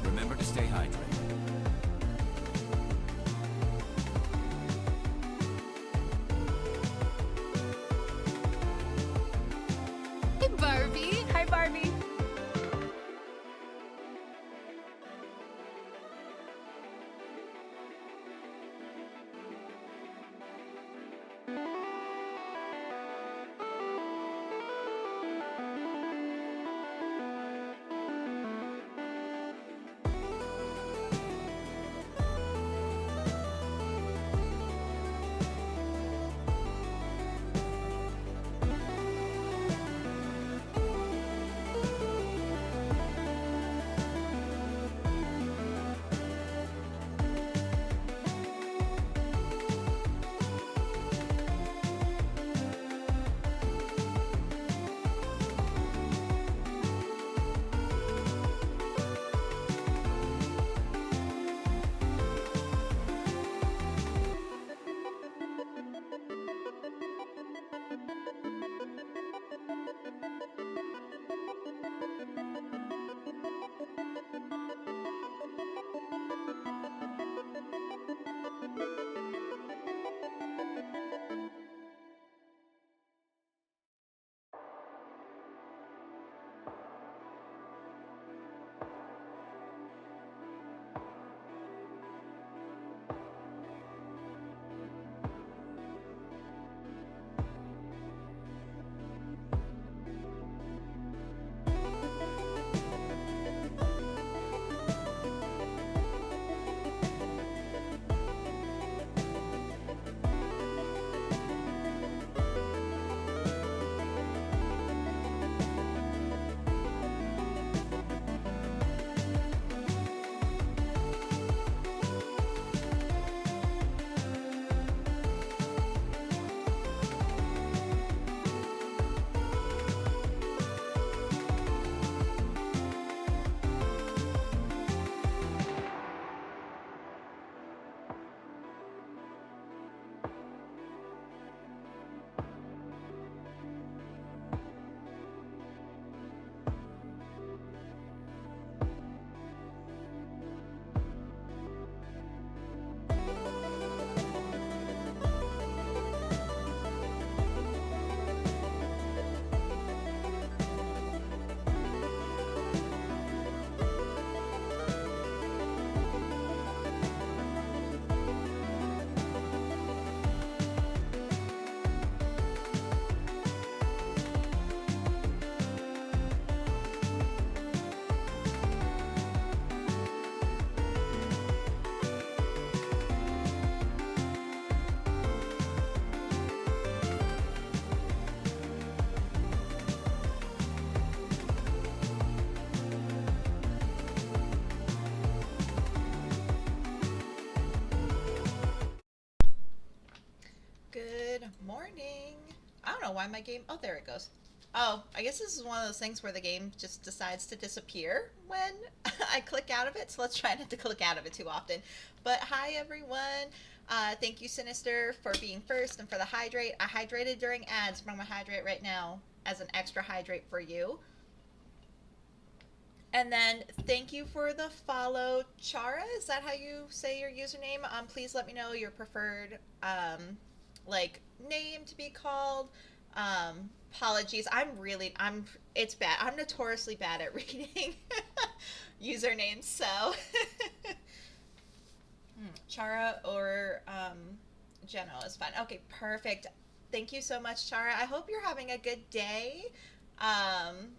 Remember to stay hydrated. Hey, Barbie. Hi, Barbie. Good morning. I don't know why my game. Oh, there it goes. Oh, I guess this is one of those things where the game just decides to disappear when I click out of it. So let's try not to click out of it too often. But hi, everyone. Thank you, Sinister, for being first and for the hydrate. I hydrated during ads, but I'm going to hydrate right now as an extra hydrate for you. And then thank you for the follow, Chara. Is that how you say your username? Please let me know your preferred like name to be called. Apologies. It's bad. I'm notoriously bad at reading usernames. So Chara or Geno is fine. Okay, perfect. Thank you so much, Chara. I hope you're having a good day. And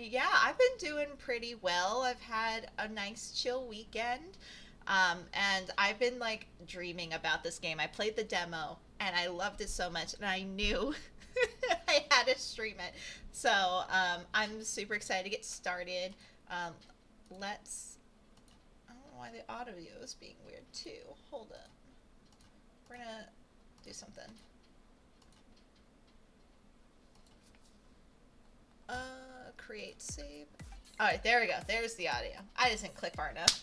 yeah, I've been doing pretty well. I've had a nice chill weekend. And I've been like dreaming about this game. I played the demo and I loved it so much, and I knew I had to stream it. So I'm super excited to get started. Um, let's. I don't know why the audio is being weird too. Hold up. We're gonna do something. Create save. All right, there we go. There's the audio. I just didn't click far enough.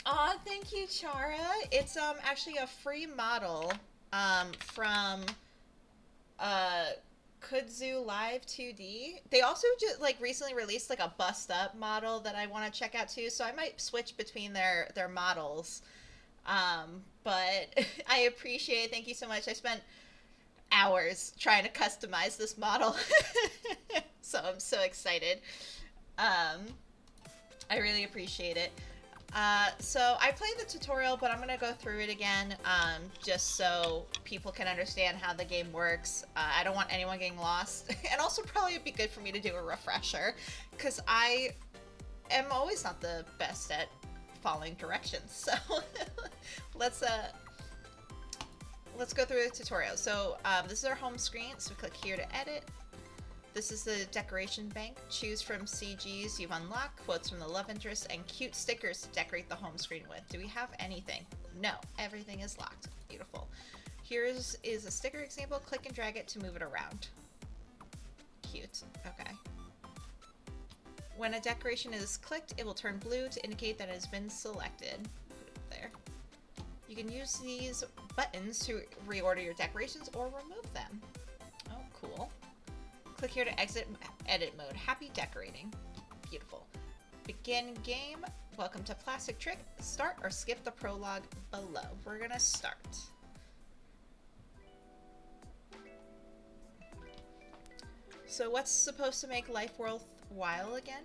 Aw, thank you, Chara. It's actually a free model from Kudzu Live 2D. They also just like recently released like a bust up model that I want to check out too, so I might switch between their models. But I appreciate it. Thank you so much. I spent hours trying to customize this model. So I'm so excited. I really appreciate it. So I played the tutorial, but I'm going to go through it again, just so people can understand how the game works. I don't want anyone getting lost. And also probably it'd be good for me to do a refresher, because I am always not the best at following directions. So let's go through the tutorial. So this is our home screen, so click here to edit. This is the decoration bank. Choose from CGs you've unlocked, quotes from the love interest, and cute stickers to decorate the home screen with. Do we have anything? No, everything is locked. Beautiful. Here's a sticker example. Click and drag it to move it around. Cute. Okay. When a decoration is clicked, it will turn blue to indicate that it has been selected. Put it there. You can use these buttons to reorder your decorations or remove them. Oh, cool. Click here to exit edit mode. Happy decorating. Beautiful. Begin game. Welcome to Plastic Trick. Start or skip the prologue below. We're gonna start. So what's supposed to make life worthwhile again?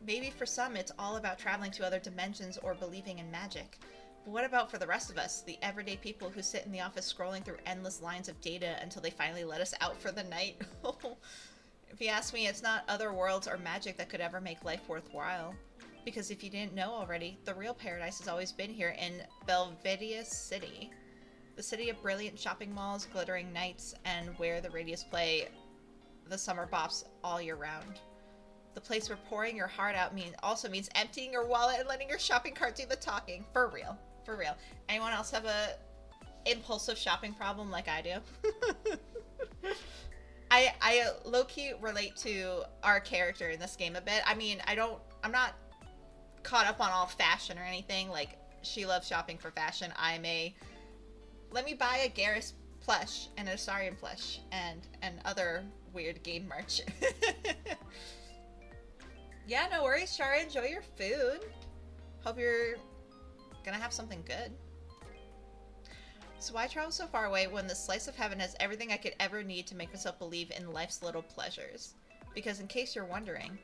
Maybe for some it's all about traveling to other dimensions or believing in magic. But what about for the rest of us, the everyday people who sit in the office scrolling through endless lines of data until they finally let us out for the night? If you ask me, it's not other worlds or magic that could ever make life worthwhile. Because if you didn't know already, the real paradise has always been here in Belvedere City. The city of brilliant shopping malls, glittering nights, and where the radios play the summer bops all year round. The place where pouring your heart out also means emptying your wallet and letting your shopping cart do the talking. For real. For real. Anyone else have a impulsive shopping problem like I do? I low-key relate to our character in this game a bit. I mean, I'm not caught up on all fashion or anything. Like, she loves shopping for fashion. Let me buy a Garrus plush and a Astarion plush and other weird game merch. Yeah, no worries, Shara. Enjoy your food. Hope you're gonna have something good. So why travel so far away when this slice of heaven has everything I could ever need to make myself believe in life's little pleasures? Because in case you're wondering,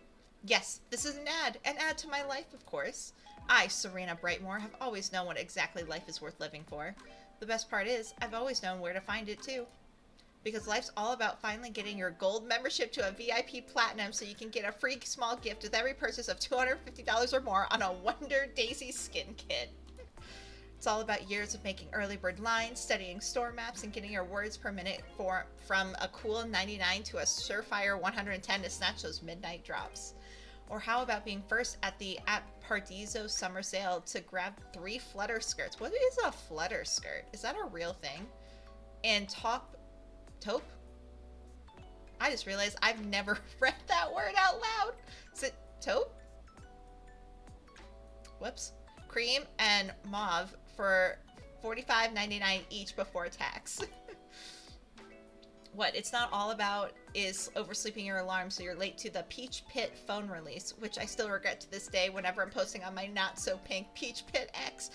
yes, this is an ad to my life, of course. I, Serena Brightmore, have always known what exactly life is worth living for. The best part is, I've always known where to find it too. Because life's all about finally getting your gold membership to a VIP Platinum so you can get a free small gift with every purchase of $250 or more on a Wonder Daisy skin kit. It's all about years of making early bird lines, studying store maps, and getting your words per minute from a cool 99 to a surefire 110 to snatch those midnight drops. Or how about being first at the Paradiso summer sale to grab 3 flutter skirts? What is a flutter skirt? Is that a real thing? And taupe? I just realized I've never read that word out loud. Is it taupe? Whoops. Cream and mauve for $45.99 each before tax. What it's not all about is oversleeping your alarm so you're late to the Peach Pit phone release, which I still regret to this day whenever I'm posting on my not so pink Peach Pit X.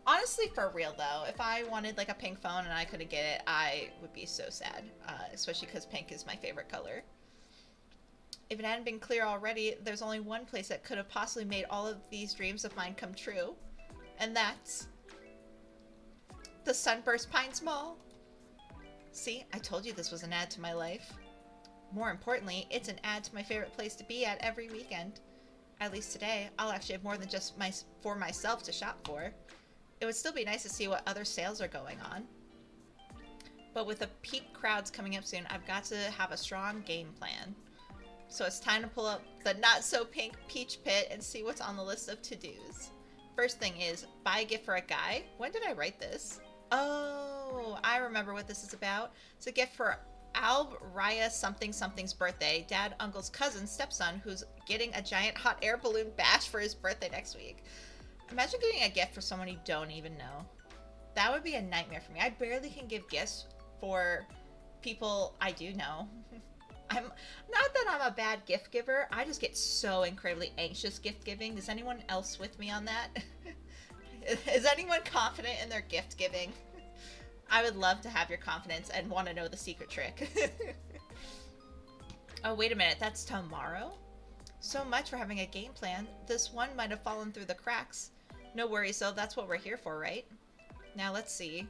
Honestly, for real though, if I wanted like a pink phone and I couldn't get it, I would be so sad, especially because pink is my favorite color. If it hadn't been clear already, there's only one place that could have possibly made all of these dreams of mine come true, and that's the Sunburst Pines Mall. See, I told you this was an ad to my life. More importantly, it's an ad to my favorite place to be at every weekend. At least today, I'll actually have more than just for myself to shop for. It would still be nice to see what other sales are going on. But with the peak crowds coming up soon, I've got to have a strong game plan. So it's time to pull up the not-so-pink Peach Pit and see what's on the list of to-dos. First thing is, buy a gift for a guy. When did I write this? Oh, I remember what this is about. It's a gift for Alb Raya something's birthday. Dad, uncle's cousin, stepson, who's getting a giant hot air balloon bash for his birthday next week. Imagine getting a gift for someone you don't even know. That would be a nightmare for me. I barely can give gifts for people I do know. I'm not that I'm a bad gift giver. I just get so incredibly anxious gift giving. Is anyone else with me on that? Is anyone confident in their gift giving? I would love to have your confidence and want to know the secret trick. Oh, wait a minute. That's tomorrow? So much for having a game plan. This one might have fallen through the cracks. No worries, though. That's what we're here for, right? Now, let's see.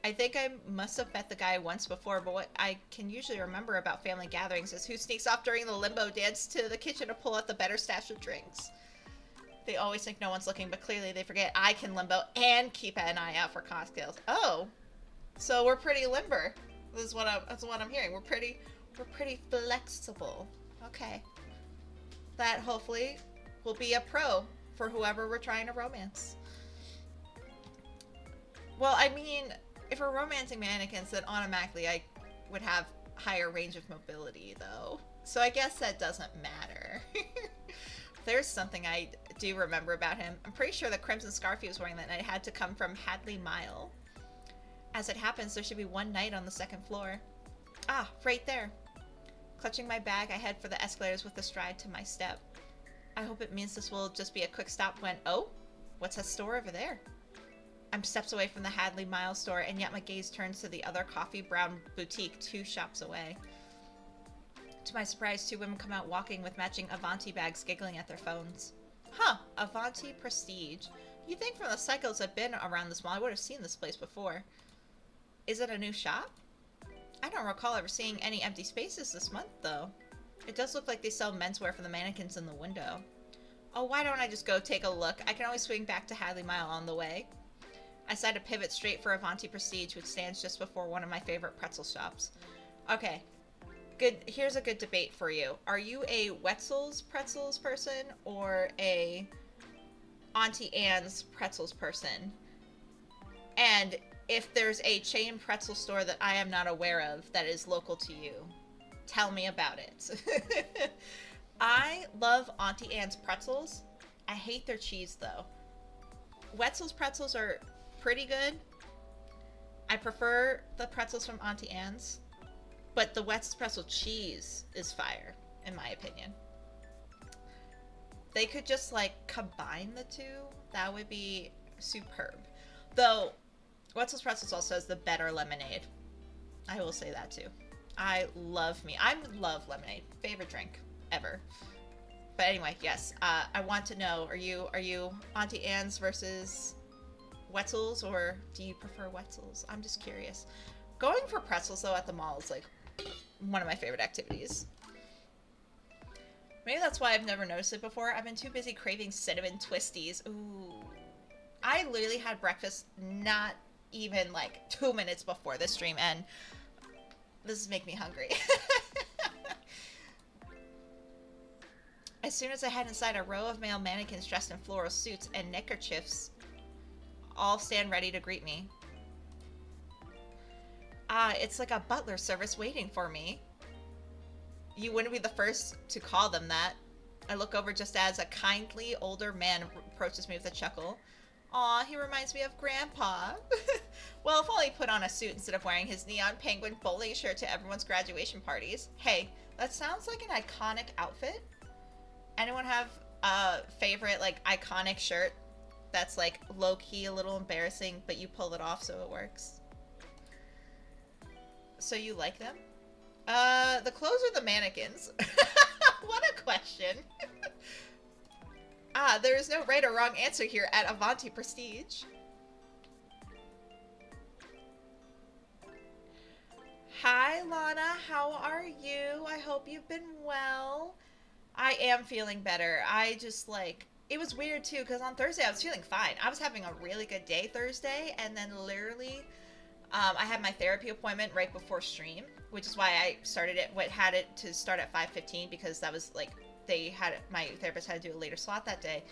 I think I must have met the guy once before, but what I can usually remember about family gatherings is who sneaks off during the limbo dance to the kitchen to pull out the better stash of drinks. They always think no one's looking, but clearly they forget I can limbo and keep an eye out for cocktails. Oh, so we're pretty limber. That's what I'm hearing. We're pretty flexible. Okay. That hopefully will be a pro for whoever we're trying to romance. Well, I mean, if we're romancing mannequins, then automatically I would have higher range of mobility, though. So I guess that doesn't matter. There's something I do remember about him. I'm pretty sure the crimson scarf he was wearing that night had to come from Hadley Mile. As it happens, there should be one night on the second floor. Ah, right there. Clutching my bag, I head for the escalators with a stride to my step. I hope it means this will just be a quick stop when... Oh, what's that store over there? I'm steps away from the Hadley Mile store, and yet my gaze turns to the other coffee brown boutique 2 shops away. To my surprise, 2 women come out walking with matching Avanti bags, giggling at their phones. Huh, Avanti Prestige. You'd think from the cycles I've been around this mall, I would have seen this place before. Is it a new shop? I don't recall ever seeing any empty spaces this month, though. It does look like they sell menswear for the mannequins in the window. Oh, why don't I just go take a look? I can always swing back to Hadley Mile on the way. I decide to pivot straight for Avanti Prestige, which stands just before one of my favorite pretzel shops. Okay. Good. Here's a good debate for you. Are you a Wetzel's Pretzels person or a Auntie Anne's Pretzels person? And if there's a chain pretzel store that I am not aware of that is local to you, tell me about it. I love Auntie Anne's pretzels. I hate their cheese, though. Wetzel's pretzels are pretty good. I prefer the pretzels from Auntie Anne's, but the Wetzel's pretzel cheese is fire, in my opinion. They could just, like, combine the two. That would be superb. Though, Wetzel's Pretzels also has the better lemonade. I will say that too. I love lemonade. Favorite drink ever. But anyway, yes. I want to know, are you Auntie Anne's versus Wetzel's, or do you prefer Wetzel's? I'm just curious. Going for pretzels though at the mall is like one of my favorite activities. Maybe that's why I've never noticed it before. I've been too busy craving cinnamon twisties. Ooh. I literally had breakfast not even like 2 minutes before the stream, and this is making me hungry. As soon as I head inside, a row of male mannequins dressed in floral suits and neckerchiefs all stand ready to greet me. It's like a butler service waiting for me. You wouldn't be the first to call them that. I look over just as a kindly older man approaches me with a chuckle. Aw, he reminds me of Grandpa. Well, if only he put on a suit instead of wearing his neon penguin bowling shirt to everyone's graduation parties. Hey, that sounds like an iconic outfit. Anyone have a favorite, like, iconic shirt that's, like, low-key, a little embarrassing, but you pull it off so it works? So you like them? The clothes or the mannequins? What a question. There is no right or wrong answer here at Avanti Prestige. Hi, Lana. How are you? I hope you've been well. I am feeling better. I just, like... It was weird, too, because on Thursday I was feeling fine. I was having a really good day Thursday, and then literally... I had my therapy appointment right before stream, which is why I had it to start at 5:15, because that was, like... my therapist had to do a later slot that day.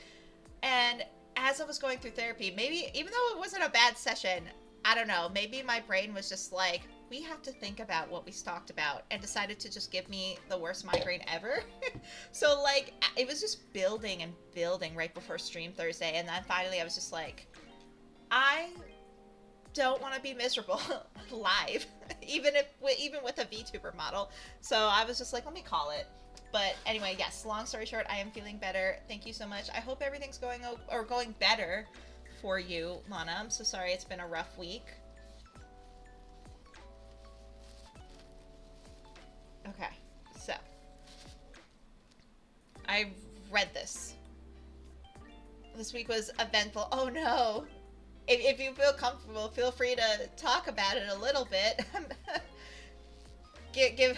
And as I was going through therapy, maybe, even though it wasn't a bad session, I don't know, maybe my brain was just like, we have to think about what we talked about, and decided to just give me the worst migraine ever. So, like, it was just building and building right before stream Thursday, and then finally I was just like, I don't want to be miserable live, even with a VTuber model. So I was just like, let me call it. But anyway, yes, long story short, I am feeling better. Thank you so much. I hope everything's going better for you, Lana. I'm so sorry it's been a rough week. Okay, so I read this. This week was eventful. Oh no. If you feel comfortable, feel free to talk about it a little bit. give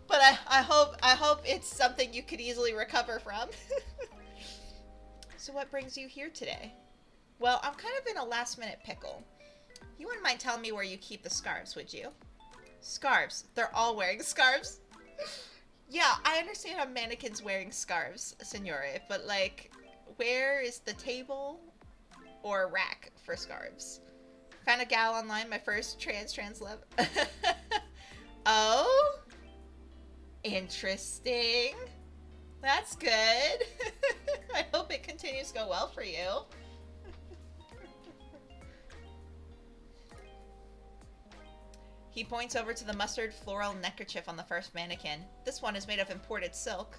but I hope it's something you could easily recover from. So what brings you here today? Well, I'm kind of in a last minute pickle. You wouldn't mind telling me where you keep the scarves, would you? Scarves. They're all wearing scarves. Yeah, I understand how mannequins wearing scarves, Signore, but like, where is the table or rack for scarves? Found a gal online, my first trans love. Oh? Interesting. That's good. I hope it continues to go well for you. He points over to the mustard floral neckerchief on the first mannequin. This one is made of imported silk.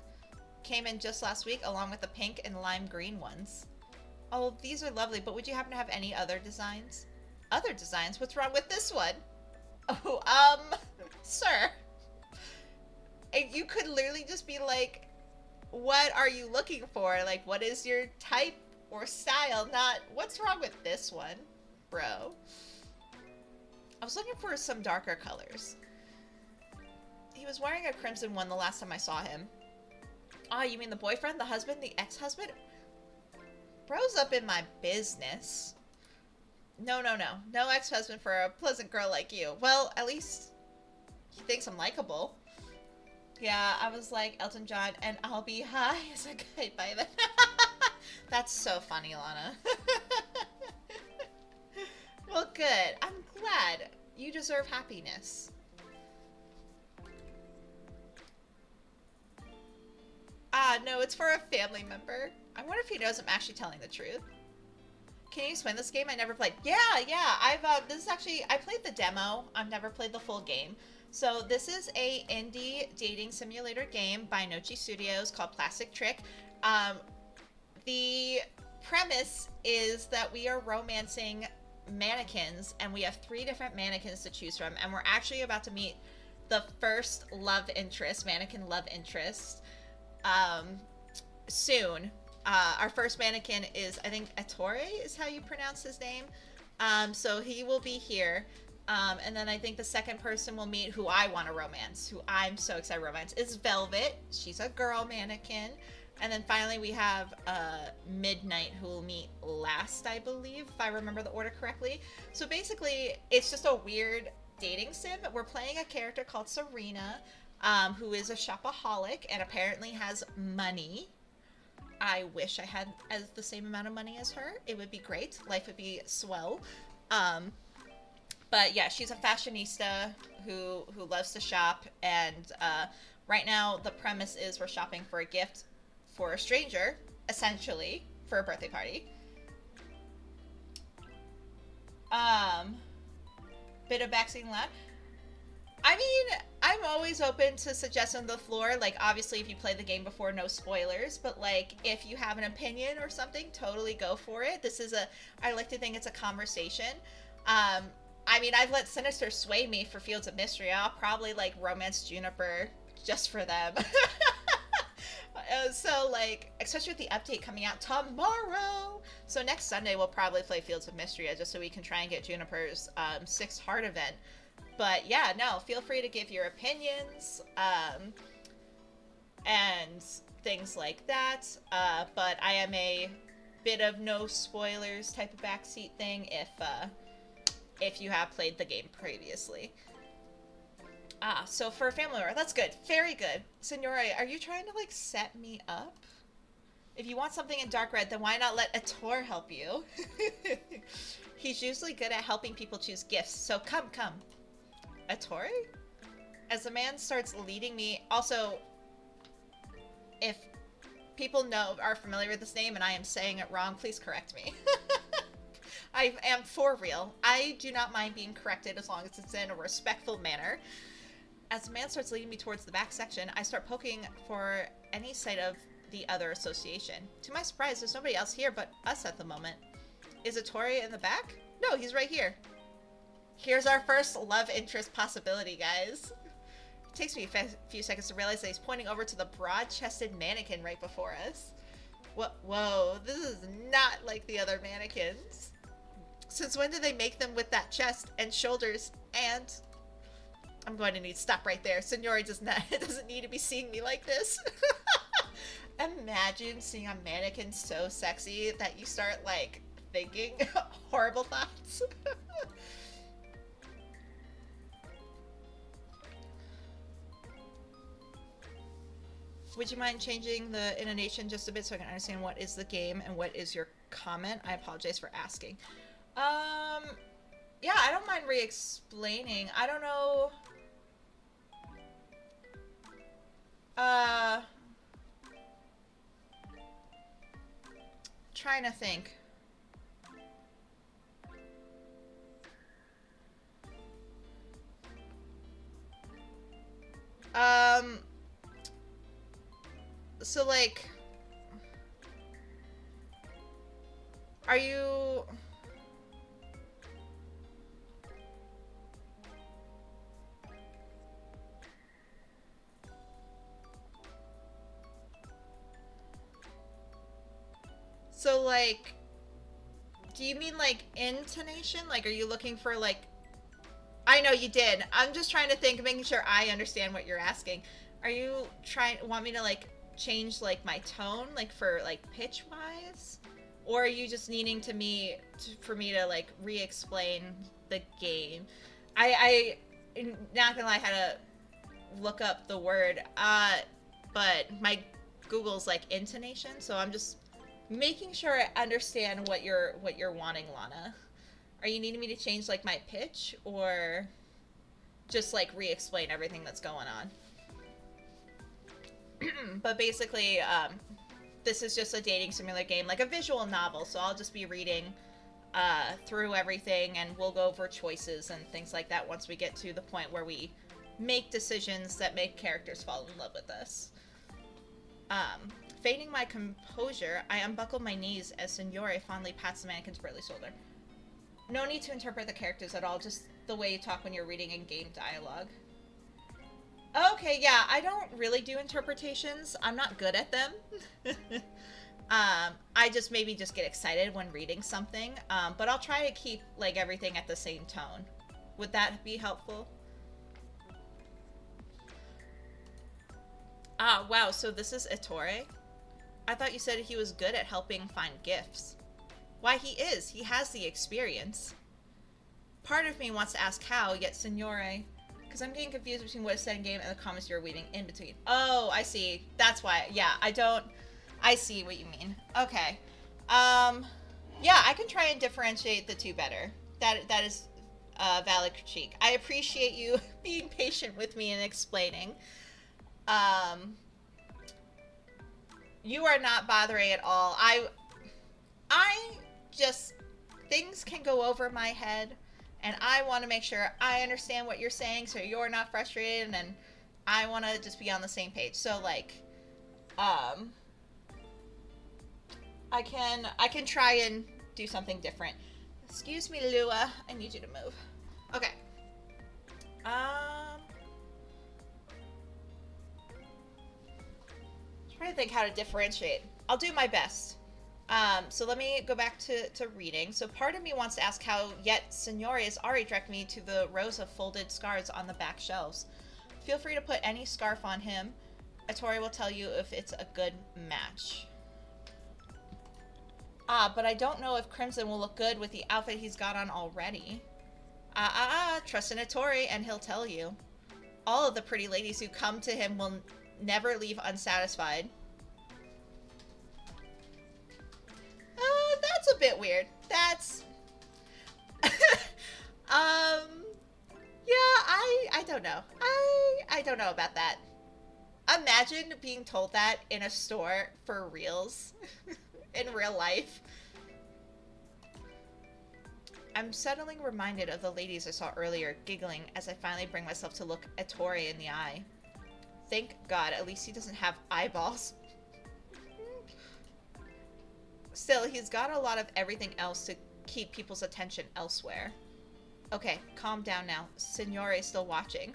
Came in just last week along with the pink and lime green ones. Oh, these are lovely, but would you happen to have any other designs? Other designs? What's wrong with this one? Oh, sir. You could literally just be like, what are you looking for? Like, what is your type or style? Not, what's wrong with this one, bro? I was looking for some darker colors. He was wearing a crimson one the last time I saw him. Ah, you mean the boyfriend, the husband, the ex-husband? Bro's up in my business. No. No ex-husband for a pleasant girl like you. Well, at least he thinks I'm likable. Yeah, I was like Elton John, and I'll be high as a kite by then. That's so funny, Lana. Well, good. I'm glad. You deserve happiness. Ah, no, it's for a family member. I wonder if he knows I'm actually telling the truth. Can you explain this game? I never played. Yeah. This is actually, I played the demo. I've never played the full game. So this is a indie dating simulator game by Nochi Studios called Plastic Trick. The premise is that we are romancing mannequins, and we have 3 different mannequins to choose from, and we're actually about to meet the first mannequin love interest, soon. Our first mannequin is, I think, Ettore is how you pronounce his name. So he will be here. And then I think the second person we'll meet who I want to romance, who I'm so excited to romance, is Velvet. She's a girl mannequin. And then finally we have Midnight, who will meet last, I believe, if I remember the order correctly. So basically, it's just a weird dating sim. We're playing a character called Serena, who is a shopaholic and apparently has money. I wish I had the same amount of money as her. It would be great. Life would be swell. But yeah, she's a fashionista who loves to shop, and right now the premise is we're shopping for a gift for a stranger, essentially, for a birthday party. Bit of backseating loud. I mean, I'm always open to suggesting the floor. Like, obviously, if you play the game before, no spoilers. But, like, if you have an opinion or something, totally go for it. I like to think it's a conversation. I mean, I've let Sinister sway me for Fields of Mystery. I'll probably, like, romance Juniper just for them. So, like, especially with the update coming out tomorrow. So next Sunday, we'll probably play Fields of Mystery just so we can try and get Juniper's 6th heart event. But yeah, no, feel free to give your opinions and things like that. But I am a bit of no spoilers type of backseat thing if you have played the game previously. So for a family member, that's good. Very good. Signore, are you trying to, like, set me up? If you want something in dark red, then why not let Ettore help you? He's usually good at helping people choose gifts, so come. Ettore? As the man starts leading me, also, if people are familiar with this name and I am saying it wrong, please correct me. I am for real. I do not mind being corrected as long as it's in a respectful manner. As the man starts leading me towards the back section, I start poking for any sight of the other association. To my surprise, there's nobody else here but us at the moment. Is Ettore in the back? No, he's right here. Here's our first love interest possibility, guys. It takes me a few seconds to realize that he's pointing over to the broad-chested mannequin right before us. Whoa, this is not like the other mannequins. Since when did they make them with that chest and shoulders and... I'm going to need to stop right there. Signore doesn't need to be seeing me like this. Imagine seeing a mannequin so sexy that you start, like, thinking horrible thoughts. Would you mind changing the intonation just a bit so I can understand what is the game and what is your comment? I apologize for asking. Yeah, I don't mind re-explaining. I don't know. Trying to think. So like, are you... So like, do you mean like intonation? Like, are you looking for like... I know you did. I'm just trying to think, making sure I understand what you're asking. Are you want me to like change like my tone, like for like pitch wise? Or are you just needing for me to like re-explain the game? I not gonna lie, I had to look up the word, but my Google's like intonation, so I'm just making sure I understand what you're wanting, Lana. Are you needing me to change like my pitch or just like re-explain everything that's going on? But basically, this is just a dating simulator game, like a visual novel, so I'll just be reading through everything and we'll go over choices and things like that once we get to the point where we make decisions that make characters fall in love with us. Feigning my composure, I unbuckle my knees as Signore fondly pats the mannequin's burly shoulder. No need to interpret the characters at all, just the way you talk when you're reading in-game dialogue. Okay, yeah, I don't really do interpretations. I'm not good at them. I just maybe just get excited when reading something, but I'll try to keep like everything at the same tone. Would that be helpful? Ah, wow, so this is Ettore? I thought you said he was good at helping find gifts. Why, he is. He has the experience. Part of me wants to ask how, yet Signore... Because I'm getting confused between what is said in game and the comments you're weaving in between. Oh, I see. That's why. Yeah, I see what you mean. Okay. Yeah, I can try and differentiate the two better. That is a valid critique. I appreciate you being patient with me and explaining. You are not bothering at all. I just... Things can go over my head. And I want to make sure I understand what you're saying so you're not frustrated, and I want to just be on the same page. So, like, I can try and do something different. Excuse me, Lua. I need you to move. Okay. Trying to think how to differentiate. I'll do my best. So let me go back to reading. So part of me wants to ask how, yet Signore has already directed me to the rows of folded scarves on the back shelves. Feel free to put any scarf on him. Ettore will tell you if it's a good match. But I don't know if crimson will look good with the outfit he's got on already. Trust in Ettore and he'll tell you. All of the pretty ladies who come to him will never leave unsatisfied. That's a bit weird. That's... yeah, I don't know. I don't know about that. Imagine being told that in a store for reals. In real life. I'm suddenly reminded of the ladies I saw earlier, giggling as I finally bring myself to look Ettore in the eye. Thank God, at least he doesn't have eyeballs. Still, he's got a lot of everything else to keep people's attention elsewhere. Okay, calm down now. Signore's still watching.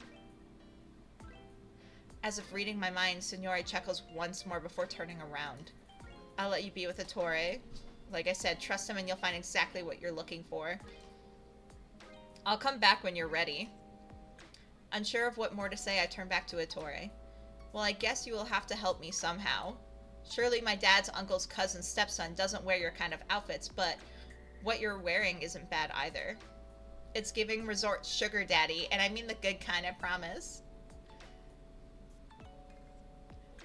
As if reading my mind, Signore chuckles once more before turning around. I'll let you be with Ettore. Like I said, trust him and you'll find exactly what you're looking for. I'll come back when you're ready. Unsure of what more to say, I turn back to Ettore. Well, I guess you will have to help me somehow. Surely my dad's uncle's cousin's stepson doesn't wear your kind of outfits, but what you're wearing isn't bad either. It's giving resort sugar daddy, and I mean the good kind, I promise.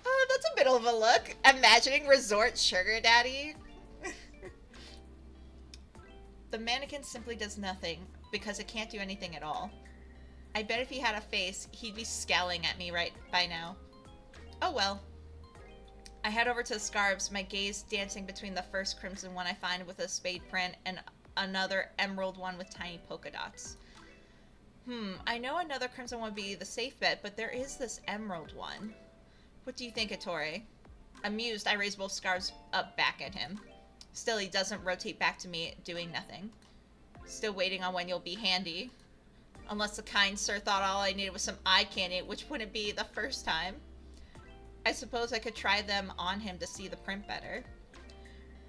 Oh, that's a bit of a look. Imagining resort sugar daddy. The mannequin simply does nothing, because it can't do anything at all. I bet if he had a face, he'd be scowling at me right by now. Oh well. I head over to the scarves, my gaze dancing between the first crimson one I find with a spade print and another emerald one with tiny polka dots. I know another crimson one would be the safe bet, but there is this emerald one. What do you think, Ettore? Amused, I raise both scarves up back at him. Still, he doesn't rotate back to me, doing nothing. Still waiting on when you'll be handy. Unless the kind sir thought all I needed was some eye candy, which wouldn't be the first time. I suppose I could try them on him to see the print better.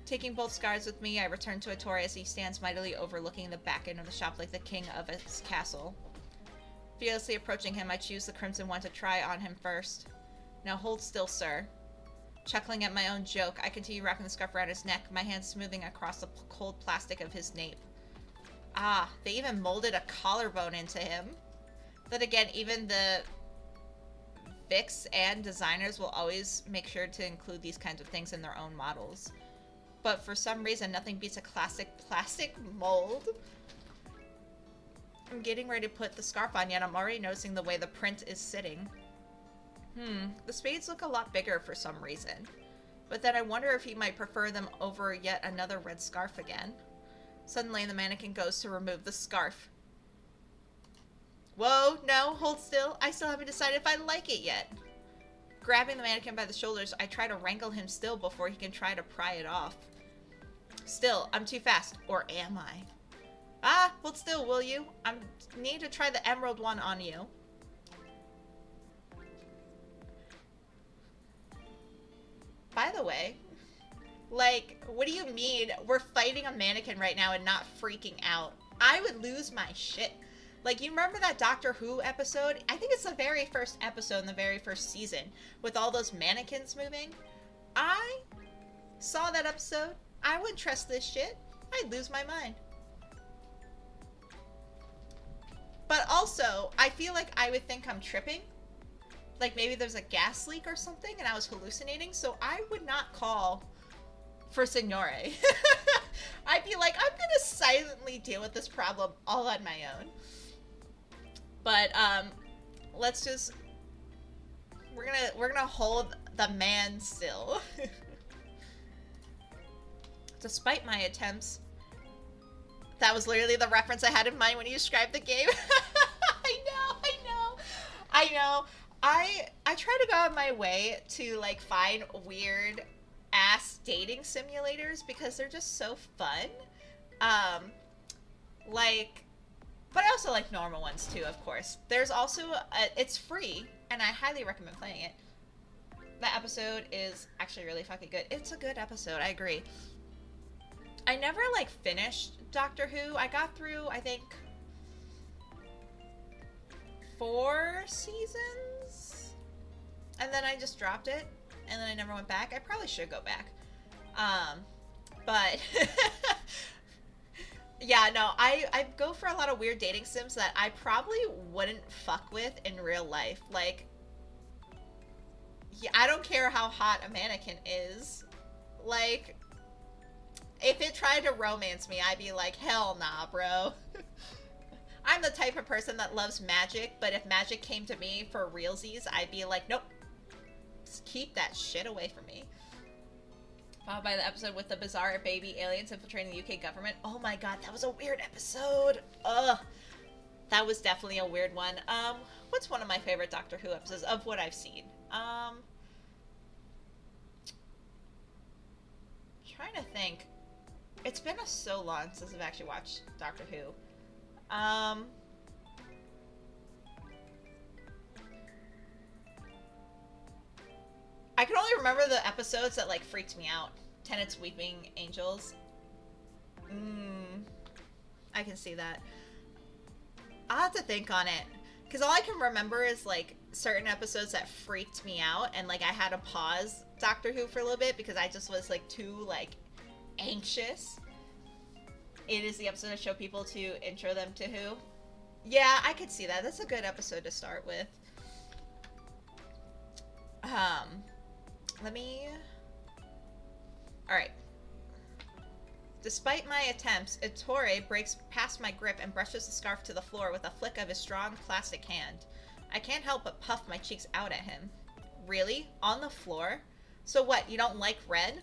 Taking both scarves with me, I return to Ettore as he stands mightily overlooking the back end of the shop like the king of his castle. Fearlessly approaching him, I choose the crimson one to try on him first. Now hold still, sir. Chuckling at my own joke, I continue wrapping the scarf around his neck, my hand smoothing across the cold plastic of his nape. Ah, they even molded a collarbone into him. Then again, even the Vicks and designers will always make sure to include these kinds of things in their own models. But for some reason, nothing beats a classic plastic mold. I'm getting ready to put the scarf on, yet I'm already noticing the way the print is sitting. The spades look a lot bigger for some reason. But then I wonder if he might prefer them over yet another red scarf again. Suddenly, the mannequin goes to remove the scarf. Whoa, no, hold still. I still haven't decided if I like it yet. Grabbing the mannequin by the shoulders, I try to wrangle him still before he can try to pry it off. Still, I'm too fast. Or am I? Ah, hold still, will you? I need to try the emerald one on you. By the way, like, what do you mean we're fighting a mannequin right now and not freaking out? I would lose my shit. Like, you remember that Doctor Who episode? I think it's the very first episode in the very first season with all those mannequins moving. I saw that episode. I wouldn't trust this shit. I'd lose my mind. But also, I feel like I would think I'm tripping. Like maybe there's a gas leak or something and I was hallucinating, so I would not call for Signore. I'd be like, I'm gonna silently deal with this problem all on my own. But let's just we're gonna hold the man still. Despite my attempts, that was literally the reference I had in mind when you described the game. I know. I try to go out of my way to like find weird ass dating simulators because they're just so fun. But I also like normal ones too, of course. There's also it's free and I highly recommend playing it. That episode is actually really fucking good. It's a good episode, I agree. I never like finished Doctor Who. I got through, I think, 4 seasons, and then I just dropped it, and then I never went back. I probably should go back, but yeah, no, I go for a lot of weird dating sims that I probably wouldn't fuck with in real life. Like, yeah, I don't care how hot a mannequin is. Like, if it tried to romance me, I'd be like, hell nah, bro. I'm the type of person that loves magic, but if magic came to me for realsies, I'd be like, nope. Just keep that shit away from me. Followed by the episode with the bizarre baby aliens infiltrating the UK government. Oh my god, that was a weird episode. Ugh. That was definitely a weird one. What's one of my favorite Doctor Who episodes of what I've seen? Trying to think. It's been so long since I've actually watched Doctor Who. I can only remember the episodes that like freaked me out. Tennant's Weeping Angels. I can see that. I'll have to think on it. Because all I can remember is like certain episodes that freaked me out, and like I had to pause Doctor Who for a little bit because I just was like too like anxious. It is the episode I show people to intro them to Who. Yeah, I could see that. That's a good episode to start with. Let me... Alright. Despite my attempts, Ettore breaks past my grip and brushes the scarf to the floor with a flick of his strong plastic hand. I can't help but puff my cheeks out at him. Really? On the floor? So what, you don't like red?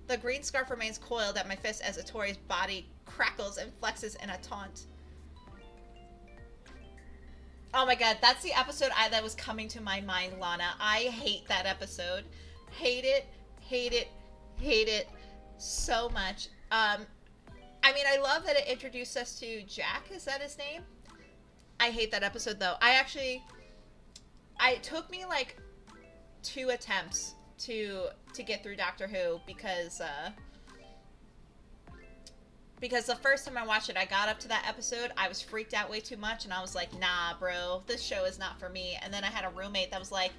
The green scarf remains coiled at my fist as Ettore's body crackles and flexes in a taunt. Oh my god, that's the episode that was coming to my mind, Lana. I hate that episode. Hate it, hate it, hate it so much. I mean, I love that it introduced us to Jack. Is that his name? I hate that episode, though. It took me like 2 attempts to get through Doctor Who because the first time I watched it, I got up to that episode, I was freaked out way too much, and I was like, nah, bro, this show is not for me. And then I had a roommate that was like,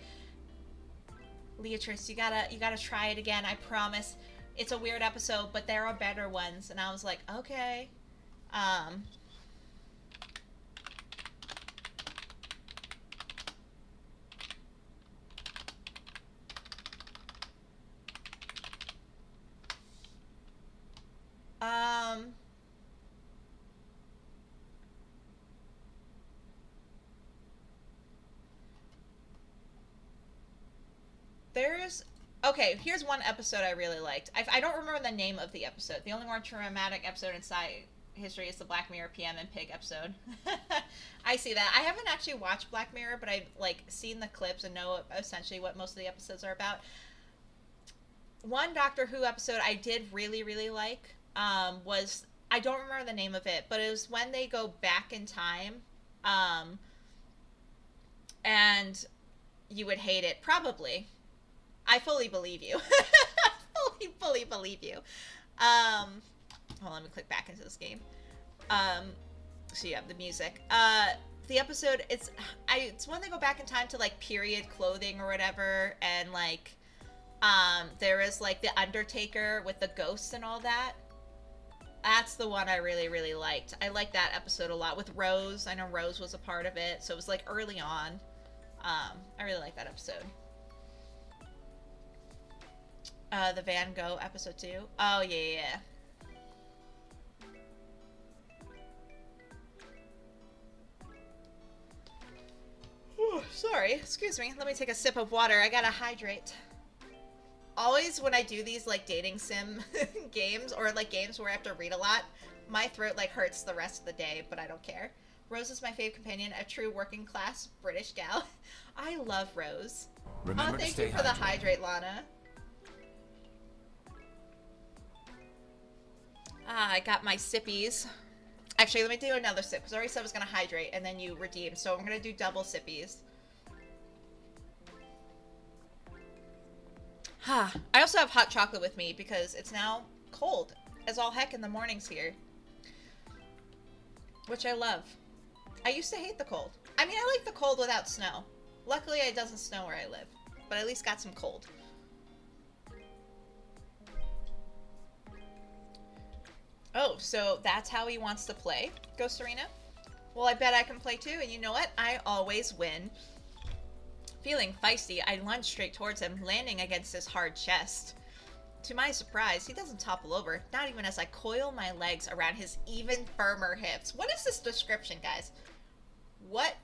Leatrice, you gotta try it again, I promise. It's a weird episode, but there are better ones. And I was like, okay. Okay, here's one episode I really liked. I don't remember the name of the episode. The only more traumatic episode in Sci history is the Black Mirror PM and Pig episode. I see that. I haven't actually watched Black Mirror, but I've like seen the clips and know essentially what most of the episodes are about. One Doctor Who episode I did really, really like was, I don't remember the name of it, but it was when they go back in time, and you would hate it, probably. I fully believe you. fully believe you. Hold on, let me click back into this game. So you have the music. The episode, it's when they go back in time to like period clothing or whatever, and like there is like the Undertaker with the ghosts and all that. That's the one I really, really liked. I liked that episode a lot with Rose. I know Rose was a part of it, so it was like early on. I really like that episode. The Van Gogh episode 2. Oh, yeah. Ooh, sorry, excuse me. Let me take a sip of water. I gotta hydrate. Always when I do these, like, dating sim games, or, like, games where I have to read a lot, my throat, like, hurts the rest of the day, but I don't care. Rose is my fave companion, a true working-class British gal. I love Rose. Remember thank you for the hydrate, Lana. I got my sippies. Actually, let me do another sip, because I already said I was going to hydrate, and then you redeem. So I'm going to do double sippies. I also have hot chocolate with me, because it's now cold as all heck in the mornings here. Which I love. I used to hate the cold. I mean, I like the cold without snow. Luckily, it doesn't snow where I live. But I at least got some cold. Oh, so that's how he wants to play, Ghost Arena? Well, I bet I can play too, and you know what? I always win. Feeling feisty, I lunge straight towards him, landing against his hard chest. To my surprise, he doesn't topple over, not even as I coil my legs around his even firmer hips. What is this description, guys? What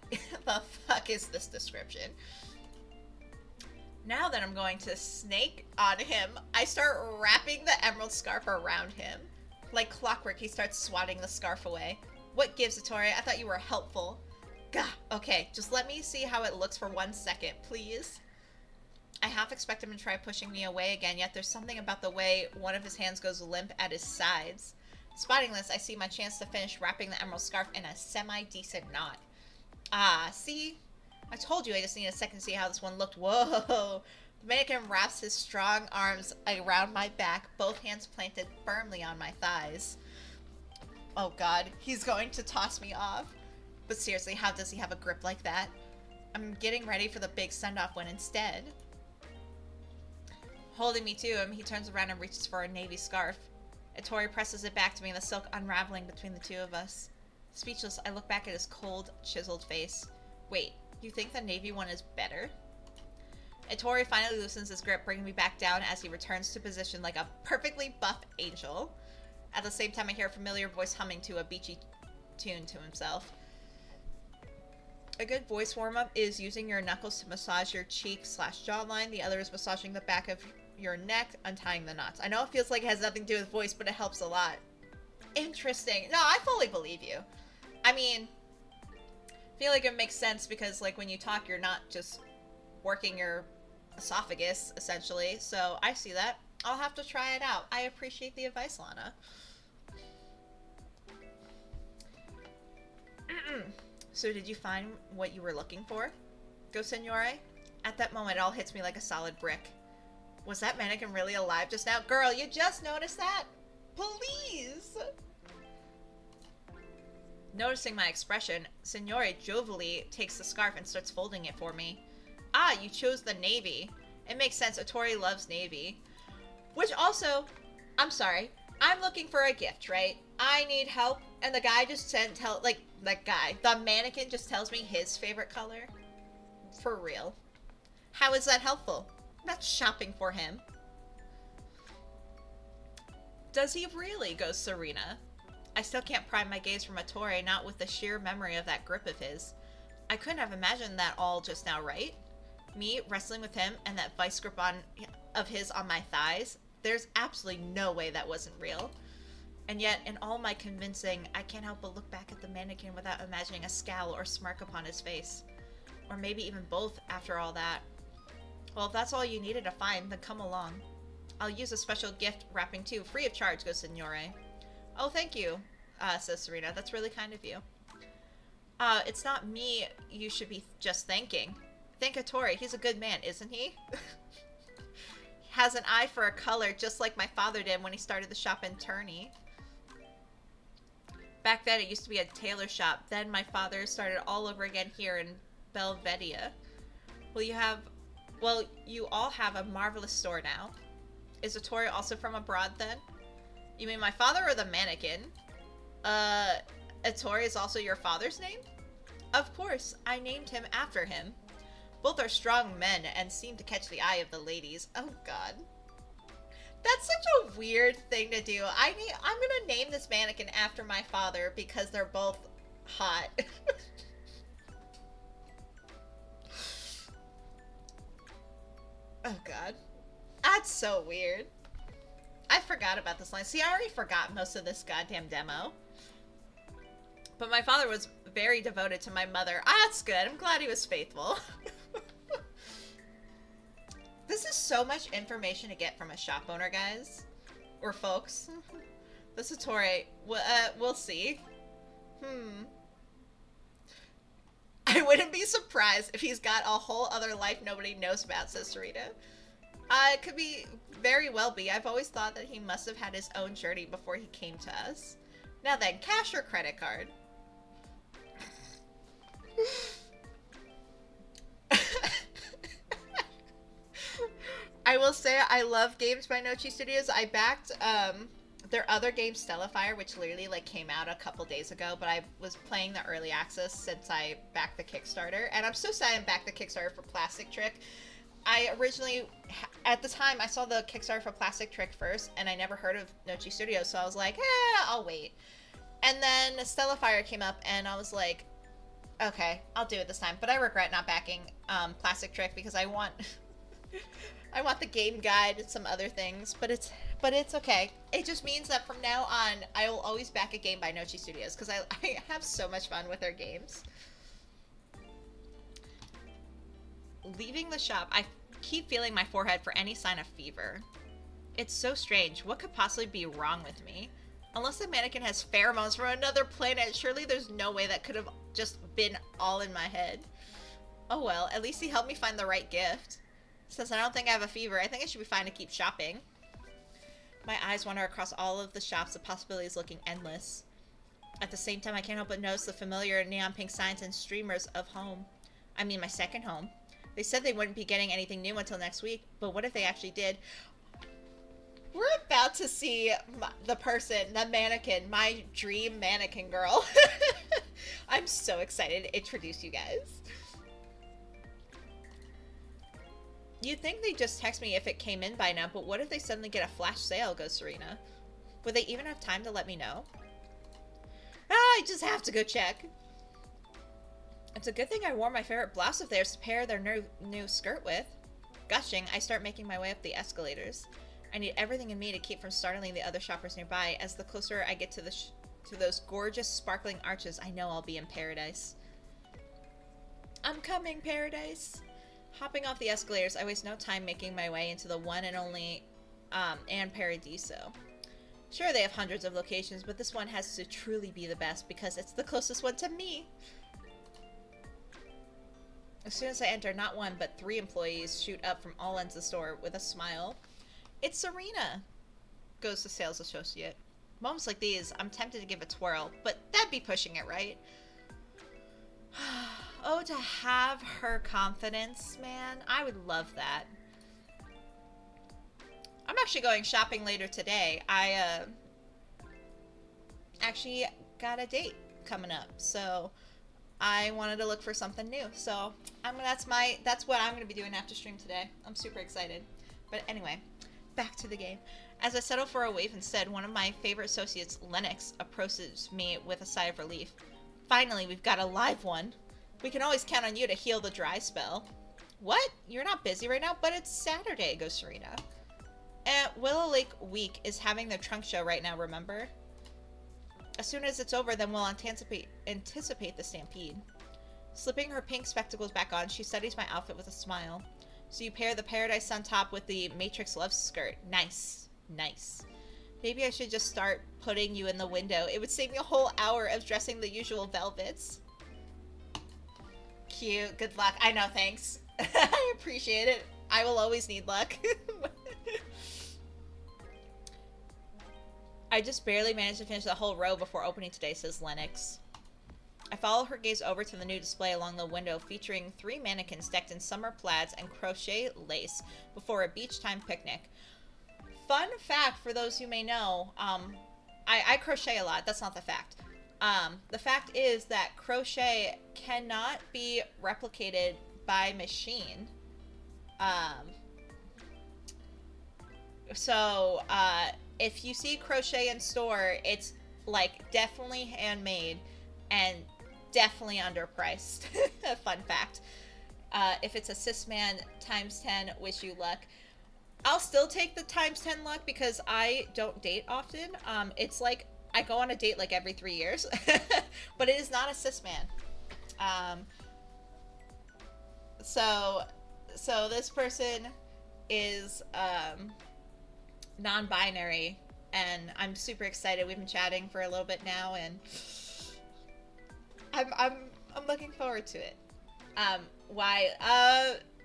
the fuck is this description? Now that I'm going to snake on him, I start wrapping the emerald scarf around him. Like clockwork, he starts swatting the scarf away. What gives, Ettore? I thought you were helpful. Gah, okay, just let me see how it looks for 1 second, please. I half expect him to try pushing me away again, yet there's something about the way one of his hands goes limp at his sides. Spotting this, I see my chance to finish wrapping the emerald scarf in a semi-decent knot. Ah, see? I told you I just need a second to see how this one looked. Whoa! The mannequin wraps his strong arms around my back, both hands planted firmly on my thighs. Oh god, he's going to toss me off. But seriously, how does he have a grip like that? I'm getting ready for the big send-off when instead... Holding me to him, he turns around and reaches for a navy scarf. Ettore presses it back to me, the silk unraveling between the two of us. Speechless, I look back at his cold, chiseled face. Wait, you think the navy one is better? Ettore finally loosens his grip, bringing me back down as he returns to position like a perfectly buff angel. At the same time, I hear a familiar voice humming to a beachy tune to himself. A good voice warm-up is using your knuckles to massage your cheek/jawline. The other is massaging the back of your neck, untying the knots. I know it feels like it has nothing to do with voice, but it helps a lot. Interesting. No, I fully believe you. I mean, I feel like it makes sense because, like, when you talk, you're not just working your esophagus, essentially. So I see that. I'll have to try it out. I appreciate the advice, Lana. So did you find what you were looking for? Go, Signore? At that moment, it all hits me like a solid brick. Was that mannequin really alive just now? Girl, you just noticed that? Please! Noticing my expression, Signore jovially takes the scarf and starts folding it for me. Ah, you chose the navy. It makes sense. Ettore loves navy. Which also, I'm sorry, I'm looking for a gift, right? I need help, and the guy just the mannequin just tells me his favorite color. For real. How is that helpful? That's shopping for him. Does he really? Goes Serena. I still can't pry my gaze from Ettore, not with the sheer memory of that grip of his. I couldn't have imagined that all just now, right? Me wrestling with him and that vice grip of his on my thighs. There's absolutely no way that wasn't real. And yet, in all my convincing, I can't help but look back at the mannequin without imagining a scowl or smirk upon his face. Or maybe even both after all that. Well, if that's all you needed to find, then come along. I'll use a special gift wrapping too, free of charge, goes Signore. Oh, thank you, says Serena. That's really kind of you. It's not me you should be just thanking. Thank Ettore. He's a good man, isn't he? Has an eye for a color, just like my father did when he started the shop in Turney. Back then, it used to be a tailor shop. Then my father started all over again here in Belvedere. Well, you all have a marvelous store now. Is Ettore also from abroad then? You mean my father or the mannequin? Ettore is also your father's name? Of course, I named him after him. Both are strong men and seem to catch the eye of the ladies. Oh god. That's such a weird thing to do. I'm gonna name this mannequin after my father because they're both hot. Oh god. That's so weird. I forgot about this line. See, I already forgot most of this goddamn demo. But my father was very devoted to my mother. Ah, that's good. I'm glad he was faithful. This is so much information to get from a shop owner, guys. Or folks. This is Ettore. We'll see. I wouldn't be surprised if he's got a whole other life nobody knows about, says Sarita. It could be, very well be. I've always thought that he must have had his own journey before he came to us. Now then, cash or credit card? I will say I love games by Nochi Studios. I backed their other game, Stellafire, which literally like came out a couple days ago, but I was playing the early access since I backed the Kickstarter, and I'm so sad I backed the Kickstarter for Plastic Trick. I originally, at the time, I saw the Kickstarter for Plastic Trick first, and I never heard of Nochi Studios, so I was like, I'll wait. And then Stellafire came up, and I was like, okay, I'll do it this time. But I regret not backing Plastic Trick because I want I want the game guide and some other things, but it's okay. It just means that from now on, I will always back a game by Nochi Studios because I have so much fun with their games. Leaving the shop, I keep feeling my forehead for any sign of fever. It's so strange. What could possibly be wrong with me? Unless the mannequin has pheromones from another planet, surely there's no way that could have just been all in my head. Oh well, at least he helped me find the right gift. Since I don't think I have a fever, I think I should be fine to keep shopping. My eyes wander across all of the shops, the possibilities looking endless. At the same time, I can't help but notice the familiar neon pink signs and streamers of home. I mean, my second home. They said they wouldn't be getting anything new until next week, but what if they actually did? We're about to see the person, the mannequin, my dream mannequin girl. I'm so excited to introduce you guys. You'd think they'd just text me if it came in by now, but what if they suddenly get a flash sale, goes Serena? Would they even have time to let me know? I just have to go check. It's a good thing I wore my favorite blouse of theirs to pair their new skirt with. Gushing, I start making my way up the escalators. I need everything in me to keep from startling the other shoppers nearby. As the closer I get to those gorgeous sparkling arches, I know I'll be in paradise. I'm coming, paradise. Hopping off the escalators, I waste no time making my way into the one and only Ann Paradiso. Sure, they have hundreds of locations, but this one has to truly be the best because it's the closest one to me. As soon as I enter, not one, but 3 employees shoot up from all ends of the store with a smile. It's Serena, goes the sales associate. Moments like these, I'm tempted to give a twirl, but that'd be pushing it, right? Oh, to have her confidence, man. I would love that. I'm actually going shopping later today. I actually got a date coming up, so I wanted to look for something new. So that's what I'm gonna be doing after stream today. I'm super excited. But anyway, back to the game. As I settle for a wave instead, one of my favorite associates, Lennox, approaches me with a sigh of relief. Finally, we've got a live one. We can always count on you to heal the dry spell. What? You're not busy right now? But it's Saturday, goes Serena. Willow Lake Week is having their trunk show right now, remember? As soon as it's over, then we'll anticipate the stampede. Slipping her pink spectacles back on, she studies my outfit with a smile. So you pair the Paradise Sun top with the Matrix Love skirt. Nice. Nice. Maybe I should just start putting you in the window. It would save me a whole hour of dressing the usual velvets. Cute. Good luck. I know, thanks. I appreciate it. I will always need luck. I just barely managed to finish the whole row before opening today, says Lennox. I follow her gaze over to the new display along the window featuring 3 mannequins decked in summer plaids and crochet lace before a beach time picnic. Fun fact for those who may know, I crochet a lot. That's not the fact. The fact is that crochet cannot be replicated by machine. If you see crochet in store, it's like definitely handmade and definitely underpriced. Fun fact. If it's a cis man times 10, wish you luck. I'll still take the times 10 luck because I don't date often. It's like I go on a date like every 3 years, but it is not a cis man. So this person is non-binary, and I'm super excited. We've been chatting for a little bit now, and I'm looking forward to it. Why?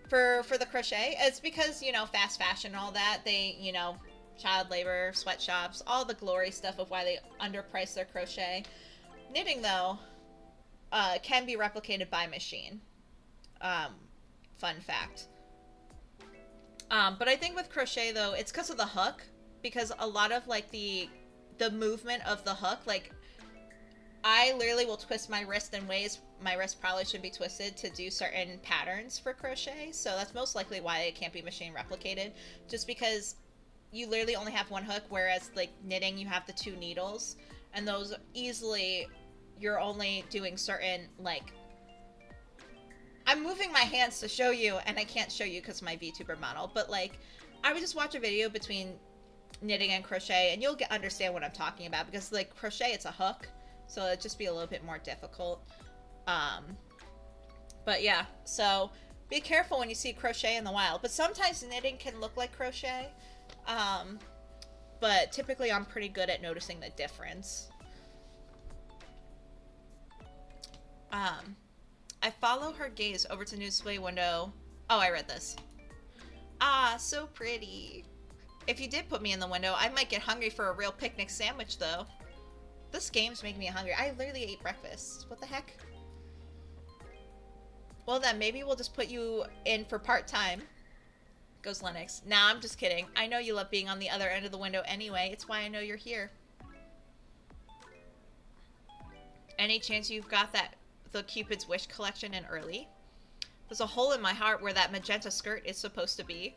For the crochet, it's because, you know, fast fashion and all that. They, you know, child labor, sweatshops, all the glory stuff of why they underprice their crochet. Knitting, though, can be replicated by machine. Fun fact. But I think with crochet, though, it's because of the hook. Because a lot of, like, the movement of the hook, like, I literally will twist my wrist in ways my wrist probably should be twisted to do certain patterns for crochet. So that's most likely why it can't be machine replicated. Just because you literally only have one hook, whereas, like, knitting, you have the 2 needles. And those easily, you're only doing certain, like, I'm moving my hands to show you, and I can't show you because my VTuber model, but like, I would just watch a video between knitting and crochet, and you'll understand what I'm talking about, because like crochet, it's a hook, so it'd just be a little bit more difficult. But yeah, so be careful when you see crochet in the wild, but sometimes knitting can look like crochet, but typically I'm pretty good at noticing the difference. I follow her gaze over to news display window. Oh, I read this. Ah, so pretty. If you did put me in the window, I might get hungry for a real picnic sandwich, though. This game's making me hungry. I literally ate breakfast. What the heck? Well then, maybe we'll just put you in for part-time. Goes Lennox. Nah, I'm just kidding. I know you love being on the other end of the window anyway. It's why I know you're here. Any chance you've got the Cupid's Wish collection in early? There's a hole in my heart where that magenta skirt is supposed to be.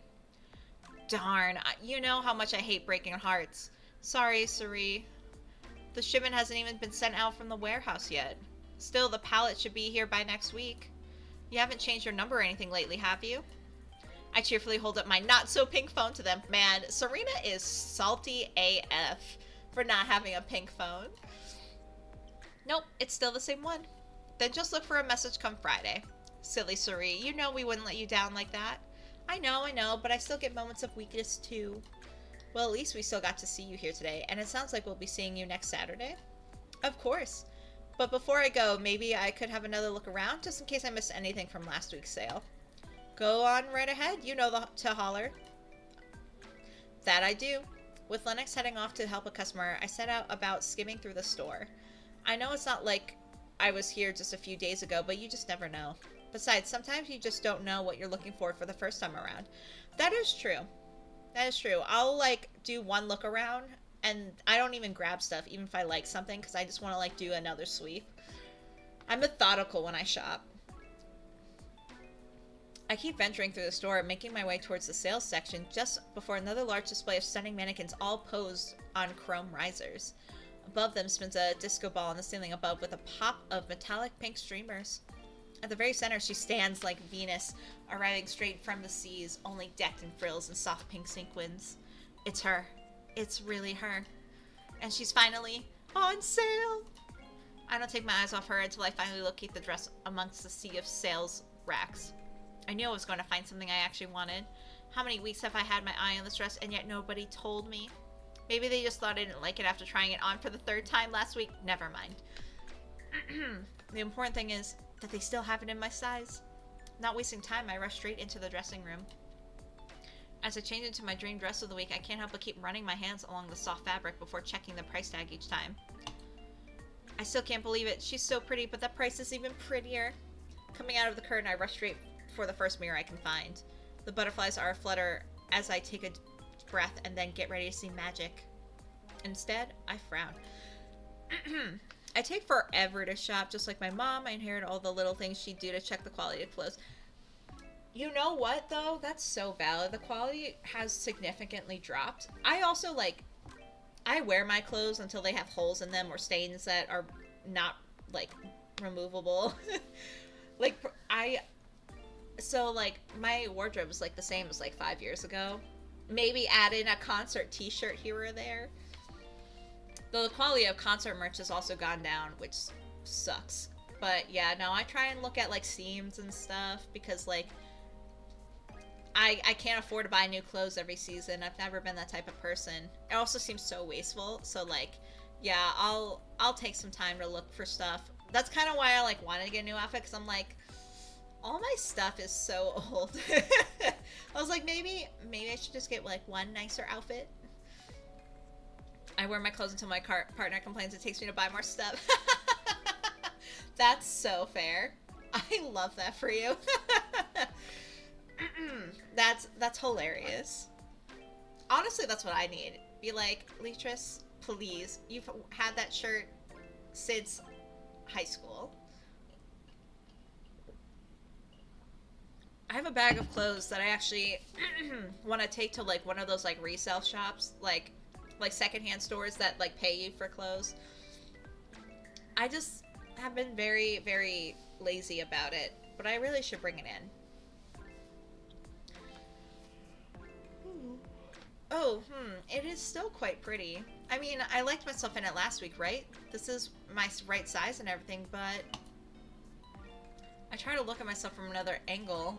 Darn, you know how much I hate breaking hearts. Sorry, Suri. The shipment hasn't even been sent out from the warehouse yet. Still, the pallet should be here by next week. You haven't changed your number or anything lately, have you? I cheerfully hold up my not-so-pink phone to them. Man, Serena is salty AF for not having a pink phone. Nope, it's still the same one. Then just look for a message come Friday. Silly Suri, you know we wouldn't let you down like that. I know, but I still get moments of weakness too. Well, at least we still got to see you here today, and it sounds like we'll be seeing you next Saturday. Of course. But before I go, maybe I could have another look around, just in case I missed anything from last week's sale. Go on right ahead, you know to holler. That I do. With Lennox heading off to help a customer, I set out about skimming through the store. I know it's not like I was here just a few days ago, but you just never know. Besides, sometimes you just don't know what you're looking for the first time around. That is true. That is true. I'll, like, do one look around, and I don't even grab stuff, even if I like something, because I just want to, like, do another sweep. I'm methodical when I shop. I keep venturing through the store, making my way towards the sales section, just before another large display of stunning mannequins all posed on chrome risers. Above them spins a disco ball on the ceiling above with a pop of metallic pink streamers. At the very center, she stands like Venus, arriving straight from the seas, only decked in frills and soft pink sequins. It's her. It's really her. And she's finally on sale! I don't take my eyes off her until I finally locate the dress amongst the sea of sales racks. I knew I was going to find something I actually wanted. How many weeks have I had my eye on this dress and yet nobody told me? Maybe they just thought I didn't like it after trying it on for the third time last week. Never mind. The important thing is that they still have it in my size. Not wasting time, I rush straight into the dressing room. As I change into my dream dress of the week, I can't help but keep running my hands along the soft fabric before checking the price tag each time. I still can't believe it. She's so pretty, but that price is even prettier. Coming out of the curtain, I rush straight for the first mirror I can find. The butterflies are aflutter as I take a breath and then get ready to see magic. Instead, I frown. I take forever to shop, just like my mom. I inherit all the little things she'd do to check the quality of clothes. You know what, though? That's so valid. The quality has significantly dropped. I also, like, I wear my clothes until they have holes in them or stains that are not, like, removable. Like, so, like, my wardrobe is, like, the same as, like, 5 years ago. Maybe add in a concert t-shirt here or there. Though the quality of concert merch has also gone down, which sucks. But yeah, no, I try and look at like seams and stuff because like I can't afford to buy new clothes every season. I've never been that type of person. It also seems so wasteful. So like, yeah, I'll take some time to look for stuff. That's kind of why I like wanted to get a new outfit because I'm like, all my stuff is so old. I was like, maybe I should just get like one nicer outfit. I wear my clothes until my partner complains it takes me to buy more stuff. That's so fair. I love that for you. That's hilarious. Honestly, that's what I need. Be like, Leatrice, please. You've had that shirt since high school. I have a bag of clothes that I actually want to take to like one of those like resale shops, like secondhand stores that like pay you for clothes. I just have been very, very lazy about it. but I really should bring it in. Oh, it is still quite pretty. I mean, I liked myself in it last week, right? This is my right size and everything, but I try to look at myself from another angle.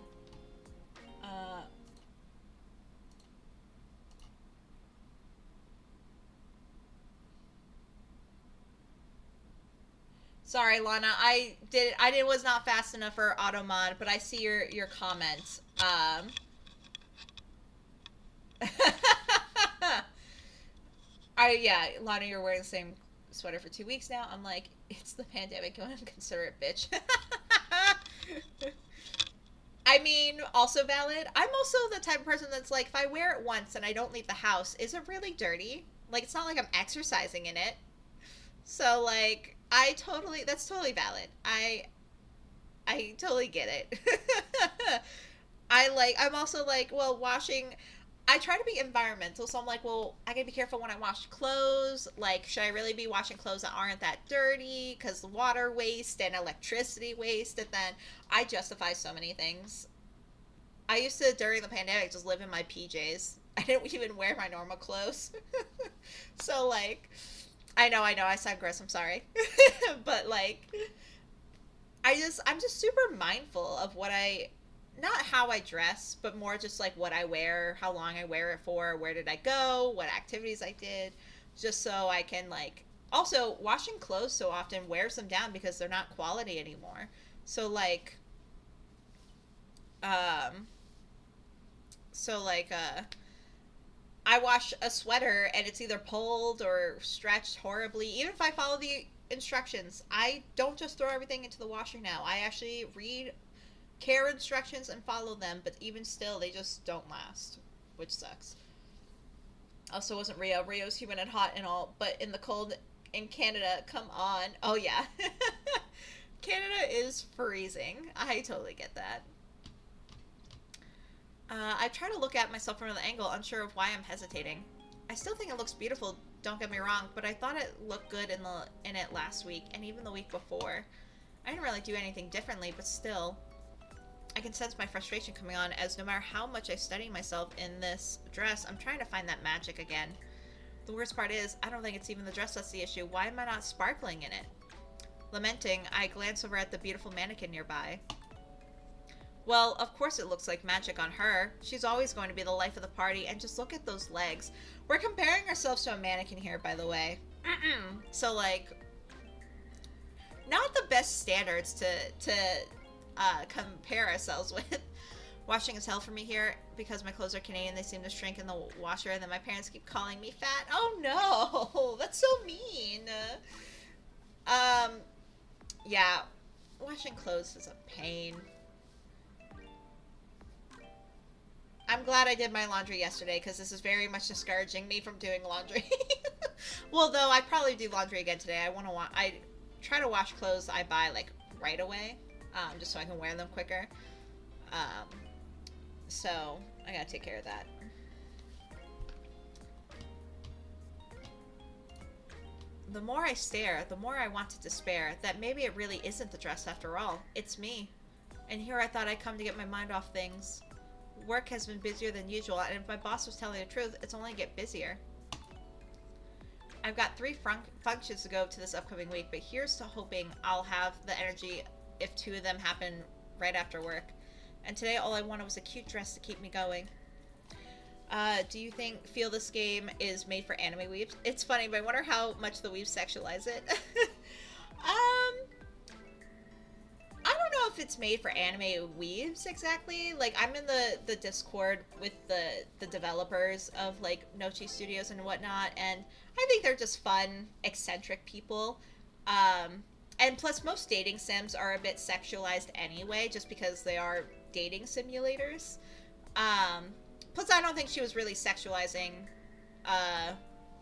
Sorry, Lana. Was not fast enough for auto mod, but I see your comment. Yeah, Lana, you're wearing the same sweater for 2 weeks now. I'm like, it's the pandemic. You want to consider it, bitch. I mean, also valid. I'm also the type of person that's like, if I wear it once and I don't leave the house, is it really dirty? Like, it's not like I'm exercising in it. So, like, that's totally valid. I totally get it. I'm also like, well, washing, I try to be environmental, so I'm like, well, I gotta be careful when I wash clothes. Like, should I really be washing clothes that aren't that dirty? Because water waste and electricity waste, and then I justify so many things. I used to, during the pandemic, just live in my PJs. I didn't even wear my normal clothes. So, like, I know, I sound gross, I'm sorry. But, like, I'm just super mindful of not how I dress, but more just like what I wear, how long I wear it for, where did I go, what activities I did, just so I can, like, also washing clothes so often wears them down because they're not quality anymore. So like, um, I wash a sweater and it's either pulled or stretched horribly. Even if I follow the instructions, I don't just throw everything into the washer now. I actually read care instructions and follow them, but even still, they just don't last, which sucks. Also, wasn't Rio. Rio's humid and hot and all, but in the cold in Canada, come on. Oh, yeah. Canada is freezing. I totally get that. I try to look at myself from another angle, unsure of why I'm hesitating. I still think it looks beautiful, don't get me wrong, but I thought it looked good in it last week, and even the week before. I didn't really do anything differently, but still, I can sense my frustration coming on, as no matter how much I study myself in this dress, I'm trying to find that magic again. The worst part is, I don't think it's even the dress that's the issue. Why am I not sparkling in it? Lamenting, I glance over at the beautiful mannequin nearby. Well, of course it looks like magic on her. She's always going to be the life of the party, and just look at those legs. We're comparing ourselves to a mannequin here, by the way. So, like, not the best standards to compare ourselves with. Washing is hell for me here because my clothes are Canadian. They seem to shrink in the washer, and then my parents keep calling me fat. Oh no, that's so mean. Yeah, washing clothes is a pain. I'm glad I did my laundry yesterday because this is very much discouraging me from doing laundry. Well, though I probably do laundry again today. I try to wash clothes I buy like right away, just so I can wear them quicker. So I gotta take care of that. The more I stare, the more I want to despair that maybe it really isn't the dress after all. It's me. And here I thought I'd come to get my mind off things. Work has been busier than usual, and if my boss was telling the truth, it's only get busier. I've got 3 functions to go to this upcoming week, but here's to hoping I'll have the energy if 2 of them happen right after work. And today all I wanted was a cute dress to keep me going. Do you feel this game is made for anime weebs? It's funny, but I wonder how much the weebs sexualize it. I don't know if it's made for anime weebs exactly. Like, I'm in the Discord with the developers of, like, Nochi Studios and whatnot, and I think they're just fun, eccentric people. And plus, most dating sims are a bit sexualized anyway, just because they are dating simulators. Plus, I don't think she was really sexualizing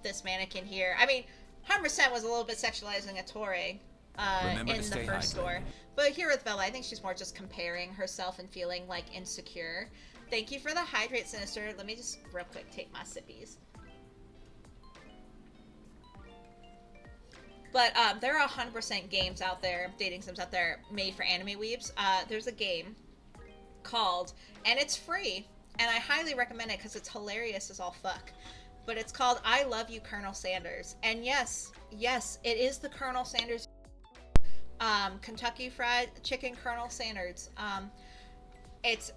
this mannequin here. I mean, 100% was a little bit sexualizing a Torre in the first store. But here with Bella, I think she's more just comparing herself and feeling, like, insecure. Thank you for the hydrate, Sinister. Let me just real quick take my sippies. But there are 100% games out there, dating sims out there, made for anime weebs. There's a game called, and it's free, and I highly recommend it because it's hilarious as all fuck. But it's called I Love You, Colonel Sanders. And yes, it is the Colonel Sanders, Kentucky Fried Chicken Colonel Sanders. It's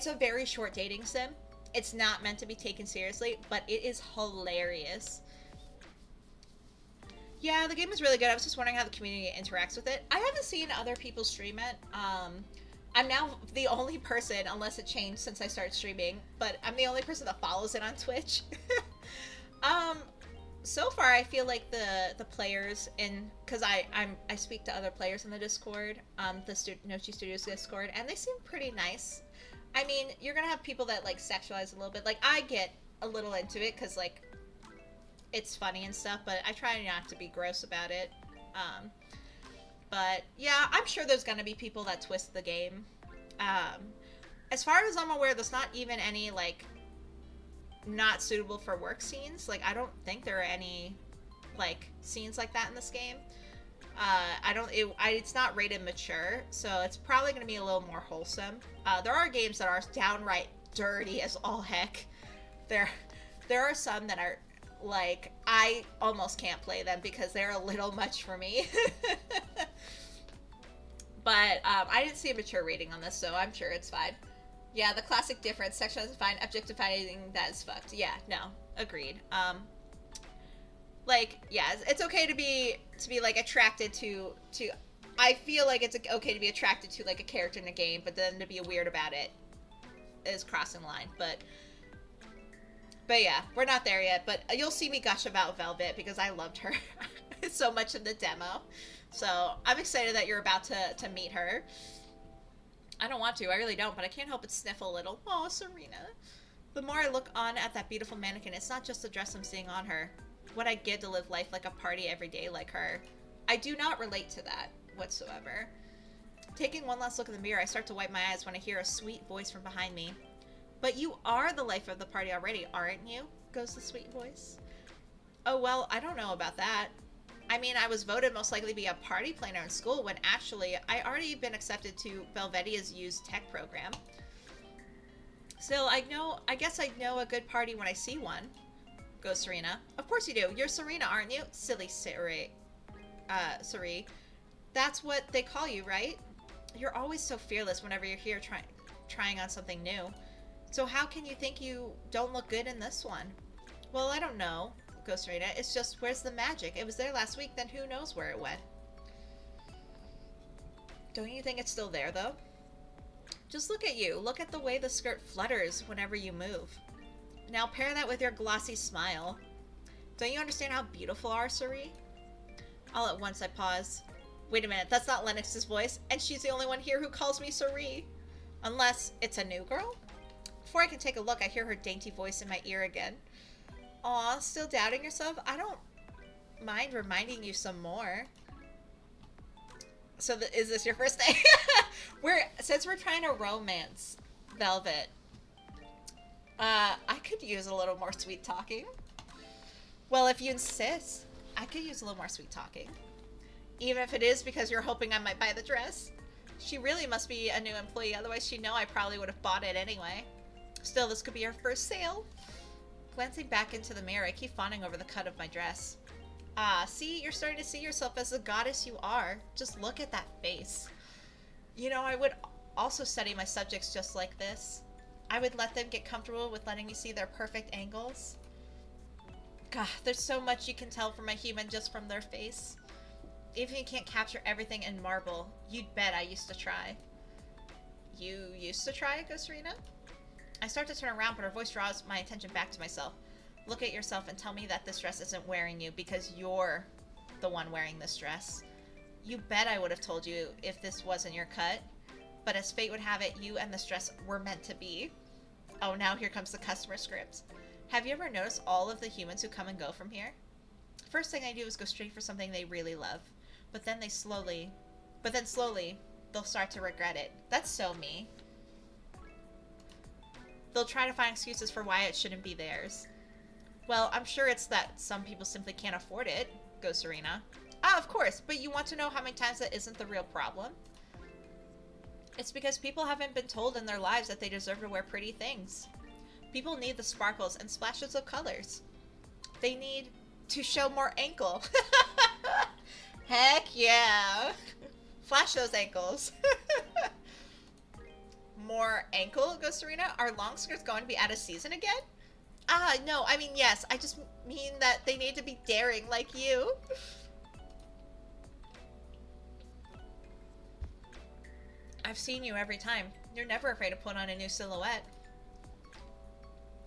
a very short dating sim. It's not meant to be taken seriously, but it is hilarious. Yeah, the game is really good. I was just wondering how the community interacts with it. I haven't seen other people stream it. I'm now the only person, unless it changed since I started streaming, but I'm the only person that follows it on Twitch. So far I feel like the players because I speak to other players in the Discord, the Nochi Studios Discord, and they seem pretty nice. I mean, you're gonna have people that like sexualize a little bit. Like I get a little into it because like it's funny and stuff, but I try not to be gross about it. But yeah, I'm sure there's gonna be people that twist the game. As far as I'm aware, there's not even any like not suitable for work scenes. Like I don't think there are any like scenes like that in this game. It's not rated mature, so it's probably gonna be a little more wholesome. There are games that are downright dirty as all heck. There are some that are like I almost can't play them because they're a little much for me. But I didn't see a mature rating on this, so I'm sure it's fine. Yeah, the classic difference. Sexual is fine. Objectifying, that is fucked. Yeah, no, agreed. Like, yeah, it's okay to be like attracted to. I feel like it's okay to be attracted to like a character in a game, but then to be weird about it is crossing the line. But yeah, we're not there yet. But you'll see me gush about Velvet because I loved her so much in the demo. So I'm excited that you're about to meet her. I don't want to, I really don't, but I can't help but sniffle a little. Oh, Serena. The more I look on at that beautiful mannequin, it's not just the dress I'm seeing on her. What I'd give to live life like a party every day like her. I do not relate to that whatsoever. Taking one last look in the mirror, I start to wipe my eyes when I hear a sweet voice from behind me. But you are the life of the party already, aren't you? Goes the sweet voice. Oh, well, I don't know about that. I mean, I was voted most likely to be a party planner in school when actually I already been accepted to Belvedia's used tech program. Still, I guess I know a good party when I see one. Goes Serena. Of course you do. You're Serena, aren't you? Silly Siri. That's what they call you, right? You're always so fearless whenever you're here trying on something new. So how can you think you don't look good in this one? Well, I don't know. Goes Serena. It's just, where's the magic? It was there last week, then who knows where it went? Don't you think it's still there, though? Just look at you. Look at the way the skirt flutters whenever you move. Now pair that with your glossy smile. Don't you understand how beautiful are, Suri? All at once I pause. Wait a minute, that's not Lennox's voice, and she's the only one here who calls me Suri. Unless it's a new girl? Before I can take a look, I hear her dainty voice in my ear again. Aw, still doubting yourself? I don't mind reminding you some more. So is this your first day? Since we're trying to romance Velvet, I could use a little more sweet talking. Well, if you insist, I could use a little more sweet talking. Even if it is because you're hoping I might buy the dress. She really must be a new employee, otherwise she'd know I probably would have bought it anyway. Still, this could be our first sale. Glancing back into the mirror, I keep fawning over the cut of my dress. Ah, see? You're starting to see yourself as the goddess you are. Just look at that face. You know, I would also study my subjects just like this. I would let them get comfortable with letting me see their perfect angles. God, there's so much you can tell from a human just from their face. Even if you can't capture everything in marble, you'd bet I used to try. You used to try, goes Serena? I start to turn around, but her voice draws my attention back to myself. Look at yourself and tell me that this dress isn't wearing you because you're the one wearing this dress. You bet I would have told you if this wasn't your cut. But as fate would have it, you and this dress were meant to be. Oh, now here comes the customer script. Have you ever noticed all of the humans who come and go from here? First thing I do is go straight for something they really love. But then slowly, they'll start to regret it. That's so me. They'll try to find excuses for why it shouldn't be theirs. Well, I'm sure it's that some people simply can't afford it. goes Serena. Ah, of course, but you want to know how many times that isn't the real problem? It's because people haven't been told in their lives that they deserve to wear pretty things. People need the sparkles and splashes of colors. They need to show more ankle. Heck yeah. Flash those ankles. More ankle, goes Serena? Are long skirts going to be out of season again? Ah, no, I mean, yes. I just mean that they need to be daring like you. I've seen you every time. You're never afraid to put on a new silhouette.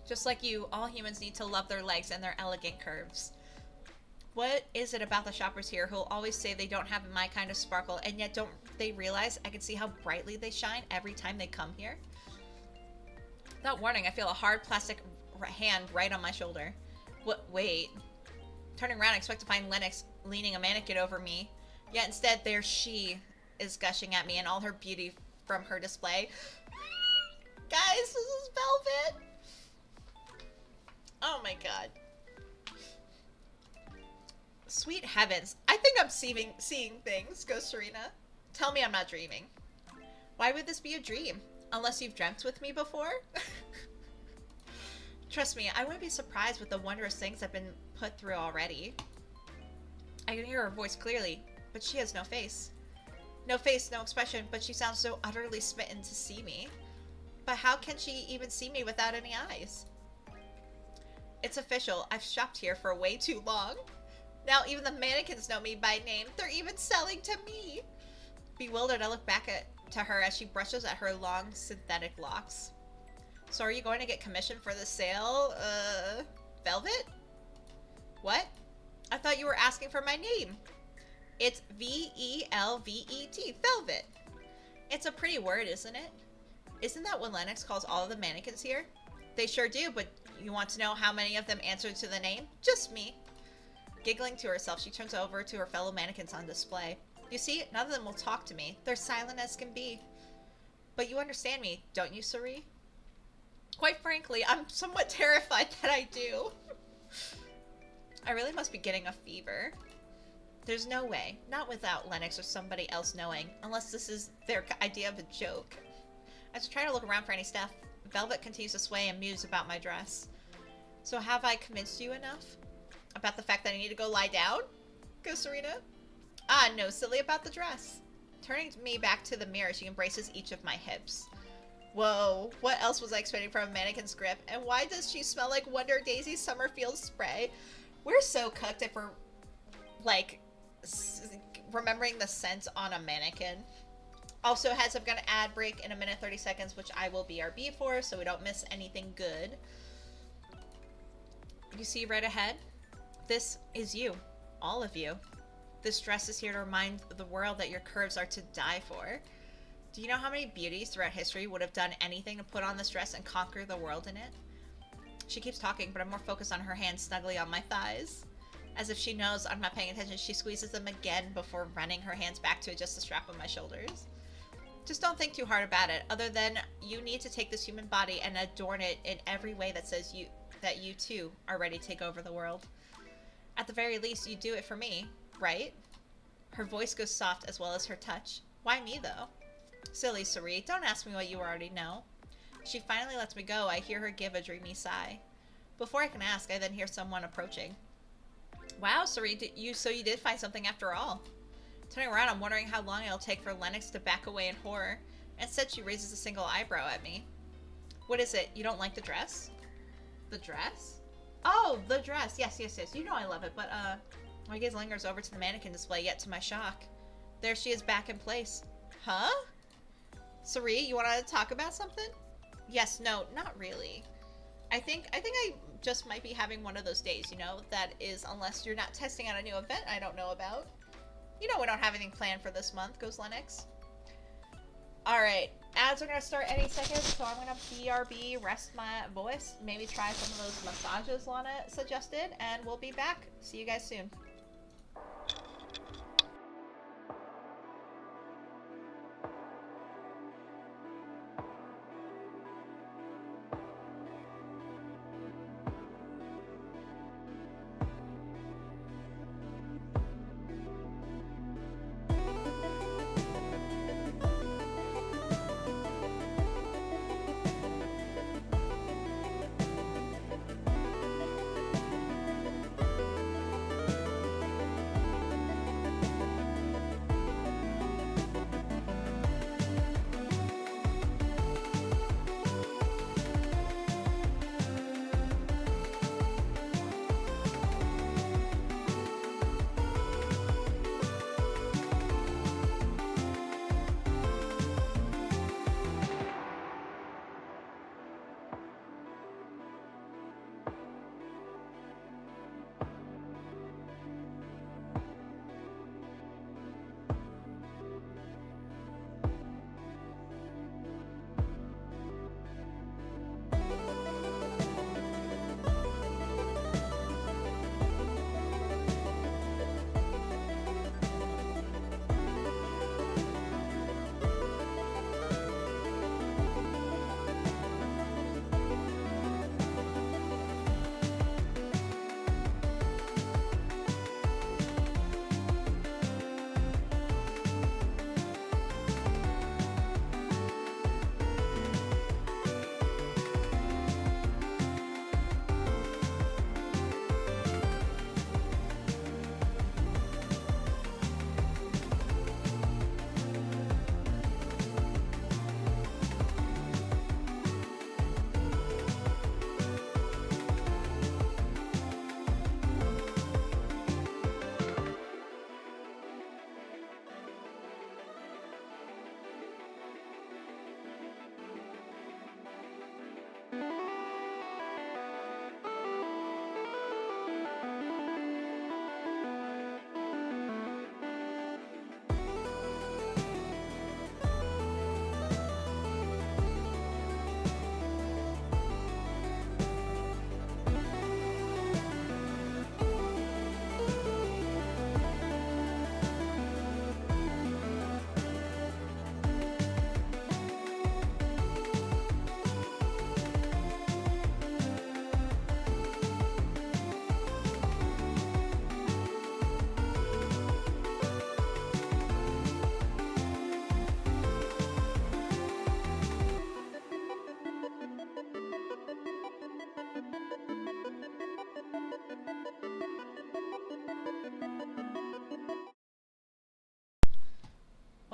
Just like you, all humans need to love their legs and their elegant curves. What is it about the shoppers here who'll always say they don't have my kind of sparkle, and yet don't they realize I can see how brightly they shine every time they come here? Without warning, I feel a hard plastic hand right on my shoulder. What? Wait. Turning around, I expect to find Lennox leaning a mannequin over me. Yet instead, there she is gushing at me in all her beauty from her display. Guys, this is Velvet! Oh my god. Sweet heavens. I think I'm seeing things, goes Serena. Tell me I'm not dreaming. Why would this be a dream? Unless you've dreamt with me before? Trust me, I wouldn't be surprised with the wondrous things I've been put through already. I can hear her voice clearly, but she has no face. No face, no expression, but she sounds so utterly smitten to see me. But how can she even see me without any eyes? It's official. I've shopped here for way too long. Now even the mannequins know me by name. They're even selling to me. Bewildered, I look back to her as she brushes at her long synthetic locks. So are you going to get commission for the sale? Velvet? What? I thought you were asking for my name. It's V-E-L-V-E-T, Velvet. It's a pretty word, isn't it? Isn't that what Lennox calls all of the mannequins here? They sure do, but you want to know how many of them answered to the name? Just me. Giggling to herself, she turns over to her fellow mannequins on display. You see, none of them will talk to me. They're silent as can be. But you understand me, don't you, Suri? Quite frankly, I'm somewhat terrified that I do. I really must be getting a fever. There's no way. Not without Lennox or somebody else knowing. Unless this is their idea of a joke. I was trying to look around for any stuff. Velvet continues to sway and muse about my dress. So have I convinced you enough? About the fact that I need to go lie down? Goes Serena. Ah, no, silly about the dress. Turning me back to the mirror, she embraces each of my hips. Whoa, what else was I expecting from a mannequin's grip? And why does she smell like Wonder Daisy Summerfield spray? We're so cooked if we're, like, remembering the scent on a mannequin. Also, heads up, got an ad break in a minute 30 seconds, which I will BRB for, so we don't miss anything good. You see right ahead? This is you. All of you. This dress is here to remind the world that your curves are to die for. Do you know how many beauties throughout history would have done anything to put on this dress and conquer the world in it? She keeps talking, but I'm more focused on her hands snugly on my thighs. As if she knows I'm not paying attention, she squeezes them again before running her hands back to adjust the strap on my shoulders. Just don't think too hard about it, other than you need to take this human body and adorn it in every way that says that you too are ready to take over the world. At the very least, you do it for me, right? Her voice goes soft as well as her touch. Why me, though? Silly Suri, don't ask me what you already know. She finally lets me go. I hear her give a dreamy sigh. Before I can ask, I then hear someone approaching. Wow, Suri, so you did find something after all. Turning around, I'm wondering how long it'll take for Lennox to back away in horror. Instead, she raises a single eyebrow at me. What is it? You don't like the dress? The dress? Oh, the dress. Yes. You know I love it, but, my gaze lingers over to the mannequin display, yet to my shock. There she is back in place. Huh? Suri, you want to talk about something? Yes, no, not really. I think I just might be having one of those days, you know, that is, unless you're not testing out a new event I don't know about. You know we don't have anything planned for this month, goes Lennox. Alright, ads are going to start any second, so I'm going to BRB, rest my voice, maybe try some of those massages Lana suggested, and we'll be back. See you guys soon.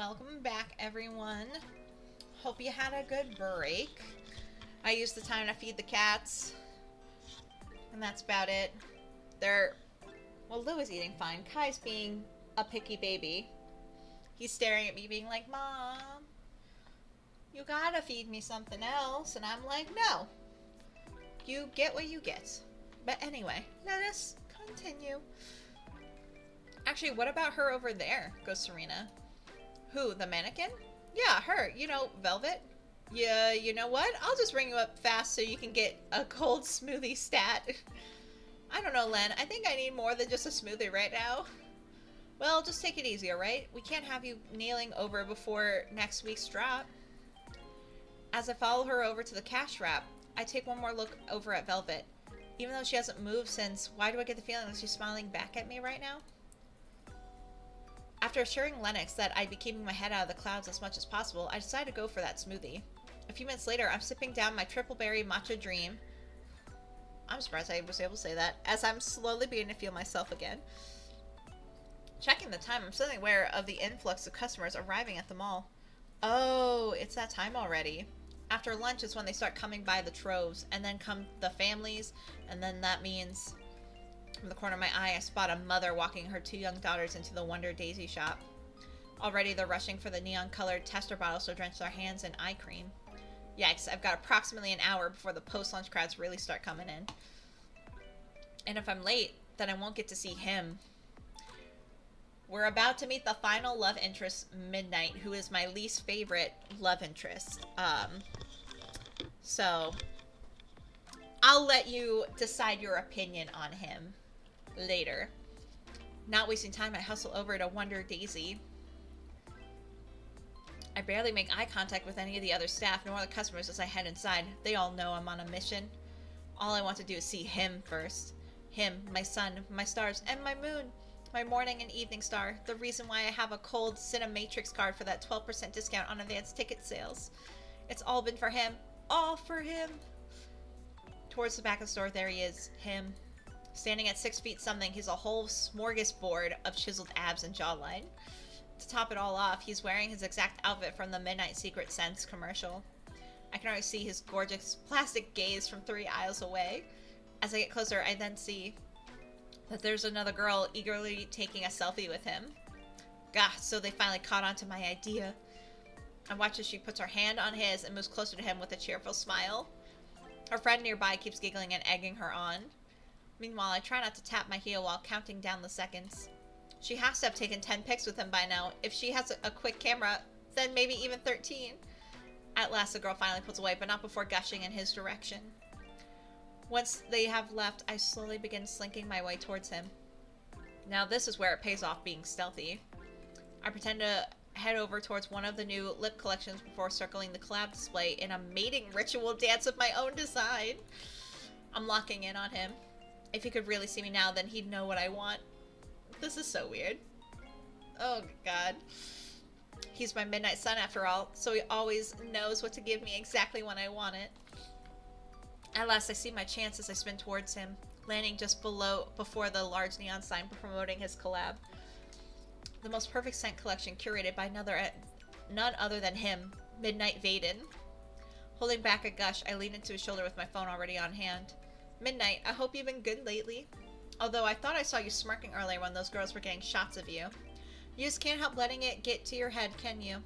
welcome back, everyone. Hope you had a good break. I used the time to feed the cats, and that's about it. Well, Lou is eating fine. Kai's being a picky baby. He's staring at me being like, Mom, you gotta feed me something else. And I'm like, no. You get what you get. But anyway, let us continue. Actually, what about her over there? Goes Serena. Who, the mannequin? Yeah, her. You know, Velvet. Yeah, you know what? I'll just ring you up fast so you can get a cold smoothie stat. I don't know, Len. I think I need more than just a smoothie right now. Well, just take it easy, alright? We can't have you kneeling over before next week's drop. As I follow her over to the cash wrap, I take one more look over at Velvet. Even though she hasn't moved since, why do I get the feeling that she's smiling back at me right now? After assuring Lennox that I'd be keeping my head out of the clouds as much as possible, I decided to go for that smoothie. A few minutes later, I'm sipping down my triple berry matcha dream. I'm surprised I was able to say that, as I'm slowly beginning to feel myself again. Checking the time, I'm suddenly aware of the influx of customers arriving at the mall. Oh, it's that time already. After lunch is when they start coming by the troves, and then come the families, and then that means... From the corner of my eye, I spot a mother walking her 2 young daughters into the Wonder Daisy shop. Already they're rushing for the neon-colored tester bottles to drench their hands in eye cream. Yikes, I've got approximately an hour before the post-lunch crowds really start coming in. And if I'm late, then I won't get to see him. We're about to meet the final love interest, Midnight, who is my least favorite love interest. So, I'll let you decide your opinion on him later. Not wasting time, I hustle over to Wonder Daisy. I barely make eye contact with any of the other staff, nor the customers as I head inside. They all know I'm on a mission. All I want to do is see him first. Him, my sun, my stars, and my moon. My morning and evening star. The reason why I have a cold Cinematrix card for that 12% discount on advanced ticket sales. It's all been for him. All for him. Towards the back of the store, there he is. Him. Standing at 6 feet something, he's a whole smorgasbord of chiseled abs and jawline. To top it all off, he's wearing his exact outfit from the Midnight Secret Sense commercial. I can already see his gorgeous plastic gaze from 3 aisles away. As I get closer, I then see that there's another girl eagerly taking a selfie with him. Gah, so they finally caught on to my idea. I watch as she puts her hand on his and moves closer to him with a cheerful smile. Her friend nearby keeps giggling and egging her on. Meanwhile, I try not to tap my heel while counting down the seconds. She has to have taken 10 pics with him by now. If she has a quick camera, then maybe even 13. At last, the girl finally pulls away, but not before gushing in his direction. Once they have left, I slowly begin slinking my way towards him. Now this is where it pays off being stealthy. I pretend to head over towards one of the new lip collections before circling the collab display in a mating ritual dance of my own design. I'm locking in on him. If he could really see me now, then he'd know what I want. This is so weird. Oh, God. He's my midnight sun after all, so he always knows what to give me exactly when I want it. At last, I see my chance as I spin towards him, landing just before the large neon sign promoting his collab. The most perfect scent collection curated by none other than him, Midnight Vaden. Holding back a gush, I lean into his shoulder with my phone already on hand. Midnight, I hope you've been good lately. Although I thought I saw you smirking earlier when those girls were getting shots of you. You just can't help letting it get to your head, can you?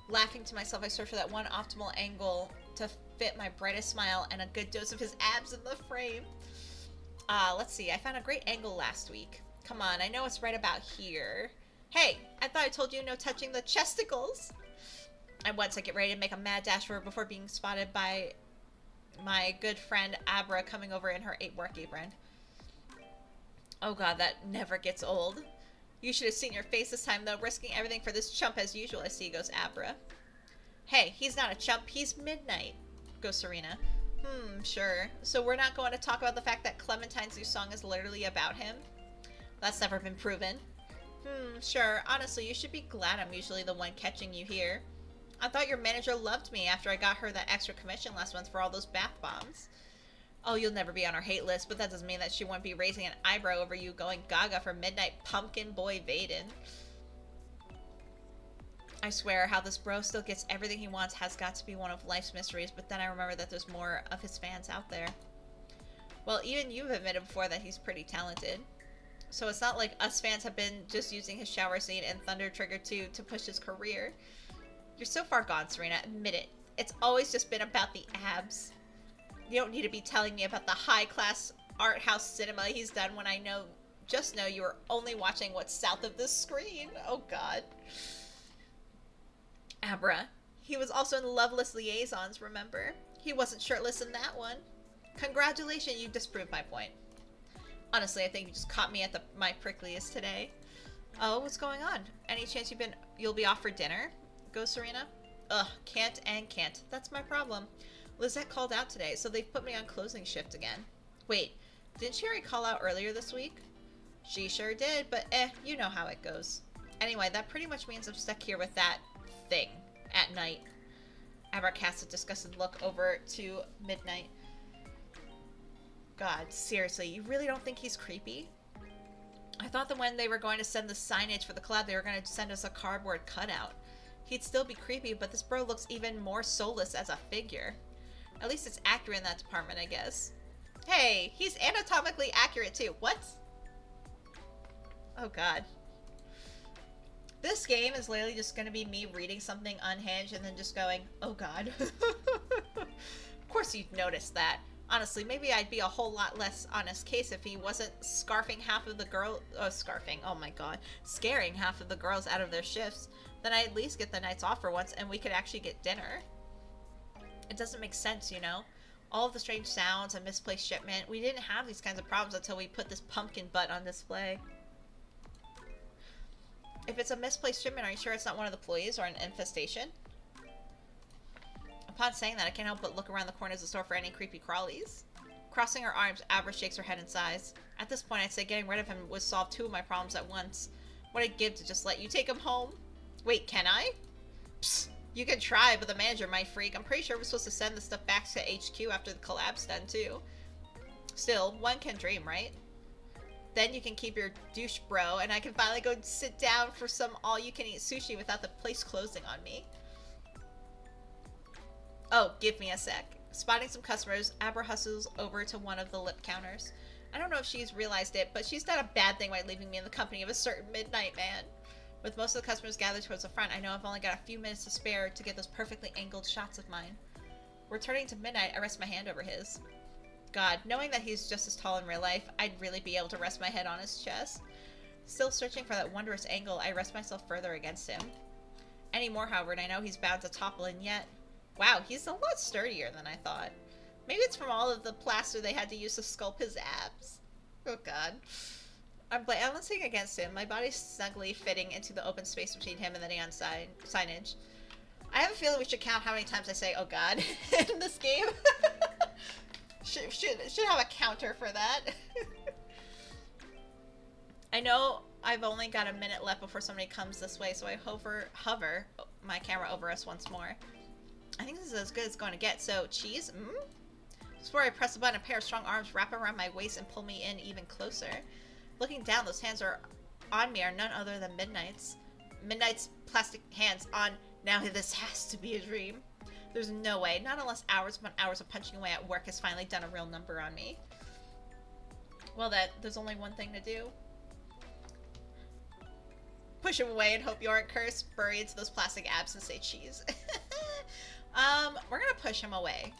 Laughing to myself, I search for that one optimal angle to fit my brightest smile and a good dose of his abs in the frame. Let's see. I found a great angle last week. Come on, I know it's right about here. Hey, I thought I told you no touching the chesticles. And once I get ready to make a mad dash for her before being spotted by my good friend Abra coming over in her work apron. Oh god, that never gets old. You should have seen your face this time, though, risking everything for this chump as usual, I see, goes Abra. Hey, he's not a chump, he's Midnight, goes Serena. Sure. So we're not going to talk about the fact that Clementine's new song is literally about him? That's never been proven. Sure. Honestly, you should be glad I'm usually the one catching you here. I thought your manager loved me after I got her that extra commission last month for all those bath bombs. Oh, you'll never be on her hate list, but that doesn't mean that she won't be raising an eyebrow over you going gaga for Midnight Pumpkin Boy Vaden. I swear, how this bro still gets everything he wants has got to be one of life's mysteries, but then I remember that there's more of his fans out there. Well, even you've admitted before that he's pretty talented. So it's not like us fans have been just using his shower scene and Thunder Trigger 2 to push his career. You're so far gone, Serena. Admit it. It's always just been about the abs. You don't need to be telling me about the high-class art house cinema he's done when I just know you were only watching what's south of the screen. Oh, God. Abra. He was also in Loveless Liaisons, remember? He wasn't shirtless in that one. Congratulations, you disproved my point. Honestly, I think you just caught me at my prickliest today. Oh, what's going on? Any chance you'll be off for dinner? Go, Serena? Ugh, can't and can't. That's my problem. Lizette called out today, so they've put me on closing shift again. Wait, didn't she already call out earlier this week? She sure did, but you know how it goes. Anyway, that pretty much means I'm stuck here with that thing at night. Abra casts a disgusted look over to Midnight. God, seriously, you really don't think he's creepy? I thought that when they were going to send the signage for the collab, they were going to send us a cardboard cutout. He'd still be creepy, but this bro looks even more soulless as a figure. At least it's accurate in that department, I guess. Hey, he's anatomically accurate too. What? Oh, God. This game is literally just going to be me reading something unhinged and then just going, oh, God. Of course you'd notice that. Honestly, maybe I'd be a whole lot less on his case if he wasn't scaring half of the girls out of their shifts. Then I'd at least get the nights off for once and we could actually get dinner. It doesn't make sense, you know? All of the strange sounds and misplaced shipment. We didn't have these kinds of problems until we put this pumpkin butt on display. If it's a misplaced shipment, are you sure it's not one of the employees or an infestation? Upon saying that, I can't help but look around the corners of the store for any creepy crawlies. Crossing her arms, Abra shakes her head in sighs. At this point, I'd say getting rid of him would solve two of my problems at once. What I'd give to just let you take him home. Wait, can I? Psst, you can try, but the manager might freak. I'm pretty sure we're supposed to send the stuff back to HQ after the collab's done, too. Still, one can dream, right? Then you can keep your douche bro, and I can finally go sit down for some all-you-can-eat sushi without the place closing on me. Oh, give me a sec. Spotting some customers, Abra hustles over to one of the lip counters. I don't know if she's realized it, but she's done a bad thing by leaving me in the company of a certain Midnight man. With most of the customers gathered towards the front, I know I've only got a few minutes to spare to get those perfectly angled shots of mine. Returning to Midnight, I rest my hand over his. God, knowing that he's just as tall in real life, I'd really be able to rest my head on his chest. Still searching for that wondrous angle, I rest myself further against him. Any more, however, and I know he's bound to topple in yet. Wow, he's a lot sturdier than I thought. Maybe it's from all of the plaster they had to use to sculpt his abs. Oh, God. I'm balancing against him, my body snugly fitting into the open space between him and the neon signage. I have a feeling we should count how many times I say, oh, God, in this game. Should have a counter for that. I know I've only got a minute left before somebody comes this way, so I hover my camera over us once more. I think this is as good as it's going to get. So, cheese? Just before I press the button, a pair of strong arms wrap around my waist and pull me in even closer. Looking down, those hands on me are none other than Midnight's. Midnight's plastic hands on. Now this has to be a dream. There's no way. Not unless hours upon hours of punching away at work has finally done a real number on me. Well, there's only one thing to do. Push him away and hope you aren't cursed. Bury into those plastic abs and say cheese. We're gonna push him away.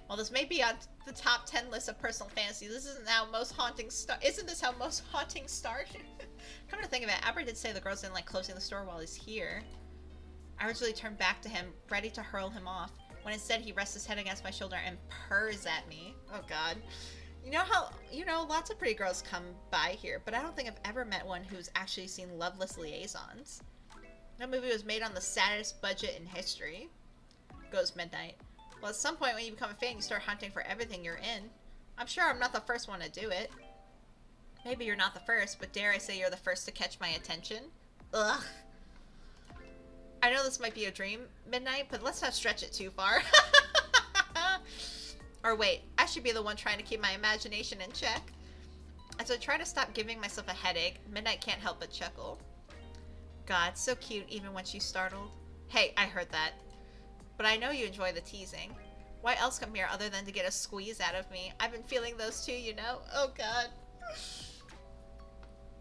Well, this may be on the top 10 list of personal fantasies. This isn't how most haunting Isn't this how most hauntings start? Come to think of it, Abra did say the girls didn't like closing the store while he's here. I originally turned back to him, ready to hurl him off, when instead he rests his head against my shoulder and purrs at me. Oh, God. Lots of pretty girls come by here, but I don't think I've ever met one who's actually seen Loveless Liaisons. That movie was made on the saddest budget in history. Goes Midnight. Well, at some point when you become a fan, you start hunting for everything you're in. I'm sure I'm not the first one to do it. Maybe you're not the first, but dare I say you're the first to catch my attention? Ugh. I know this might be a dream, Midnight, but let's not stretch it too far. Or wait, I should be the one trying to keep my imagination in check. As I try to stop giving myself a headache, Midnight can't help but chuckle. God, so cute even when she's startled. Hey, I heard that. But I know you enjoy the teasing. Why else come here other than to get a squeeze out of me? I've been feeling those too, you know? Oh God.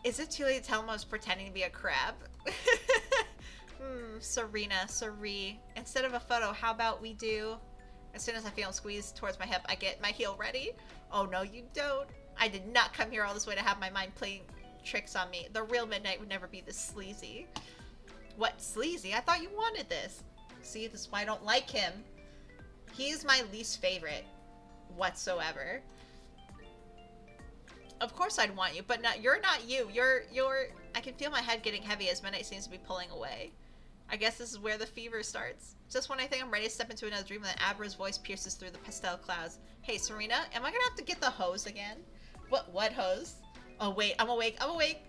Is it too late to tell him I was pretending to be a crab? Serena, Sari. Instead of a photo, how about we do... As soon as I feel him squeeze towards my hip, I get my heel ready. Oh no, you don't. I did not come here all this way to have my mind playing tricks on me. The real Midnight would never be this sleazy. What, sleazy? I thought you wanted this. See, this is why I don't like him. He's my least favorite whatsoever. Of course I'd want you, but you're not you. You're I can feel my head getting heavy as Midnight seems to be pulling away. I guess this is where the fever starts. Just when I think I'm ready to step into another dream, then Abra's voice pierces through the pastel clouds. Hey, Serena, am I gonna have to get the hose again? What hose? Oh wait, I'm awake, I'm awake!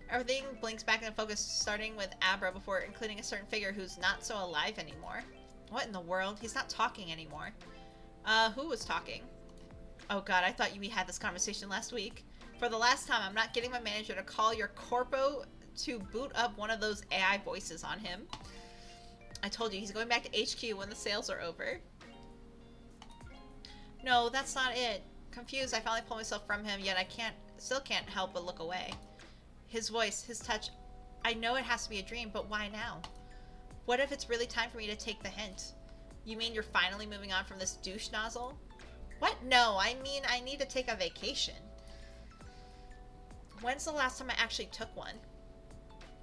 Everything blinks back into focus, starting with Abra before including a certain figure who's not so alive anymore. What in the world? He's not talking anymore. Who was talking? Oh God, I thought we had this conversation last week. For the last time, I'm not getting my manager to call your corpo to boot up one of those AI voices on him. I told you, he's going back to HQ when the sales are over. No, that's not it. Confused, I finally pull myself from him, yet I still can't help but look away. His voice, his touch. I know it has to be a dream, but why now? What if it's really time for me to take the hint? You mean you're finally moving on from this douche nozzle? What? No, I mean I need to take a vacation. When's the last time I actually took one?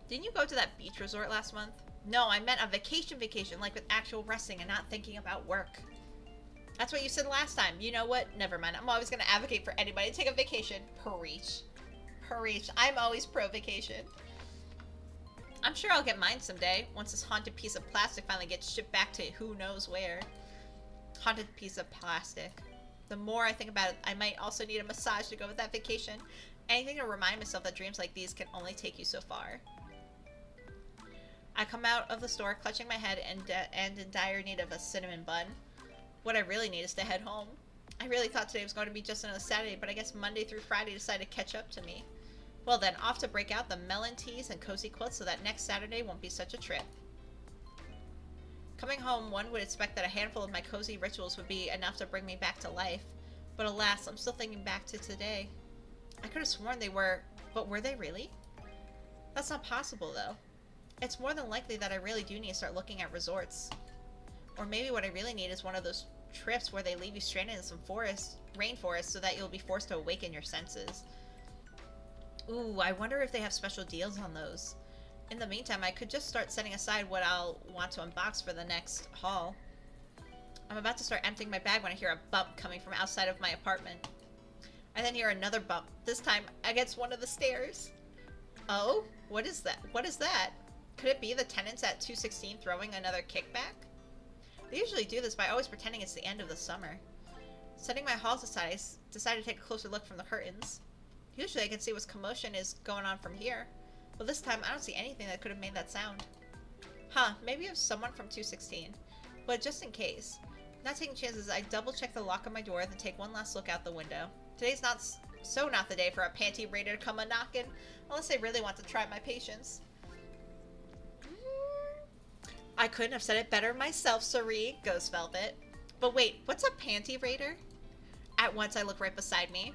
Didn't you go to that beach resort last month? No, I meant a vacation, like with actual resting and not thinking about work. That's what you said last time. You know what? Never mind. I'm always going to advocate for anybody to take a vacation. Preach. Preach. I'm always pro-vacation. I'm sure I'll get mine someday, once this haunted piece of plastic finally gets shipped back to who knows where. Haunted piece of plastic. The more I think about it, I might also need a massage to go with that vacation. Anything to remind myself that dreams like these can only take you so far. I come out of the store clutching my head and in dire need of a cinnamon bun. What I really need is to head home. I really thought today was going to be just another Saturday, but I guess Monday through Friday decided to catch up to me. Well then, off to break out the melon teas and cozy quilts so that next Saturday won't be such a trip. Coming home, one would expect that a handful of my cozy rituals would be enough to bring me back to life. But alas, I'm still thinking back to today. I could have sworn they were, but were they really? That's not possible though. It's more than likely that I really do need to start looking at resorts. Or maybe what I really need is one of those trips where they leave you stranded in some rainforest so that you'll be forced to awaken your senses. Ooh, I wonder if they have special deals on those. In the meantime, I could just start setting aside what I'll want to unbox for the next haul. I'm about to start emptying my bag when I hear a bump coming from outside of my apartment. I then hear another bump, this time against one of the stairs. Oh, what is that? What is that? Could it be the tenants at 216 throwing another kickback? They usually do this by always pretending it's the end of the summer. Setting my halls aside, I decided to take a closer look from the curtains. Usually I can see what commotion is going on from here, but this time I don't see anything that could have made that sound. Huh, maybe it was someone from 216. But just in case, not taking chances, I double check the lock on my door, then take one last look out the window. Today's not the day for a panty raider to come a-knockin', unless they really want to try my patience. I couldn't have said it better myself, Sari, goes Velvet. But wait, what's a panty raider? At once I look right beside me.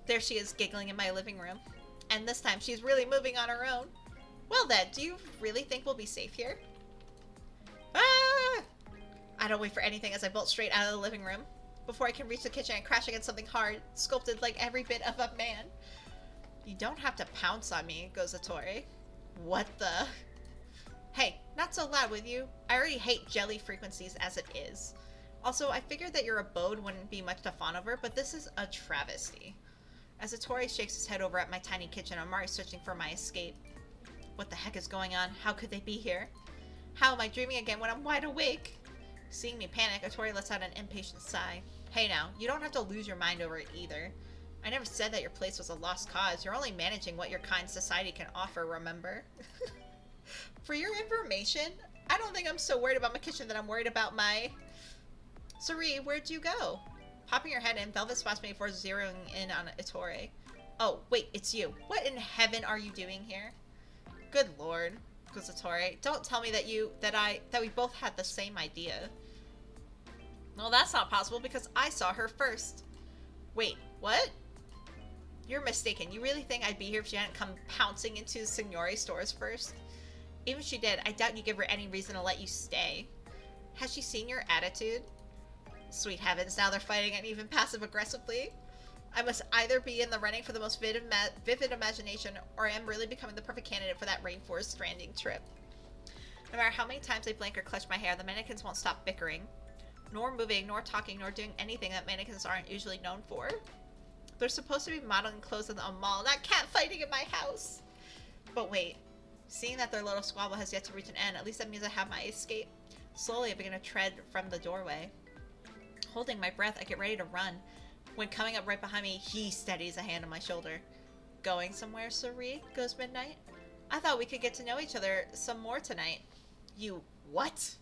There she is, giggling in my living room. And this time she's really moving on her own. Well then, do you really think we'll be safe here? Ah! I don't wait for anything as I bolt straight out of the living room. Before I can reach the kitchen, I crash against something hard, sculpted like every bit of a man. You don't have to pounce on me, goes Ettore. What the... Hey, not so loud with you. I already hate jelly frequencies as it is. Also, I figured that your abode wouldn't be much to fawn over, but this is a travesty. As Ettore shakes his head over at my tiny kitchen, I'm already searching for my escape. What the heck is going on? How could they be here? How am I dreaming again when I'm wide awake? Seeing me panic, Ettore lets out an impatient sigh. Hey now, you don't have to lose your mind over it either. I never said that your place was a lost cause. You're only managing what your kind society can offer, remember? For your information, I don't think I'm so worried about my kitchen that I'm worried about my... Sari, where'd you go? Popping her head in, Velvet spots me before zeroing in on Ettore. Oh, wait, it's you. What in heaven are you doing here? Good lord. goes Atori. Don't tell me that we both had the same idea. Well, that's not possible because I saw her first. Wait, what? You're mistaken. You really think I'd be here if she hadn't come pouncing into Signori's stores first? Even if she did, I doubt you give her any reason to let you stay. Has she seen your attitude? Sweet heavens, now they're fighting and even passive-aggressively. I must either be in the running for the most vivid imagination, or I am really becoming the perfect candidate for that rainforest stranding trip. No matter how many times I blink or clutch my hair, the mannequins won't stop bickering. Nor moving, nor talking, nor doing anything that mannequins aren't usually known for. They're supposed to be modeling clothes in a mall, not catfighting in my house. But wait, seeing that their little squabble has yet to reach an end, at least that means I have my escape. Slowly, I begin to tread from the doorway. Holding my breath, I get ready to run. When coming up right behind me, he steadies a hand on my shoulder. Going somewhere, Suri? Goes Midnight. I thought we could get to know each other some more tonight. You what?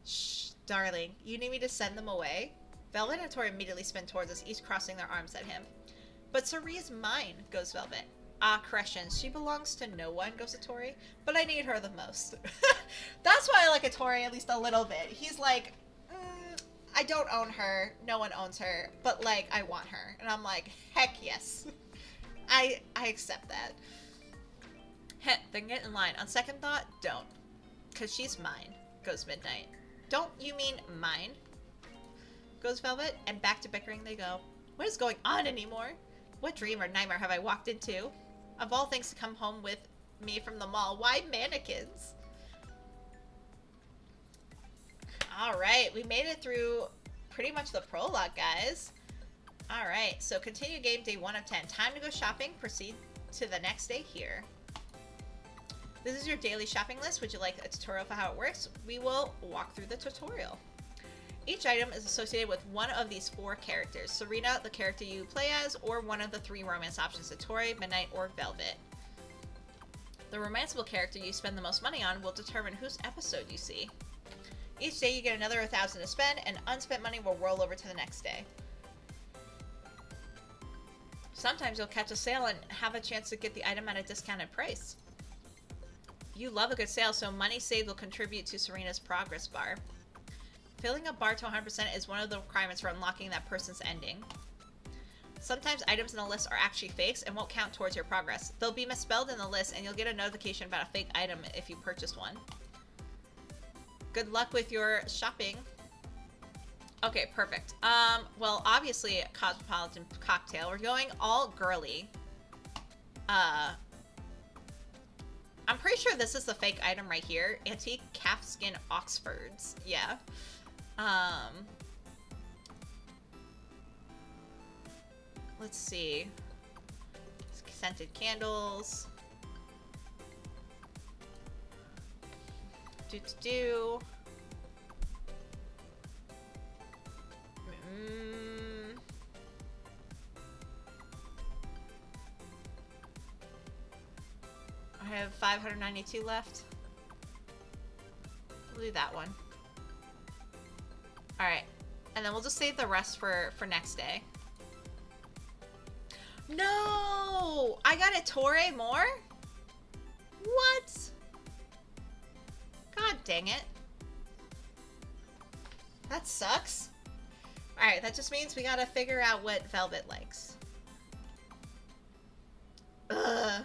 Shh. Darling, you need me to send them away? Velvet and Tori immediately spin towards us, each crossing their arms at him. But Suri is mine, goes Velvet. Ah, correction, she belongs to no one, goes Tori, but I need her the most. That's why I like Tori at least a little bit. He's like, I don't own her, no one owns her, but like, I want her. And I'm like, heck yes. I accept that. Heh, then get in line. On second thought, don't. Cause she's mine, goes Midnight. Don't you mean mine? Goes Velvet, and back to bickering they go. What is going on anymore? What dream or nightmare have I walked into? Of all things to come home with me from the mall, why mannequins? Alright, we made it through pretty much the prologue, guys. Alright, so continue game day 1 of 10. Time to go shopping. Proceed to the next day here. This is your daily shopping list. Would you like a tutorial for how it works? We will walk through the tutorial. Each item is associated with one of these 4 characters. Serena, the character you play as, or one of the 3 romance options, Tori, Midnight, or Velvet. The romanceable character you spend the most money on will determine whose episode you see. Each day you get another 1,000 to spend, and unspent money will roll over to the next day. Sometimes you'll catch a sale and have a chance to get the item at a discounted price. You love a good sale, so money saved will contribute to Serena's progress bar. Filling a bar to 100% is one of the requirements for unlocking that person's ending. Sometimes items in the list are actually fakes and won't count towards your progress. They'll be misspelled in the list and you'll get a notification about a fake item if you purchase one. Good luck with your shopping. Okay, perfect. Well, obviously, Cosmopolitan Cocktail. We're going all girly. I'm pretty sure this is the fake item right here. Antique calfskin Oxfords. Yeah. Let's see. Scented candles. Do. I have 592 left. We'll do that one. Alright. And then we'll just save the rest for next day. No! I got a Torre more? What? God dang it. That sucks. Alright, that just means we gotta figure out what Velvet likes. Ugh.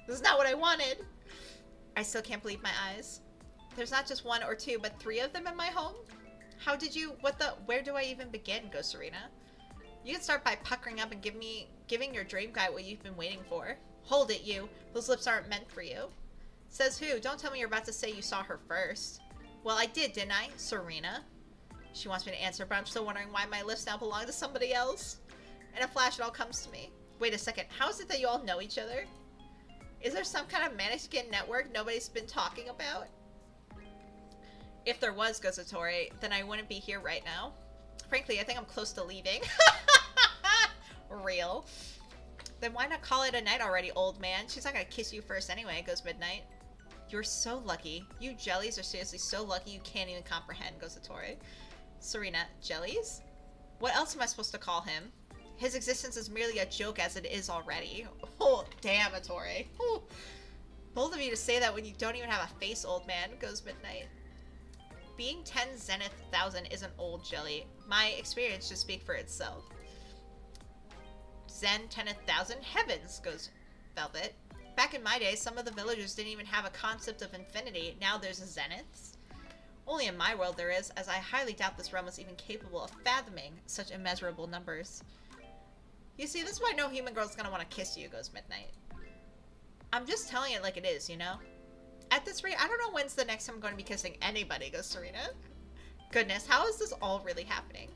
This is not what I wanted. I still can't believe my eyes. There's not just 1 or 2, but 3 of them in my home? How did you, where do I even begin, Go Serena? You can start by puckering up and giving your dream guy what you've been waiting for. Hold it, you. Those lips aren't meant for you. Says who? Don't tell me you're about to say you saw her first. Well, I did, didn't I? Serena. She wants me to answer, but I'm still wondering why my lips now belong to somebody else. In a flash, it all comes to me. Wait a second. How is it that you all know each other? Is there some kind of mannequin network nobody's been talking about? If there was, Gozatori, then I wouldn't be here right now. Frankly, I think I'm close to leaving. Real. Then why not call it a night already, old man? She's not gonna kiss you first anyway, goes Midnight. You're so lucky. You jellies are seriously so lucky you can't even comprehend, goes Tori. Serena, jellies? What else am I supposed to call him? His existence is merely a joke as it is already. Oh, damn, Tori. Bold of you to say that when you don't even have a face, old man, goes Midnight. Being 10 zenith thousand isn't old, Jelly. My experience should speak for itself. Zen 10,000 heavens, goes Velvet. Back in my day, some of the villagers didn't even have a concept of infinity. Now there's zeniths. Only in my world there is, as I highly doubt this realm is even capable of fathoming such immeasurable numbers. You see, this is why no human girl's gonna want to kiss you, goes Midnight. I'm just telling it like it is, you know? At this rate, I don't know when's the next time I'm going to be kissing anybody, goes Serena. Goodness, how is this all really happening?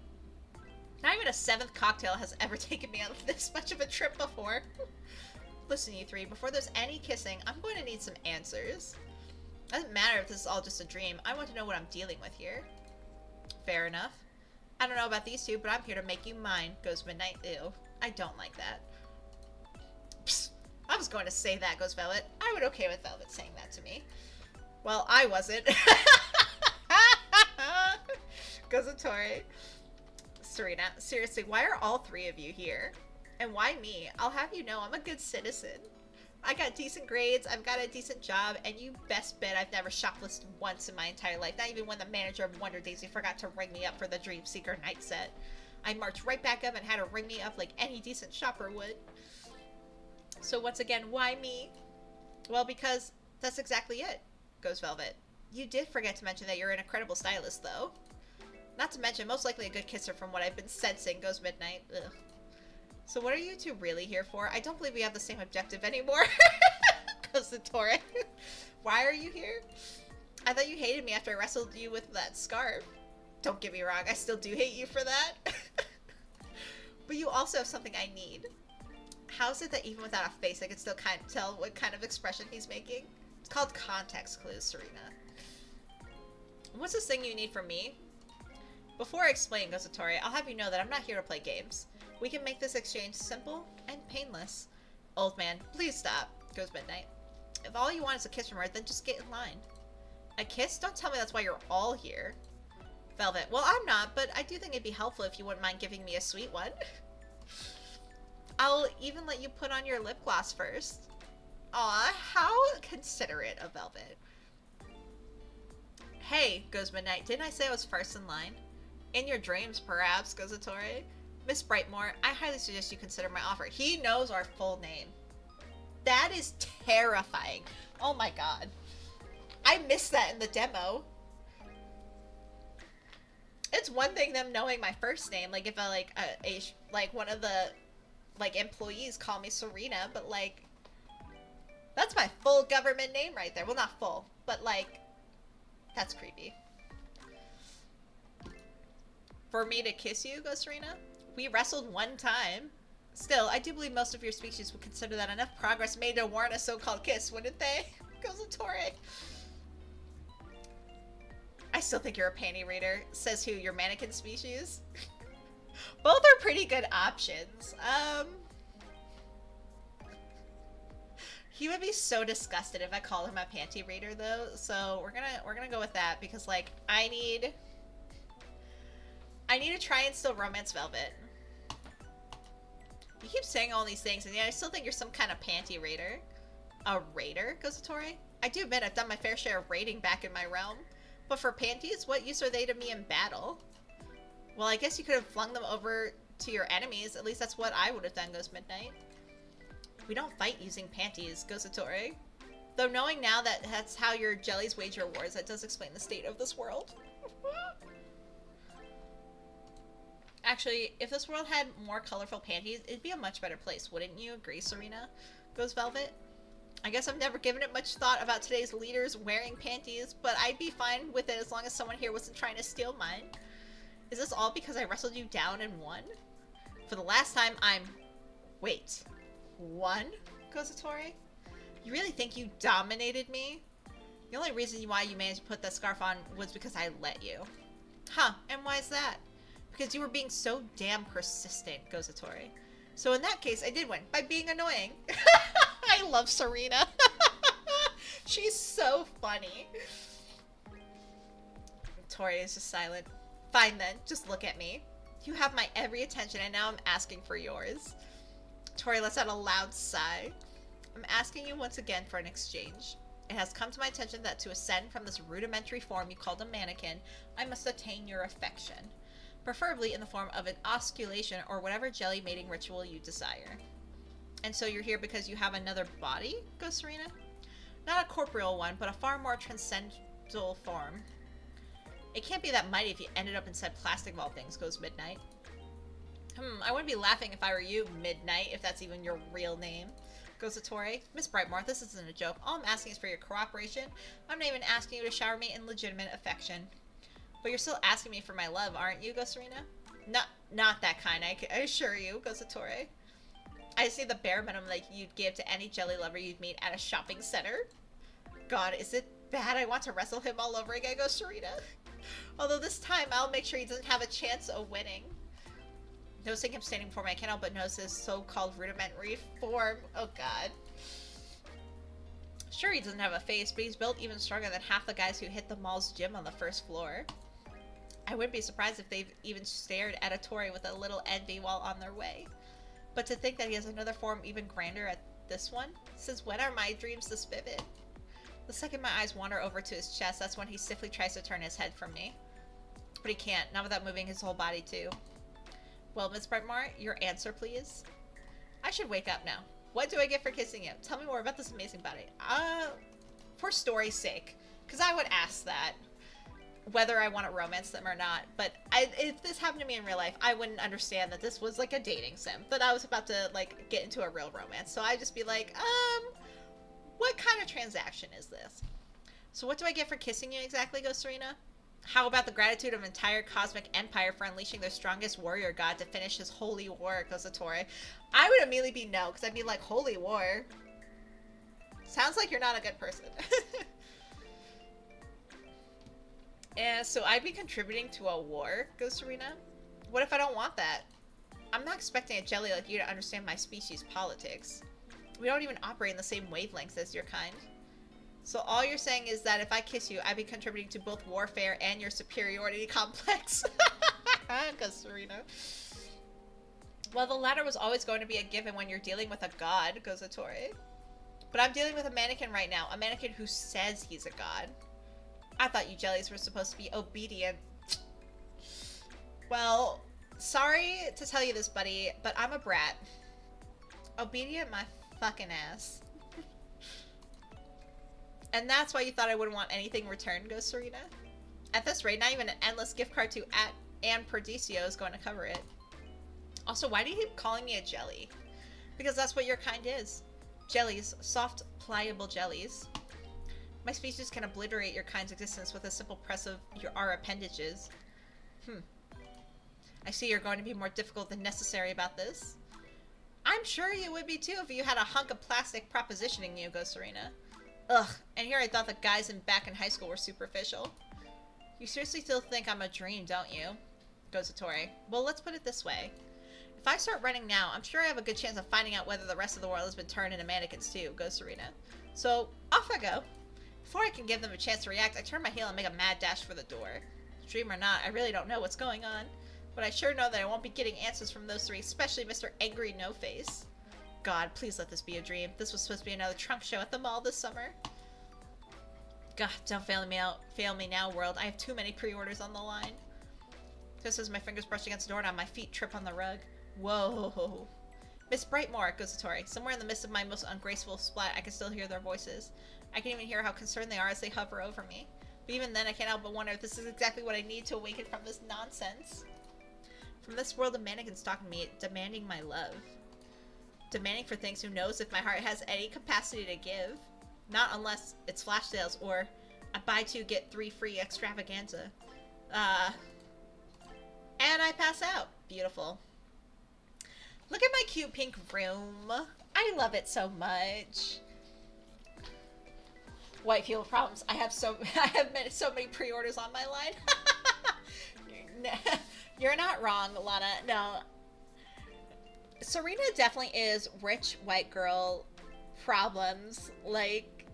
Not even a 7th cocktail has ever taken me on this much of a trip before. Listen, you three, before there's any kissing, I'm going to need some answers. Doesn't matter if this is all just a dream. I want to know what I'm dealing with here. Fair enough. I don't know about these two, but I'm here to make you mine, goes Midnight. Ew. I don't like that. Psst. I was going to say that, goes Velvet. I would okay with Velvet saying that to me. Well, I wasn't. Goes Tori. Serena, seriously, why are all 3 of you here? And why me? I'll have you know I'm a good citizen. I got decent grades, I've got a decent job, and you best bet I've never shoplifted once in my entire life. Not even when the manager of Wonder Daisy forgot to ring me up for the Dream Seeker night set. I marched right back up and had her ring me up like any decent shopper would. So once again, why me? Well, because that's exactly it, goes Velvet. You did forget to mention that you're an incredible stylist, though. Not to mention, most likely a good kisser from what I've been sensing, goes Midnight. Ugh. So what are you two really here for? I don't believe we have the same objective anymore, goes Tori. Why are you here? I thought you hated me after I wrestled you with that scarf. Don't get me wrong, I still do hate you for that. But you also have something I need. How is it that even without a face, I can still kind of tell what kind of expression he's making? It's called context clues, Serena. What's this thing you need from me? Before I explain, goes Tori, I'll have you know that I'm not here to play games. We can make this exchange simple and painless. Old man, please stop, goes Midnight. If all you want is a kiss from her, then just get in line. A kiss? Don't tell me that's why you're all here. Velvet, well, I'm not, but I do think it'd be helpful if you wouldn't mind giving me a sweet one. I'll even let you put on your lip gloss first. Aw, how considerate of Velvet. Hey, goes Midnight, didn't I say I was first in line? In your dreams, perhaps, goes Tori. Miss Brightmore, I highly suggest you consider my offer. He knows our full name. That is terrifying. Oh my god. I missed that in the demo. It's one thing them knowing my first name, like if I like one of the employees call me Serena, but like that's my full government name right there. Well, not full, but like that's creepy. For me to kiss you, goes Serena? We wrestled one time. Still, I do believe most of your species would consider that enough progress made to warrant a so-called kiss, wouldn't they? Goes Tori. I still think you're a panty reader, says who, your mannequin species? Both are pretty good options. He would be so disgusted if I called him a panty reader though, so we're gonna go with that because like I need to try and still romance Velvet. You keep saying all these things, and yet I still think you're some kind of panty raider. A raider, goes Tori? I do admit I've done my fair share of raiding back in my realm. But for panties, what use are they to me in battle? Well, I guess you could have flung them over to your enemies. At least that's what I would have done, goes Midnight. We don't fight using panties, goes Tori. Though knowing now that that's how your jellies wage your wars, that does explain the state of this world. Actually, if this world had more colorful panties, it'd be a much better place. Wouldn't you agree, Serena? Goes Velvet. I guess I've never given it much thought about today's leaders wearing panties, but I'd be fine with it as long as someone here wasn't trying to steal mine. Is this all because I wrestled you down and won? For the last time, Wait. Won? Goes Tori. You really think you dominated me? The only reason why you managed to put that scarf on was because I let you. Huh, and why is that? Because you were being so damn persistent, goes Tori. So in that case, I did win by being annoying. I love Serena. She's so funny. Tori is just silent. Fine then, just look at me. You have my every attention and now I'm asking for yours. Tori lets out a loud sigh. I'm asking you once again for an exchange. It has come to my attention that to ascend from this rudimentary form you called a mannequin, I must attain your affection. Preferably in the form of an osculation or whatever jelly mating ritual you desire. And so you're here because you have another body, goes Serena? Not a corporeal one, but a far more transcendental form. It can't be that mighty if you ended up inside plastic of all things, goes Midnight. I wouldn't be laughing if I were you, Midnight, if that's even your real name, goes Satori. Miss Brightmore, this isn't a joke. All I'm asking is for your cooperation. I'm not even asking you to shower me in legitimate affection. But you're still asking me for my love, aren't you, goes Serena? Not that kind, I assure you, goes Satori. I just need the bare minimum like you'd give to any jelly lover you'd meet at a shopping center. God, is it bad I want to wrestle him all over again, goes Serena. Although this time I'll make sure he doesn't have a chance of winning. Noticing him standing before me, I can't help but notice his so-called rudimentary form. Oh god. Sure, he doesn't have a face, but he's built even stronger than half the guys who hit the mall's gym on the first floor. I wouldn't be surprised if they've even stared at a Tori with a little envy while on their way. But to think that he has another form even grander at this one? Since when are my dreams this vivid? The second my eyes wander over to his chest, that's when he stiffly tries to turn his head from me. But he can't, not without moving his whole body too. Well, Miss Brightmore, your answer, please. I should wake up now. What do I get for kissing you? Tell me more about this amazing body. For story's sake. Because I would ask that. Whether I want to romance them or not. But if this happened to me in real life, I wouldn't understand that this was like a dating sim. That I was about to like get into a real romance. So I'd just be like, what kind of transaction is this? So what do I get for kissing you exactly, goes Serena? How about the gratitude of an entire cosmic empire for unleashing their strongest warrior god to finish his holy war, goes Satori. I would immediately be no, because I'd be like, holy war? Sounds like you're not a good person. And so I'd be contributing to a war, goes Serena. What if I don't want that? I'm not expecting a jelly like you to understand my species' politics. We don't even operate in the same wavelengths as your kind. So all you're saying is that if I kiss you, I'd be contributing to both warfare and your superiority complex. Goes Serena. Well, the latter was always going to be a given when you're dealing with a god, goes Satori. But I'm dealing with a mannequin right now. A mannequin who says he's a god. I thought you jellies were supposed to be obedient. Well, sorry to tell you this, buddy, but I'm a brat. Obedient my fucking ass. And that's why you thought I wouldn't want anything returned, goes Serena. At this rate, not even an endless gift card to Ann Perdicio is going to cover it. Also, why do you keep calling me a jelly? Because that's what your kind is. Jellies. Soft, pliable jellies. My species can obliterate your kind's existence with a simple press of our appendages. I see you're going to be more difficult than necessary about this. I'm sure you would be too if you had a hunk of plastic propositioning you, goes Serena. Ugh, and here I thought the guys back in high school were superficial. You seriously still think I'm a dream, don't you? Goes Satori. Well, let's put it this way. If I start running now, I'm sure I have a good chance of finding out whether the rest of the world has been turned into mannequins too, goes Serena. So, off I go. Before I can give them a chance to react, I turn my heel and make a mad dash for the door. Dream or not, I really don't know what's going on. But I sure know that I won't be getting answers from those three, especially Mr. Angry No-Face. God, please let this be a dream. This was supposed to be another trunk show at the mall this summer. God, don't fail me now, world. I have too many pre-orders on the line. Just as my fingers brush against the doorknob, my feet trip on the rug. Whoa. Miss Brightmore, goes Satori. Somewhere in the midst of my most ungraceful splat, I can still hear their voices. I can even hear how concerned they are as they hover over me. But even then, I can't help but wonder if this is exactly what I need to awaken from this nonsense. From this world of mannequins talking to me, demanding my love. Demanding for things who knows if my heart has any capacity to give. Not unless it's flash sales or a buy two get three free extravaganza. And I pass out. Beautiful. Look at my cute pink room. I love it so much. White fuel problems. I have so many pre-orders on my line. You're not wrong, Lana. No. Serena definitely is rich white girl problems. Like,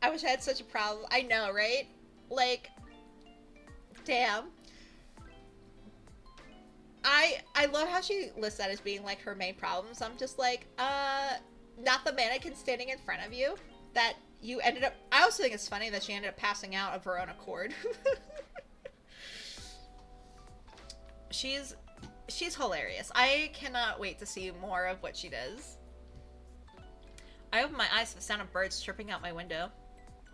I wish I had such a problem. I know, right? Like, damn. I love how she lists that as being like her main problems. I'm just like, Not the mannequin standing in front of you that you ended up... I also think it's funny that she ended up passing out of her own accord. She's hilarious. I cannot wait to see more of what she does. I open my eyes to the sound of birds chirping out my window.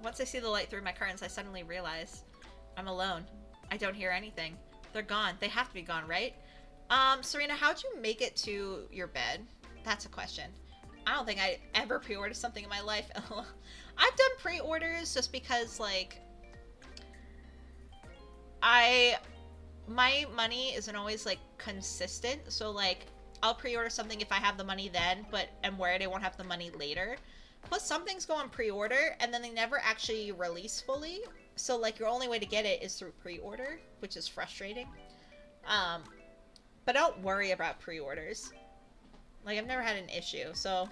Once I see the light through my curtains, I suddenly realize I'm alone. I don't hear anything. They're gone. They have to be gone, right? Serena, how'd you make it to your bed? That's a question. I don't think I ever pre-ordered something in my life. I've done pre-orders just because, like, my money isn't always, like, consistent. So, like, I'll pre-order something if I have the money then, but I'm worried I won't have the money later. Plus, some things go on pre-order, and then they never actually release fully. So, like, your only way to get it is through pre-order, which is frustrating. But don't worry about pre-orders. Like, I've never had an issue, so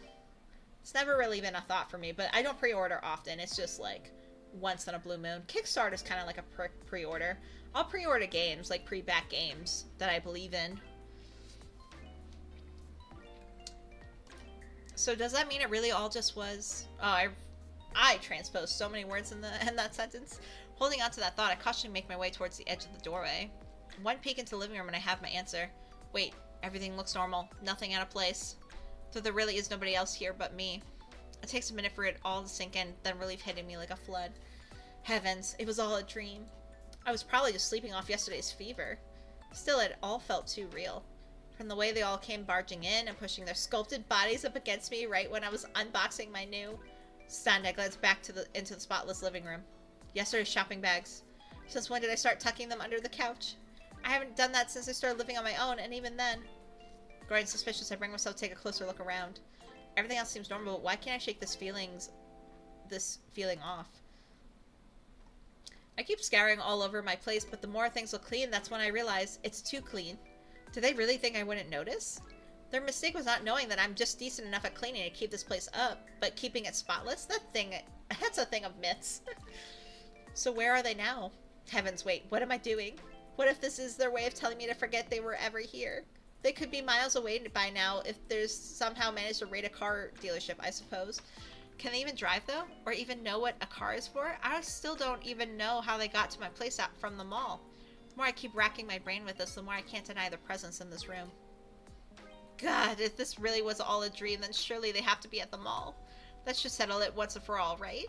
it's never really been a thought for me. But I don't pre-order often. It's just, like, once in a blue moon. Kickstarter's kind of like a pre-order. I'll pre-order games, like pre-back games that I believe in. So does that mean it really all just was... Oh, I transposed so many words in that sentence. Holding on to that thought, I cautiously make my way towards the edge of the doorway. One peek into the living room and I have my answer. Wait, everything looks normal. Nothing out of place. Though there really is nobody else here but me. It takes a minute for it all to sink in, then relief hitting me like a flood. Heavens, it was all a dream. I was probably just sleeping off yesterday's fever. Still, it all felt too real. From the way they all came barging in and pushing their sculpted bodies up against me right when I was unboxing my new... Stunned, I glanced back into the spotless living room. Yesterday's shopping bags. Since when did I start tucking them under the couch? I haven't done that since I started living on my own, and even then. Growing suspicious, I bring myself to take a closer look around. Everything else seems normal, but why can't I shake this feeling off? I keep scouring all over my place, but the more things look clean, that's when I realize it's too clean. Do they really think I wouldn't notice? Their mistake was not knowing that I'm just decent enough at cleaning to keep this place up, but keeping it spotless? That's a thing of myths. So where are they now? Heavens, wait, what am I doing? What if this is their way of telling me to forget they were ever here? They could be miles away by now if there's somehow managed to raid a car dealership, I suppose. Can they even drive, though? Or even know what a car is for? I still don't even know how they got to my place out from the mall. The more I keep racking my brain with this, the more I can't deny their presence in this room. God, if this really was all a dream, then surely they have to be at the mall. That should settle it once and for all, right?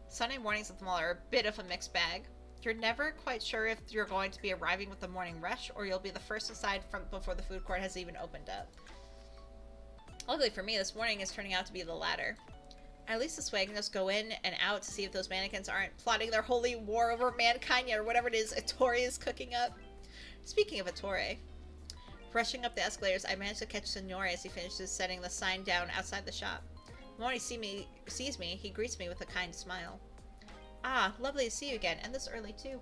Sunday mornings at the mall are a bit of a mixed bag. You're never quite sure if you're going to be arriving with the morning rush, or you'll be the first inside from before the food court has even opened up. Luckily for me, this morning is turning out to be the latter. At least this way I can just go in and out to see if those mannequins aren't plotting their holy war over mankind yet, or whatever it is Ettore is cooking up. Speaking of Ettore, rushing up the escalators, I managed to catch Signore as he finishes setting the sign down outside the shop. The moment he sees me, he greets me with a kind smile. Ah, lovely to see you again, and this early too.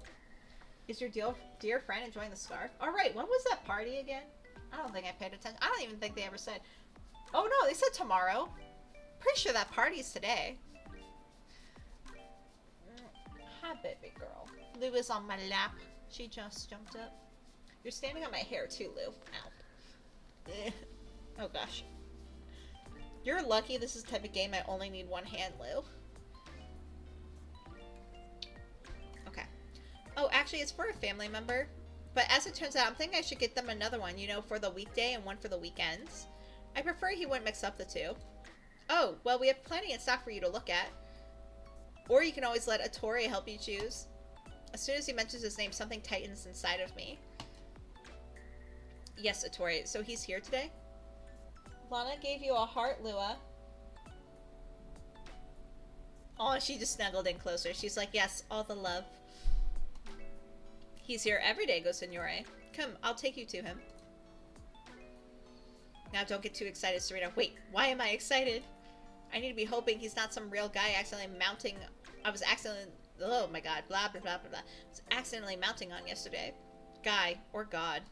Is your dear friend enjoying the scarf? Alright, when was that party again? I don't think I paid attention. I don't even think they ever said. Oh no, they said tomorrow. Pretty sure that party's today. Hi, baby girl. Lou is on my lap. She just jumped up. You're standing on my hair too, Lou. Ow. Oh gosh. You're lucky this is the type of game I only need one hand, Lou. Okay. Oh, actually, it's for a family member. But as it turns out, I'm thinking I should get them another one, you know, for the weekday and one for the weekends. I prefer he wouldn't mix up the two. Oh, well, we have plenty in stock for you to look at. Or you can always let Ettore help you choose. As soon as he mentions his name, something tightens inside of me. Yes, Ettore. So he's here today? Lana gave you a heart, Lua. Oh, she just snuggled in closer. She's like, yes, all the love. He's here every day, goes Signore. Come, I'll take you to him. Now don't get too excited, Serena. Wait, why am I excited? I need to be hoping he's not some real guy accidentally mounting... Oh my god, blah, blah, blah, blah, blah. I was accidentally mounting on yesterday. Guy, or God.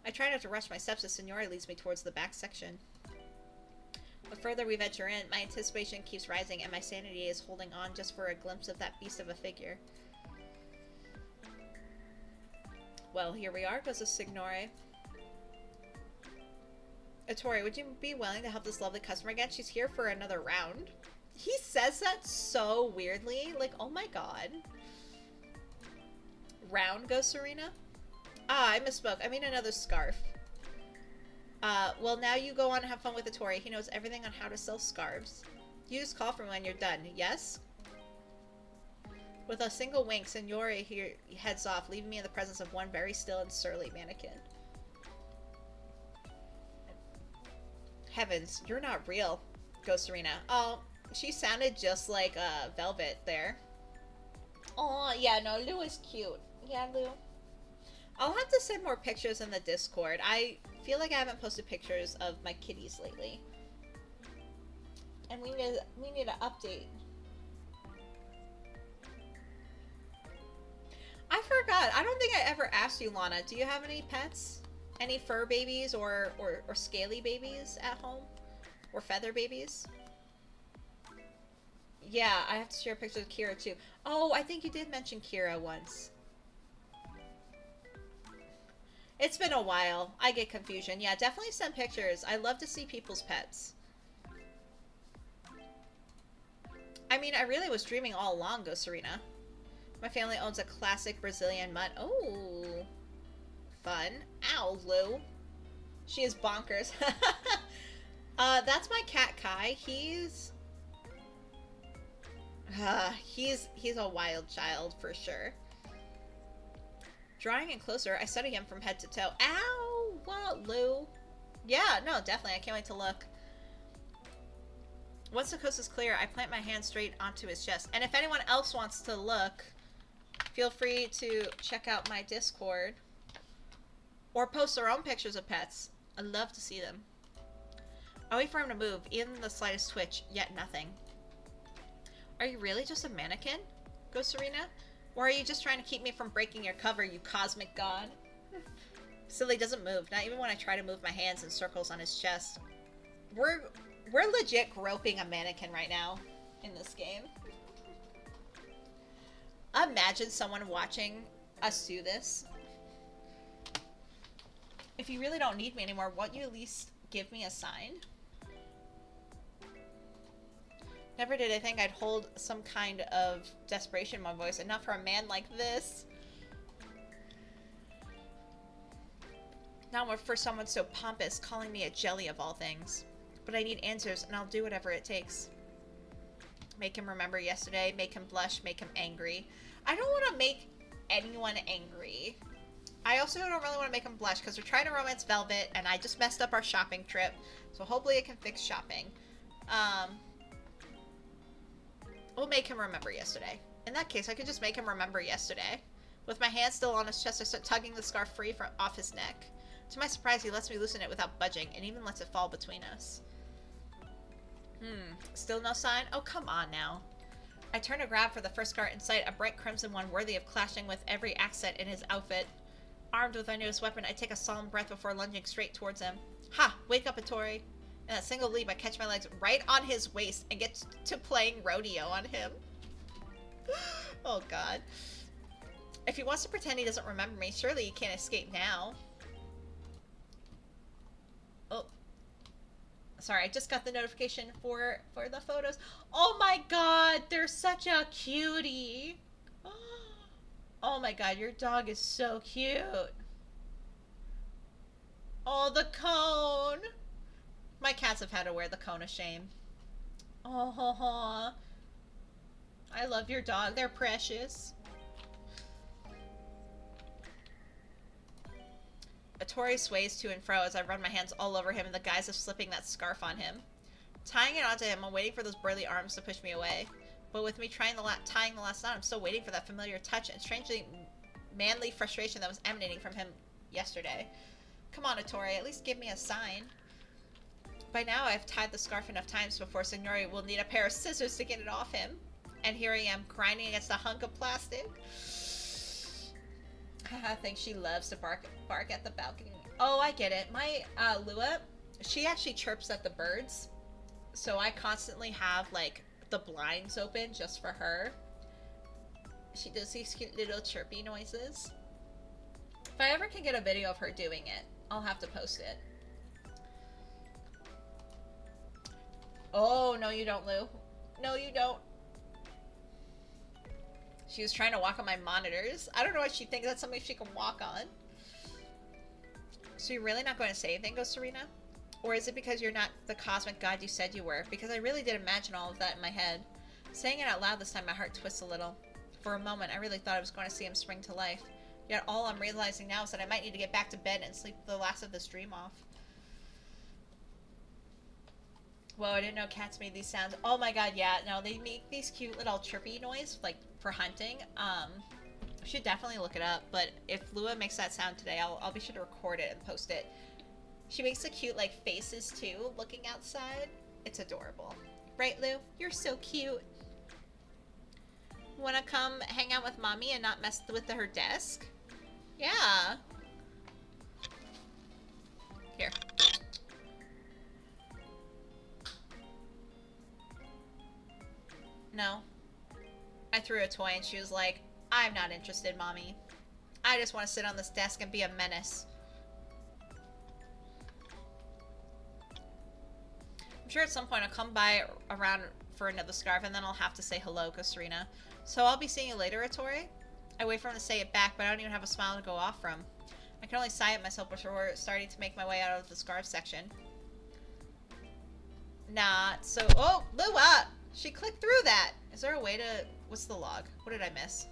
I try not to rush my steps as Signore leads me towards the back section. The further we venture in, my anticipation keeps rising and my sanity is holding on just for a glimpse of that beast of a figure. Well, here we are, goes the Signore. Tori, would you be willing to help this lovely customer again? She's here for another round. He says that so weirdly. Like, oh my god. Round goes Serena? Ah, I misspoke. I mean another scarf. Well, now you go on and have fun with Tori. He knows everything on how to sell scarves. You just call for me when you're done. Yes? With a single wink, Signore here heads off, leaving me in the presence of one very still and surly mannequin. Heavens, you're not real, goes Serena. Oh, she sounded just like Velvet there. Oh, yeah, no, Lou is cute. Yeah, Lou. I'll have to send more pictures in the Discord. I feel like I haven't posted pictures of my kitties lately. And we need to update. I forgot. I don't think I ever asked you, Lana. Do you have any pets? Any fur babies or scaly babies at home? Or feather babies? Yeah, I have to share pictures of Kira too. Oh, I think you did mention Kira once. It's been a while. I get confusion. Yeah, definitely send pictures. I love to see people's pets. I mean, I really was dreaming all along, goes Serena. My family owns a classic Brazilian mutt. Oh, fun. Ow, Lou. She is bonkers. That's my cat Kai. He's a wild child for sure. Drawing in closer, I study him from head to toe. Ow! What, Lou? Yeah, no, definitely. I can't wait to look. Once the coast is clear, I plant my hand straight onto his chest. And if anyone else wants to look, feel free to check out my Discord. Or post their own pictures of pets. I'd love to see them. I wait for him to move, even the slightest twitch, yet nothing. Are you really just a mannequin? Goes Serena. Or are you just trying to keep me from breaking your cover, you cosmic god? Silly doesn't move, not even when I try to move my hands in circles on his chest. We're legit groping a mannequin right now in this game. Imagine someone watching us do this. If you really don't need me anymore, won't you at least give me a sign? Never did I think I'd hold some kind of desperation in my voice, and not for a man like this. Not for someone so pompous, calling me a jelly of all things. But I need answers, and I'll do whatever it takes. Make him remember yesterday, make him blush, make him angry. I don't want to make anyone angry. I also don't really want to make him blush, because we're trying to romance Velvet, and I just messed up our shopping trip. So hopefully I can fix shopping. We'll make him remember yesterday. In that case, I could just make him remember yesterday. With my hand still on his chest, I start tugging the scarf free from off his neck. To my surprise, he lets me loosen it without budging, and even lets it fall between us. Still no sign? Oh, come on now. I turn to grab for the first scarf in sight, a bright crimson one worthy of clashing with every accent in his outfit. Armed with my newest weapon, I take a solemn breath before lunging straight towards him. Ha! Wake up, Tori. In a single leap, I catch my legs right on his waist and get to playing rodeo on him. Oh, God. If he wants to pretend he doesn't remember me, surely he can't escape now. Oh. Sorry, I just got the notification for the photos. Oh, my God. They're such a cutie. Oh, my God. Your dog is so cute. Oh, the cone. My cats have had to wear the cone of shame. Oh, I love your dog. They're precious. Tori sways to and fro as I run my hands all over him in the guise of slipping that scarf on him. Tying it onto him, I'm waiting for those burly arms to push me away. But with me tying the last knot, I'm still waiting for that familiar touch and strangely manly frustration that was emanating from him yesterday. Come on, Tori, at least give me a sign. By now, I've tied the scarf enough times before Signore will need a pair of scissors to get it off him. And here I am, grinding against a hunk of plastic. I think she loves to bark at the balcony. Oh, I get it. My Lua, she actually chirps at the birds. So I constantly have, like, the blinds open just for her. She does these cute little chirpy noises. If I ever can get a video of her doing it, I'll have to post it. Oh, no you don't, Lou. No you don't. She was trying to walk on my monitors. I don't know what she thinks. That's something she can walk on. So you're really not going to say anything, goes Serena? Or is it because you're not the cosmic god you said you were? Because I really did imagine all of that in my head. Saying it out loud this time, my heart twists a little. For a moment, I really thought I was going to see him spring to life. Yet all I'm realizing now is that I might need to get back to bed and sleep the last of this dream off. Whoa, I didn't know cats made these sounds. Oh my god, yeah. No, they make these cute little chirpy noise, like, for hunting. Should definitely look it up, but if Lua makes that sound today, I'll be sure to record it and post it. She makes the cute, like, faces, too, looking outside. It's adorable. Right, Lou? You're so cute. Wanna come hang out with Mommy and not mess with her desk? Yeah. Here. No. I threw a toy and she was like, I'm not interested, Mommy. I just want to sit on this desk and be a menace. I'm sure at some point I'll come by around for another scarf and then I'll have to say hello, Serena. So I'll be seeing you later, Ettore? I wait for him to say it back, but I don't even have a smile to go off from. I can only sigh at myself before starting to make my way out of the scarf section. Not so... Oh, Lua! She clicked through that! Is there a way to... What's the log? What did I miss?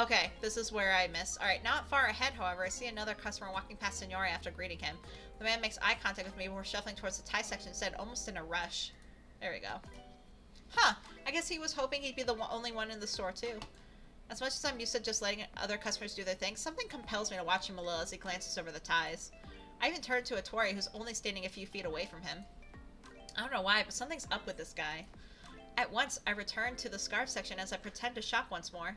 Okay, this is where I miss. Alright, not far ahead, however, I see another customer walking past Signore after greeting him. The man makes eye contact with me before shuffling towards the tie section instead, almost in a rush. There we go. Huh, I guess he was hoping he'd be the only one in the store, too. As much as I'm used to just letting other customers do their thing, something compels me to watch him a little as he glances over the ties. I even turned to Ettore, who's only standing a few feet away from him. I don't know why, but something's up with this guy. At once, I return to the scarf section as I pretend to shop once more.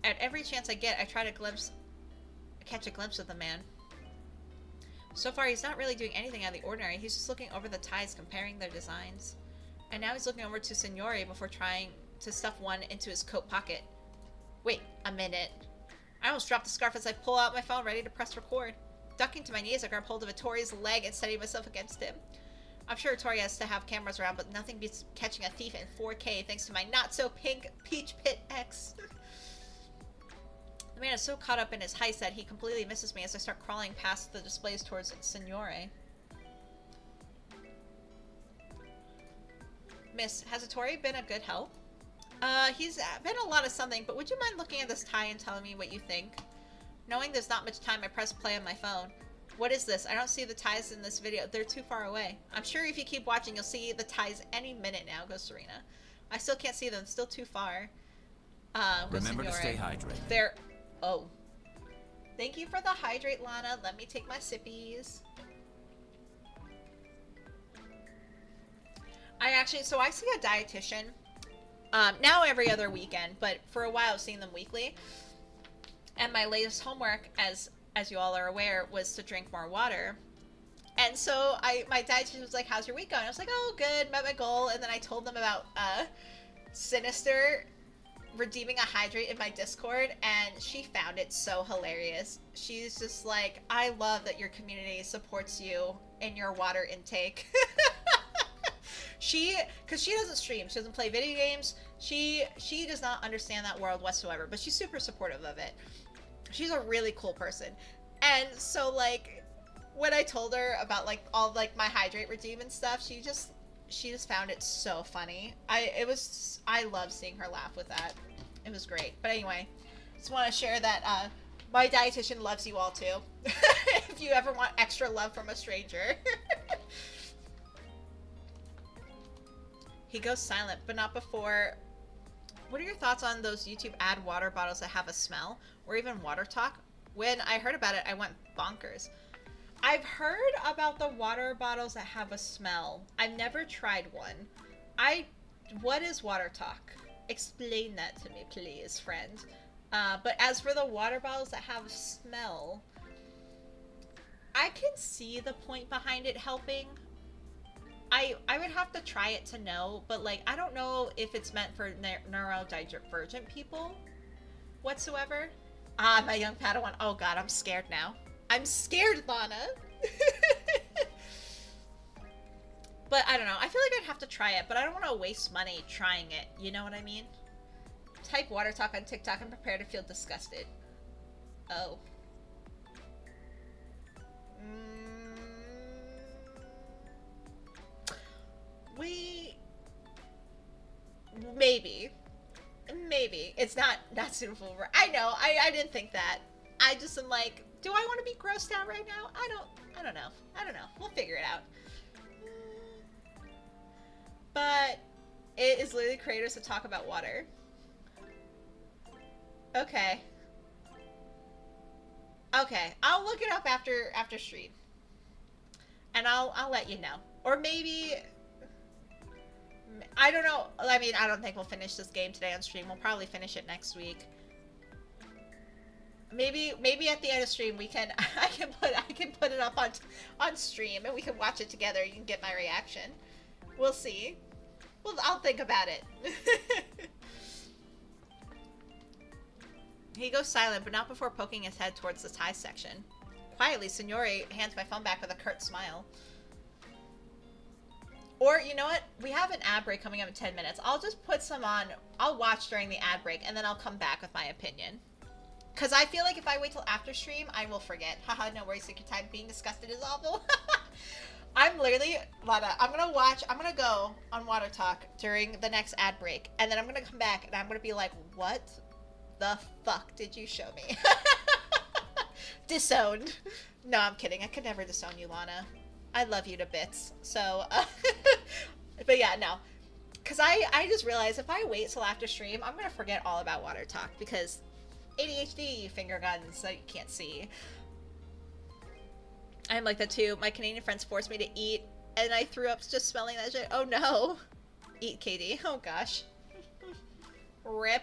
At every chance I get, I try to catch a glimpse of the man. So far, he's not really doing anything out of the ordinary. He's just looking over the ties, comparing their designs. And now he's looking over to Signore before trying to stuff one into his coat pocket. Wait a minute. I almost dropped the scarf as I pull out my phone, ready to press record. Ducking to my knees, I grab hold of Ettore's leg and steady myself against him. I'm sure Ettore has to have cameras around, but nothing beats catching a thief in 4K thanks to my not-so-pink Peach Pit X. The man is so caught up in his heist that he completely misses me as I start crawling past the displays towards Signore. Miss, has Ettore been a good help? He's been a lot of something, but would you mind looking at this tie and telling me what you think? Knowing there's not much time, I press play on my phone. What is this? I don't see the ties in this video. They're too far away. I'm sure if you keep watching, you'll see the ties any minute now, goes Serena. I still can't see them. Still too far. Remember to stay hydrated. They're... Oh. Thank you for the hydrate, Lana. Let me take my sippies. So I see a dietitian now every other weekend, but for a while I was seeing them weekly. And my latest homework, as you all are aware, was to drink more water. And so my dietitian was like, how's your week going? I was like, oh, good, met my goal. And then I told them about Sinister redeeming a hydrate in my Discord, and she found it so hilarious. She's just like, I love that your community supports you in your water intake. Because she doesn't stream, she doesn't play video games, she does not understand that world whatsoever, but she's super supportive of it. She's a really cool person. And so, like, when I told her about, like, all, like, my hydrate redeem and stuff, she just found it so funny. I love seeing her laugh with that. It was great. But anyway, just want to share that my dietitian loves you all too. If you ever want extra love from a stranger. He goes silent, but not before. What are your thoughts on those YouTube ad water bottles that have a smell, or even water talk? When I heard about it, I went bonkers. I've heard about the water bottles that have a smell. I've never tried one. What is water talk? Explain that to me, please, friend. But as for the water bottles that have a smell, I can see the point behind it helping. I would have to try it to know, but, like, I don't know if it's meant for neurodivergent people whatsoever. Ah, my young Padawan. Oh, God, I'm scared now. I'm scared, Lana. But I don't know. I feel like I'd have to try it, but I don't want to waste money trying it. You know what I mean? Type water talk on TikTok and prepare to feel disgusted. Oh. We... Maybe. Maybe. It's not suitable for... I know. I didn't think that. I just am like, do I want to be grossed out right now? I don't know. I don't know. We'll figure it out. But it is literally creators to talk about water. Okay. Okay. I'll look it up after stream. And I'll let you know. Or maybe... I don't know. I mean, I don't think we'll finish this game today on stream. We'll probably finish it next week. Maybe at the end of stream we can I can put it up on stream and we can watch it together. You can get my reaction. We'll see. Well, I'll think about it. He goes silent, but not before poking his head towards the tie section. Quietly, Signore hands my phone back with a curt smile. Or, you know what? We have an ad break coming up in 10 minutes. I'll just put some on. I'll watch during the ad break, and then I'll come back with my opinion. Because I feel like if I wait till after stream, I will forget. Haha, no worries, take your time. Being disgusted is awful. I'm literally, Lana, I'm going to go on Water Talk during the next ad break, and then I'm going to come back, and I'm going to be like, what the fuck did you show me? Disowned. No, I'm kidding. I could never disown you, Lana. I love you to bits. So, but yeah, no. Because I just realized if I wait till after stream, I'm going to forget all about Water Talk because ADHD, finger guns that you can't see. I'm like that too. My Canadian friends forced me to eat and I threw up just smelling that shit. Oh no. Eat, Katie. Oh gosh. Rip.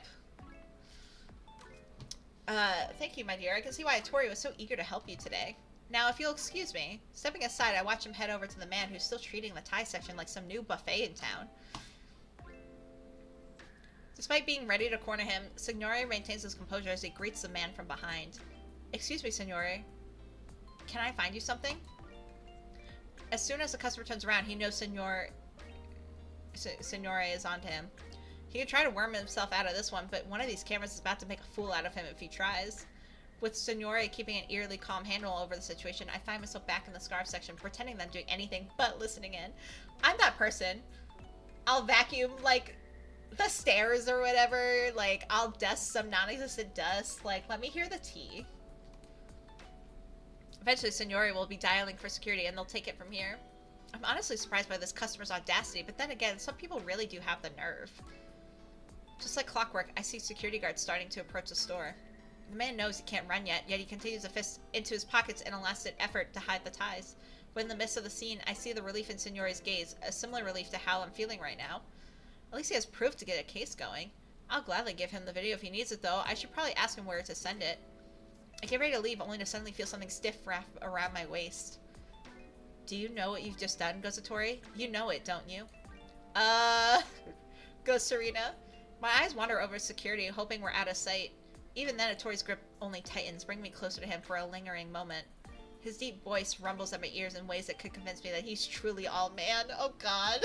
Thank you, my dear. I can see why Tori was so eager to help you today. Now, if you'll excuse me, stepping aside, I watch him head over to the man who's still treating the tie section like some new buffet in town. Despite being ready to corner him, Signore maintains his composure as he greets the man from behind. Excuse me, Signore. Can I find you something? As soon as the customer turns around, he knows Signore is onto him. He could try to worm himself out of this one, but one of these cameras is about to make a fool out of him if he tries. With Signore keeping an eerily calm handle over the situation, I find myself back in the scarf section, pretending that I'm doing anything but listening in. I'm that person. I'll vacuum, like, the stairs or whatever. Like, I'll dust some non-existent dust. Like, let me hear the tea. Eventually, Signore will be dialing for security, and they'll take it from here. I'm honestly surprised by this customer's audacity, but then again, some people really do have the nerve. Just like clockwork, I see security guards starting to approach the store. The man knows he can't run yet he continues to fist into his pockets in a last-ditch effort to hide the ties. But in the midst of the scene, I see the relief in Signore's gaze, a similar relief to how I'm feeling right now. At least he has proof to get a case going. I'll gladly give him the video if he needs it, though. I should probably ask him where to send it. I get ready to leave, only to suddenly feel something stiff wrap around my waist. Do you know what you've just done, Gozatori? You know it, don't you? Goes Serena. My eyes wander over security, hoping we're out of sight. Even then, Tori's grip only tightens, bringing me closer to him for a lingering moment. His deep voice rumbles at my ears in ways that could convince me that he's truly all man. Oh god.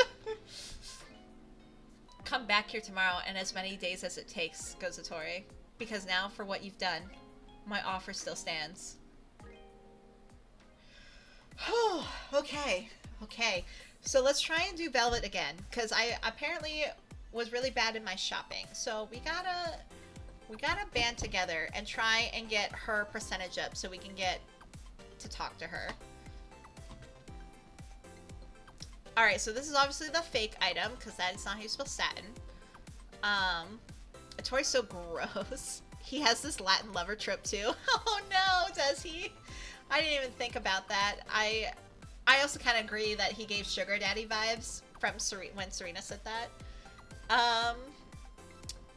Come back here tomorrow and as many days as it takes, Gozatori. Because now, for what you've done, my offer still stands. Okay. So let's try and do Velvet again, because I apparently was really bad in my shopping. So we gotta band together and try and get her percentage up so we can get to talk to her. Alright, so this is obviously the fake item, because that is not useful satin. Tori's so gross. He has this Latin lover trope too. Oh no, does he? I didn't even think about that. I also kind of agree that he gave sugar daddy vibes from when Serena said that.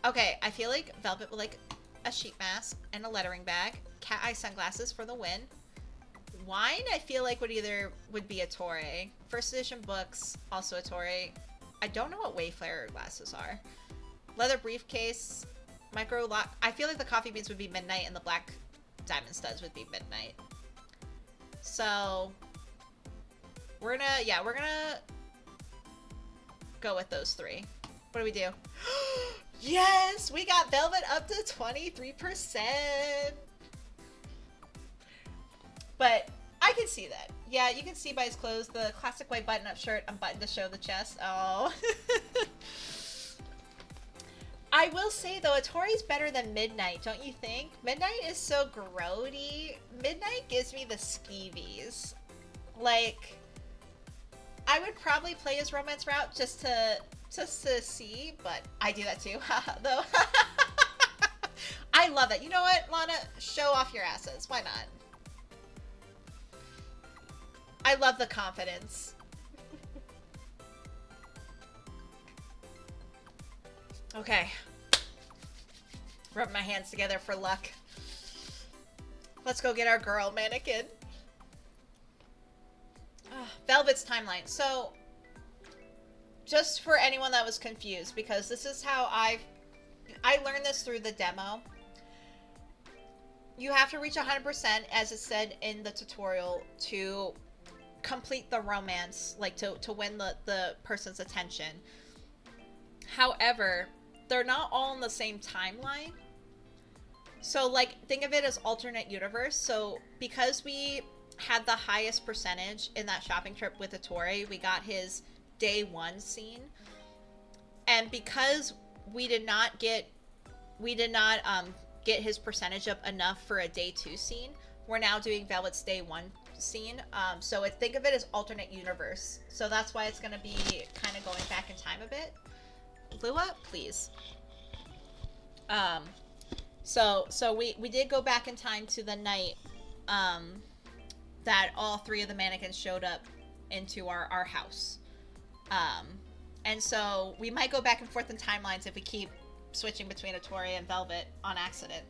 Okay, I feel like Velvet would like a sheet mask and a lettering bag. Cat eye sunglasses for the win. Wine, I feel like would be a Torre. First edition books, also a Torre. I don't know what Wayfarer glasses are. Leather briefcase, micro lock. I feel like the coffee beans would be midnight and the black diamond studs would be midnight. So we're gonna go with those three. What do we do? Yes! We got Velvet up to 23%! But I can see that. Yeah, you can see by his clothes, the classic white button-up shirt, unbuttoned to show the chest. Oh. I will say, though, Atori's better than Midnight, don't you think? Midnight is so grody. Midnight gives me the skeevies. Like, I would probably play his romance route just to see, but I do that too, though. I love it. You know what, Lana? Show off your asses. Why not? I love the confidence. Okay. Rub my hands together for luck. Let's go get our girl mannequin. Velvet's timeline. So, just for anyone that was confused, because this is how I learned this through the demo. You have to reach 100%, as it said in the tutorial, to complete the romance, like to win the person's attention. However, they're not all in the same timeline. So, like, think of it as alternate universe. So, because we had the highest percentage in that shopping trip with Atori, we got his day 1 scene. And because we did not get his percentage up enough for a day 2 scene, we're now doing Velvet's day 1 scene. So think of it as alternate universe. So that's why it's going to be kind of going back in time a bit. Lua, please. So we did go back in time to the night that all 3 of the mannequins showed up into our house. And so we might go back and forth in timelines if we keep switching between Atori and Velvet on accident.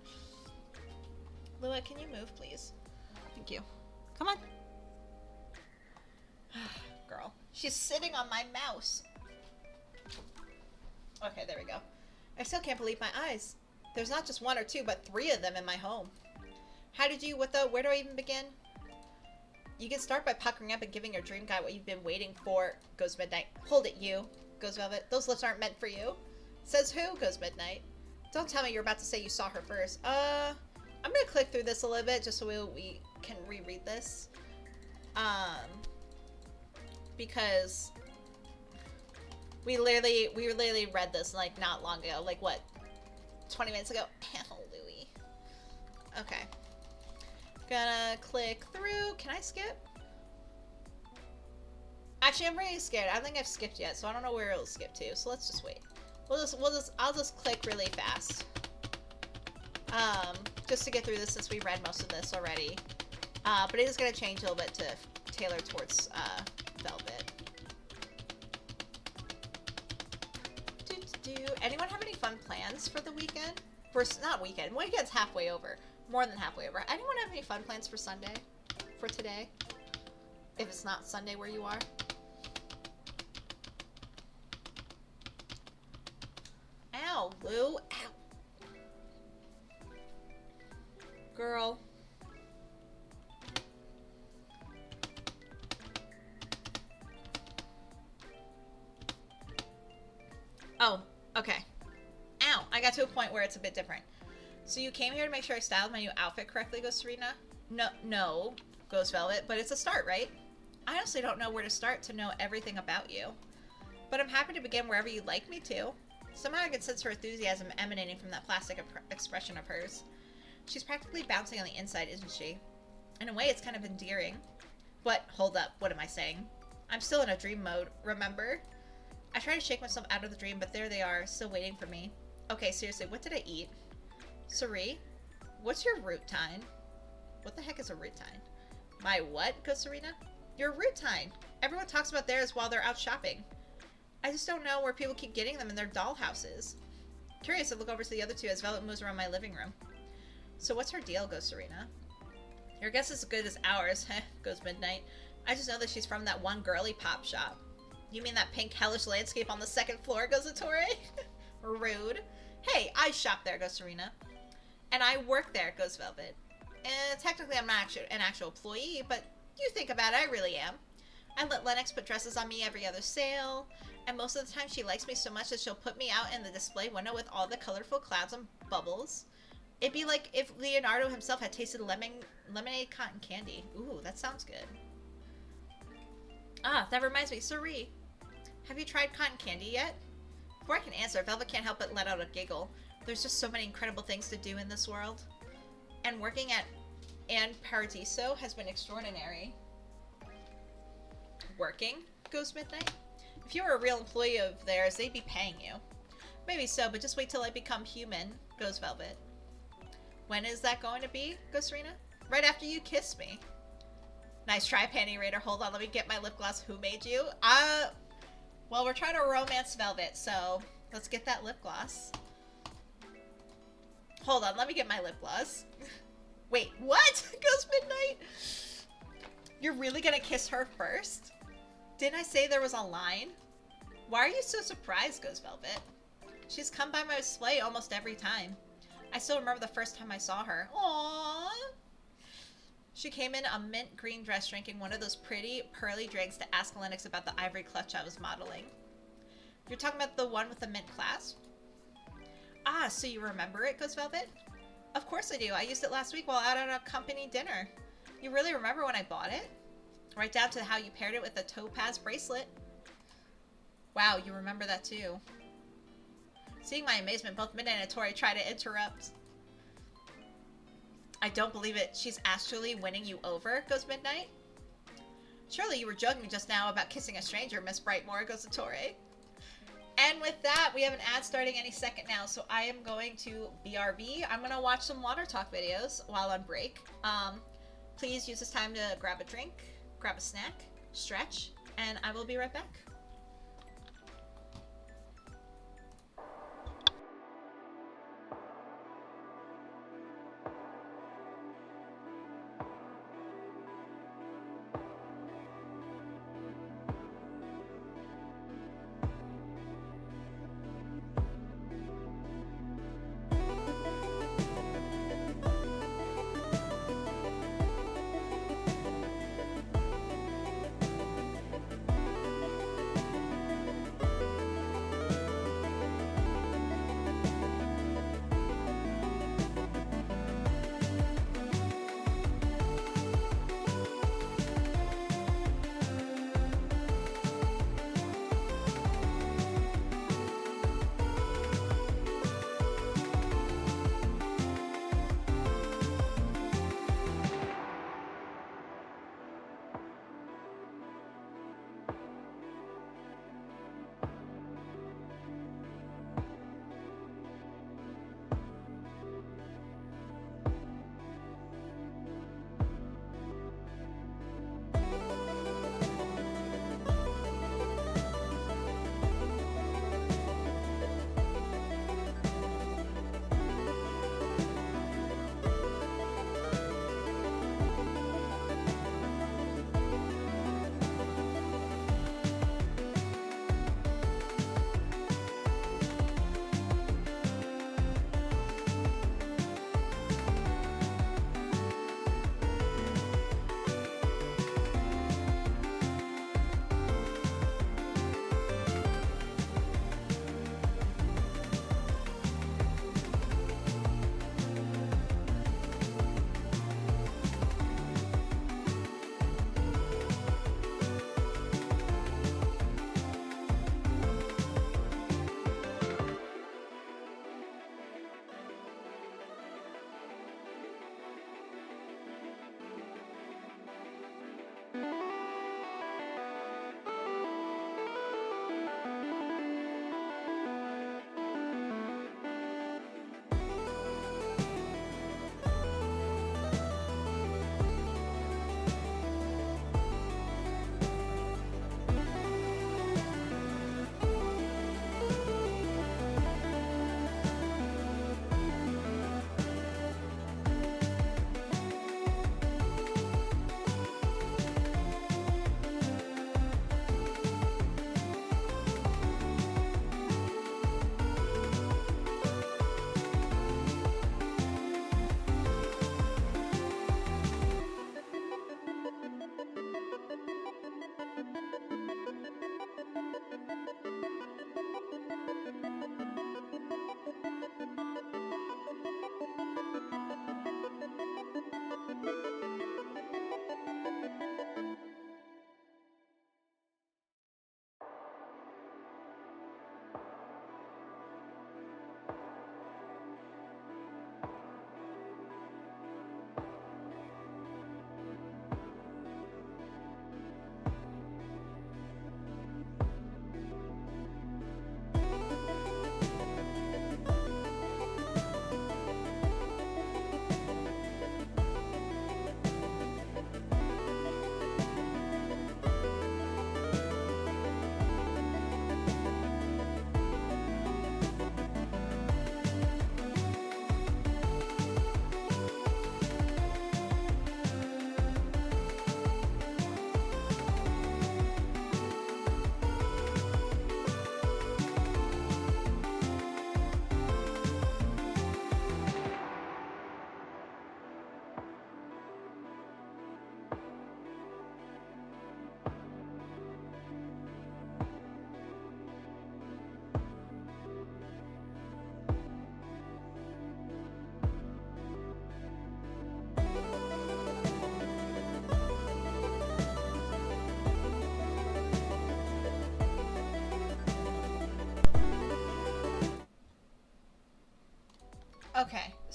Lua, can you move, please? Thank you. Come on. Girl. She's sitting on my mouse. Okay, there we go. I still can't believe my eyes. There's not just 1 or 2, but 3 of them in my home. Where do I even begin? You can start by puckering up and giving your dream guy what you've been waiting for, goes Midnight. Hold it, you, goes Velvet. Those lips aren't meant for you. Says who, goes Midnight. Don't tell me you're about to say you saw her first. I'm gonna click through this a little bit just so we can reread this. Because we literally read this like not long ago. Like what? 20 minutes ago? Oh, Louie. Okay. Gonna click through. Can I skip? Actually, I'm really scared. I don't think I've skipped yet, so I don't know where it'll skip to. So let's just wait. I'll just click really fast. Just to get through this since we read most of this already. But it is gonna change a little bit to tailor towards Velvet. Anyone have any fun plans for the weekend? Not weekend. Weekend's halfway over. More than halfway over. Anyone have any fun plans for Sunday? For today? If it's not Sunday where you are? Ow, Lou. Ow. Girl. Oh, okay. Ow, I got to a point where it's a bit different. So you came here to make sure I styled my new outfit correctly, goes Serena? No, goes Velvet, but it's a start, right? I honestly don't know where to start to know everything about you. But I'm happy to begin wherever you'd like me to. Somehow I can sense her enthusiasm emanating from that plastic expression of hers. She's practically bouncing on the inside, isn't she? In a way, it's kind of endearing. But, hold up, what am I saying? I'm still in a dream mode, remember? I try to shake myself out of the dream, but there they are, still waiting for me. Okay, seriously, what did I eat? Sari, what's your routine? What the heck is a routine? My what, goes Serena? Your routine. Everyone talks about theirs while they're out shopping. I just don't know where people keep getting them in their dollhouses. Curious to look over to the other 2 as Velvet moves around my living room. So what's her deal, goes Serena? Your guess is as good as ours, heh, goes Midnight. I just know that she's from that one girly pop shop. You mean that pink hellish landscape on the 2nd floor, goes Atori? Rude. Hey, I shop there, goes Serena. And I work there, goes Velvet. Technically I'm not an actual employee, but you think about it, I really am. I let Lennox put dresses on me every other sale, and most of the time she likes me so much that she'll put me out in the display window with all the colorful clouds and bubbles. It'd be like if Leonardo himself had tasted lemonade cotton candy. Ooh, that sounds good. Ah, that reminds me, Suri, have you tried cotton candy yet? Before I can answer, Velvet can't help but let out a giggle. There's just so many incredible things to do in this world. And working at Anne Paradiso has been extraordinary. Working? Goes Midnight. If you were a real employee of theirs, they'd be paying you. Maybe so, but just wait till I become human, goes Velvet. When is that going to be, goes Serena? Right after you kiss me. Nice try, Panty Raider. Hold on, let me get my lip gloss. Who made you? Well, we're trying to romance Velvet, so let's get that lip gloss. Hold on, let me get my lip gloss. Wait, what? Goes Midnight? You're really gonna kiss her first? Didn't I say there was a line? Why are you so surprised, goes Velvet? She's come by my display almost every time. I still remember the first time I saw her. Aww. She came in a mint green dress drinking one of those pretty pearly drinks to ask Lennox about the ivory clutch I was modeling. You're talking about the one with the mint clasp? Ah, so you remember it, goes Velvet? Of course I do. I used it last week while out at a company dinner. You really remember when I bought it? Right down to how you paired it with a topaz bracelet. Wow, you remember that too. Seeing my amazement, both Midnight and Tori try to interrupt. I don't believe it. She's actually winning you over, goes Midnight. Surely you were joking just now about kissing a stranger, Miss Brightmore, goes Tori. And with that, we have an ad starting any second now, so I am going to BRB. I'm going to watch some water talk videos while on break. Please use this time to grab a drink, grab a snack, stretch, and I will be right back.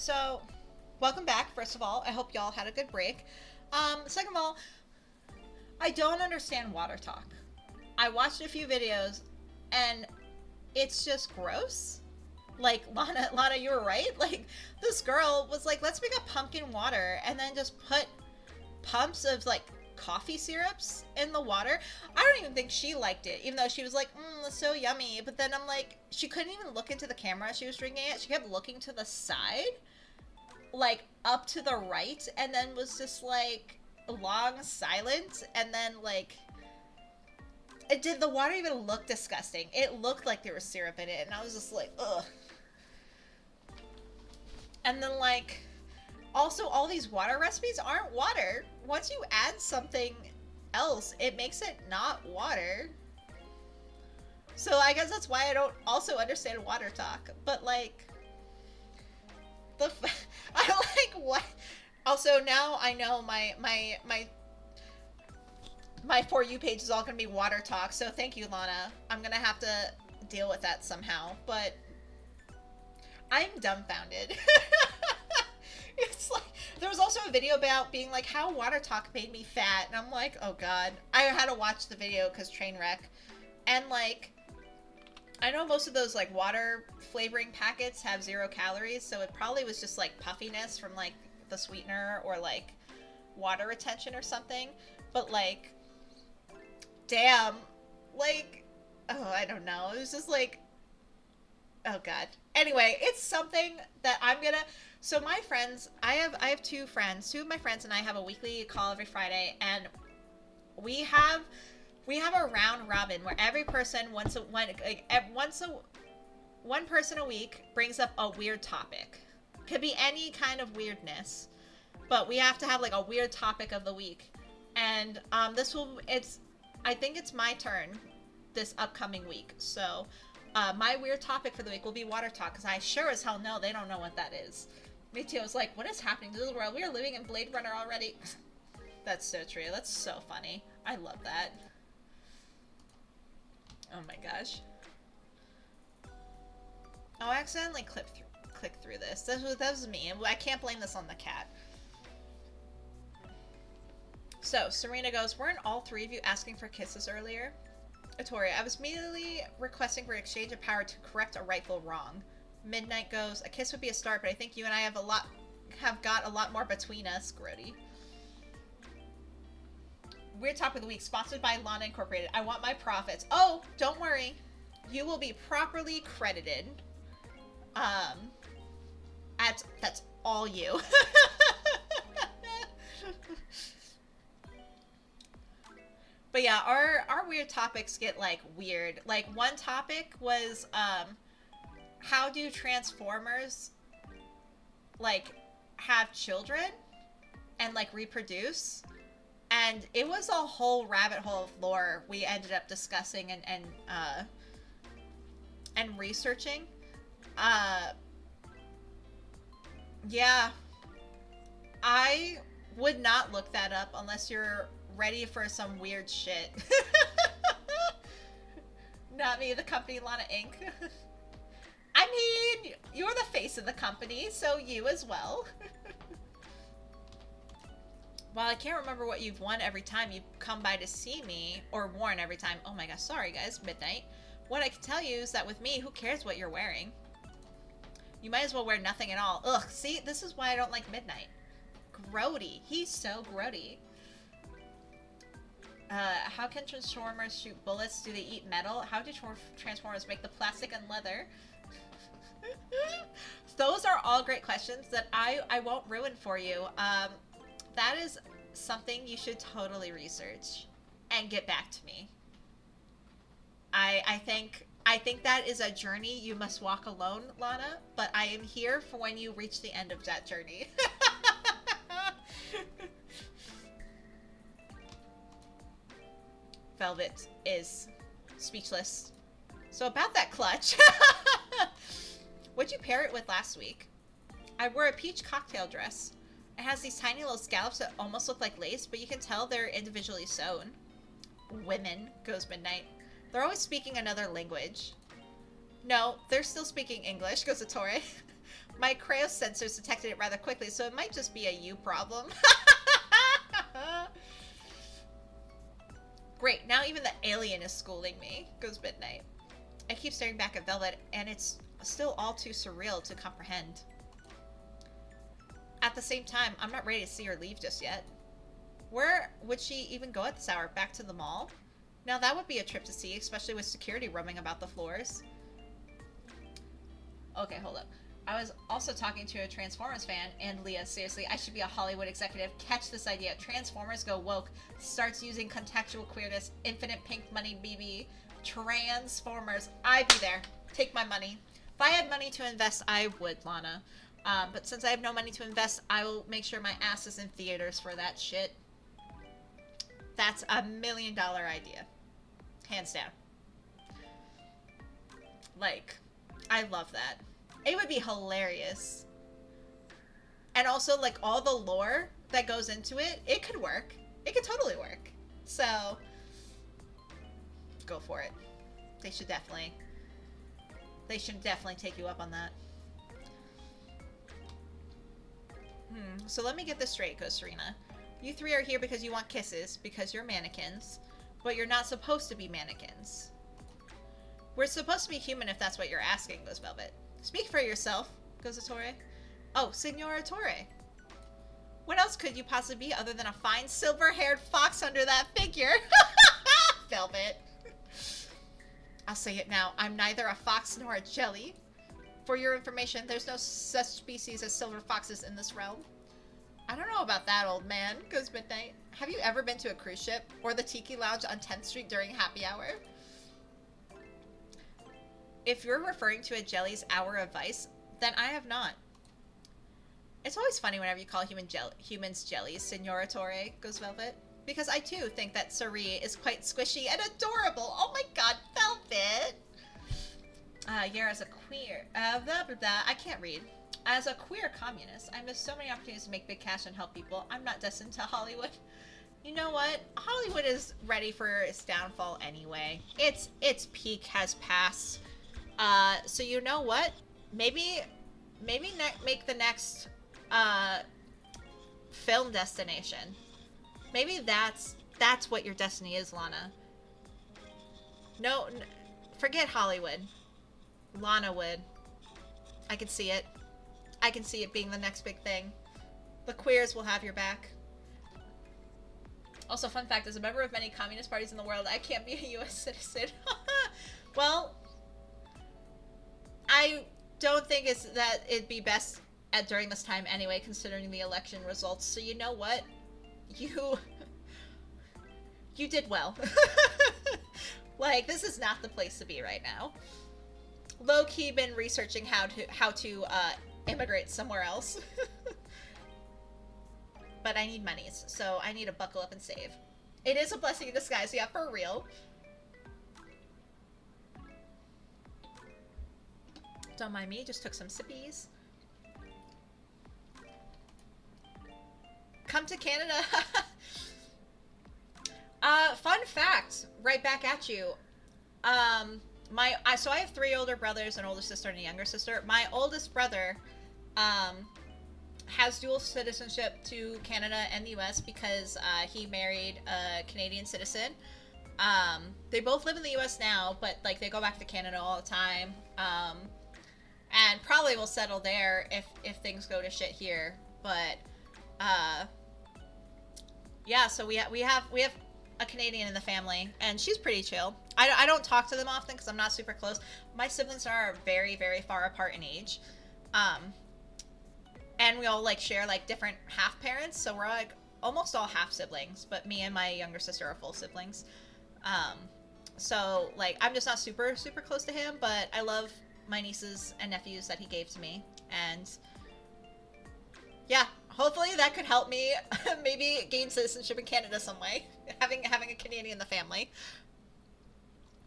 So, welcome back, first of all. I hope y'all had a good break. Second of all, I don't understand water talk. I watched a few videos, and it's just gross. Like, Lana, you were right. Like, this girl was like, let's make a pumpkin water, and then just put pumps of, like, coffee syrups in the water. I don't even think she liked it, even though she was like, it's so yummy. But then I'm like, she couldn't even look into the camera as she was drinking it. She kept looking to the side, like, up to the right, and then was just, like, long silence, and then, like, the water even look disgusting. It looked like there was syrup in it, and I was just like, ugh. And then, like, also, all these water recipes aren't water. Once you add something else, it makes it not water. So I guess that's why I don't also understand water talk. But, like, I like what. Also, now I know my For You page is all gonna be water talk. So thank you, Lana. I'm gonna have to deal with that somehow. But I'm dumbfounded. It's like, there was also a video about being like, how water talk made me fat. And I'm like, oh god. I had to watch the video because train wreck. And like, I know most of those like water flavoring packets have 0 calories. So it probably was just like puffiness from like the sweetener or like water retention or something. But like, damn. Like, oh, I don't know. It was just like, oh god. Anyway, it's something that I'm gonna. So my friends, I have two friends. Two of my friends and I have a weekly call every Friday, and we have a round robin where every person one person a week brings up a weird topic. Could be any kind of weirdness, but we have to have like a weird topic of the week. And I think it's my turn this upcoming week. So my weird topic for the week will be water talk, because I sure as hell know they don't know what that is. Me too. I was like, what is happening to this world? We are living in Blade Runner already. That's so true. That's so funny. I love that. Oh my gosh. Oh, I accidentally clicked through this. That was me. I can't blame this on the cat. So, Serena goes, weren't all three of you asking for kisses earlier? Atoria, I was immediately requesting for an exchange of power to correct a rightful wrong. Midnight goes, a kiss would be a start, but I think you and I have got a lot more between us. Grody. Weird Top of the Week, sponsored by Lana Incorporated. I want my profits. Oh, don't worry. You will be properly credited. That's all you. But yeah, our weird topics get, like, weird. Like, one topic was, how do Transformers, like, have children and, like, reproduce? And it was a whole rabbit hole of lore we ended up discussing and researching. Yeah. I would not look that up unless you're ready for some weird shit. Not me, the company Lana Inc. I mean, you're the face of the company, so you as well. Well, I can't remember what you've won every time you come by to see me, or worn every time. Oh my gosh, sorry guys, Midnight. What I can tell you is that with me, who cares what you're wearing? You might as well wear nothing at all. Ugh, see, this is why I don't like Midnight. Grody. He's so grody. How can Transformers shoot bullets? Do they eat metal? How do Transformers make the plastic and leather? Those are all great questions that I won't ruin for you. That is something you should totally research and get back to me. I think that is a journey you must walk alone, Lana, but I am here for when you reach the end of that journey. Velvet is speechless. So about that clutch. What'd you pair it with last week? I wore a peach cocktail dress. It has these tiny little scallops that almost look like lace, but you can tell they're individually sewn. Women, goes Midnight. They're always speaking another language. No, they're still speaking English, goes Ettore. my Kratos sensors detected it rather quickly, so it might just be a you problem. Great, now even the alien is schooling me, goes Midnight. I keep staring back at Velvet, and it's still all too surreal to comprehend. At the same time, I'm not ready to see her leave just yet. Where would she even go at this hour? Back to the mall? Now that would be a trip to see, especially with security roaming about the floors. Okay, hold up. I was also talking to a Transformers fan, and Leah, seriously, I should be a Hollywood executive. Catch this idea. Transformers go woke. Starts using contextual queerness. Infinite pink money, BB. Transformers. I'd be there. Take my money. If I had money to invest, I would, Lana. But since I have no money to invest, I will make sure my ass is in theaters for that shit. That's $1 million idea. Hands down. Like, I love that. It would be hilarious. And also, like, all the lore that goes into it, it could work. It could totally work. So, go for it. They should definitely take you up on that. So let me get this straight, goes Serena. You three are here because you want kisses, because you're mannequins, but you're not supposed to be mannequins. We're supposed to be human if that's what you're asking, goes Velvet. Speak for yourself, goes Ettore. Oh, Signora Ettore. What else could you possibly be other than a fine silver-haired fox under that figure? Velvet. I'll say it now. I'm neither a fox nor a jelly. For your information, there's no such species as silver foxes in this realm. I don't know about that, old man, goes Midnight. Have you ever been to a cruise ship or the Tiki Lounge on 10th Street during happy hour? If you're referring to a jelly's hour of vice, then I have not. It's always funny whenever you call humans jellies, Signora Ettore, goes Velvet. Because I too think that Cerie is quite squishy and adorable. Oh my god, Velvet! Yeah, as a queer, blah blah blah, I can't read. As a queer communist, I miss so many opportunities to make big cash and help people. I'm not destined to Hollywood. You know what? Hollywood is ready for its downfall anyway. Its peak has passed. So you know what? Maybe make the next film destination. Maybe that's what your destiny is, Lana. No, forget Hollywood. Lana would. I can see it. I can see it being the next big thing. The queers will have your back. Also, fun fact, as a member of many communist parties in the world, I can't be a U.S. citizen. Well, I don't think it'd be best during this time anyway, considering the election results. So you know what? You did well. Like, this is not the place to be right now. Low-key been researching how to immigrate somewhere else. But I need monies, so I need to buckle up and save. It is a blessing in disguise, yeah, for real. Don't mind me, just took some sippies. Come to Canada. Fun fact, right back at you. So I have 3 older brothers, an older sister and a younger sister. My oldest brother has dual citizenship to Canada and the US because he married a Canadian citizen. They both live in the US now, but like they go back to Canada all the time. And probably will settle there if things go to shit here. But yeah, so we have a Canadian in the family, and she's pretty chill. I don't talk to them often because I'm not super close. My siblings are very, very far apart in age. And we all like share like different half parents, so we're like almost all half siblings, but me and my younger sister are full siblings. So like I'm just not super, super close to him, but I love my nieces and nephews that he gave to me. And yeah, hopefully that could help me maybe gain citizenship in Canada some way. Having a Canadian in the family.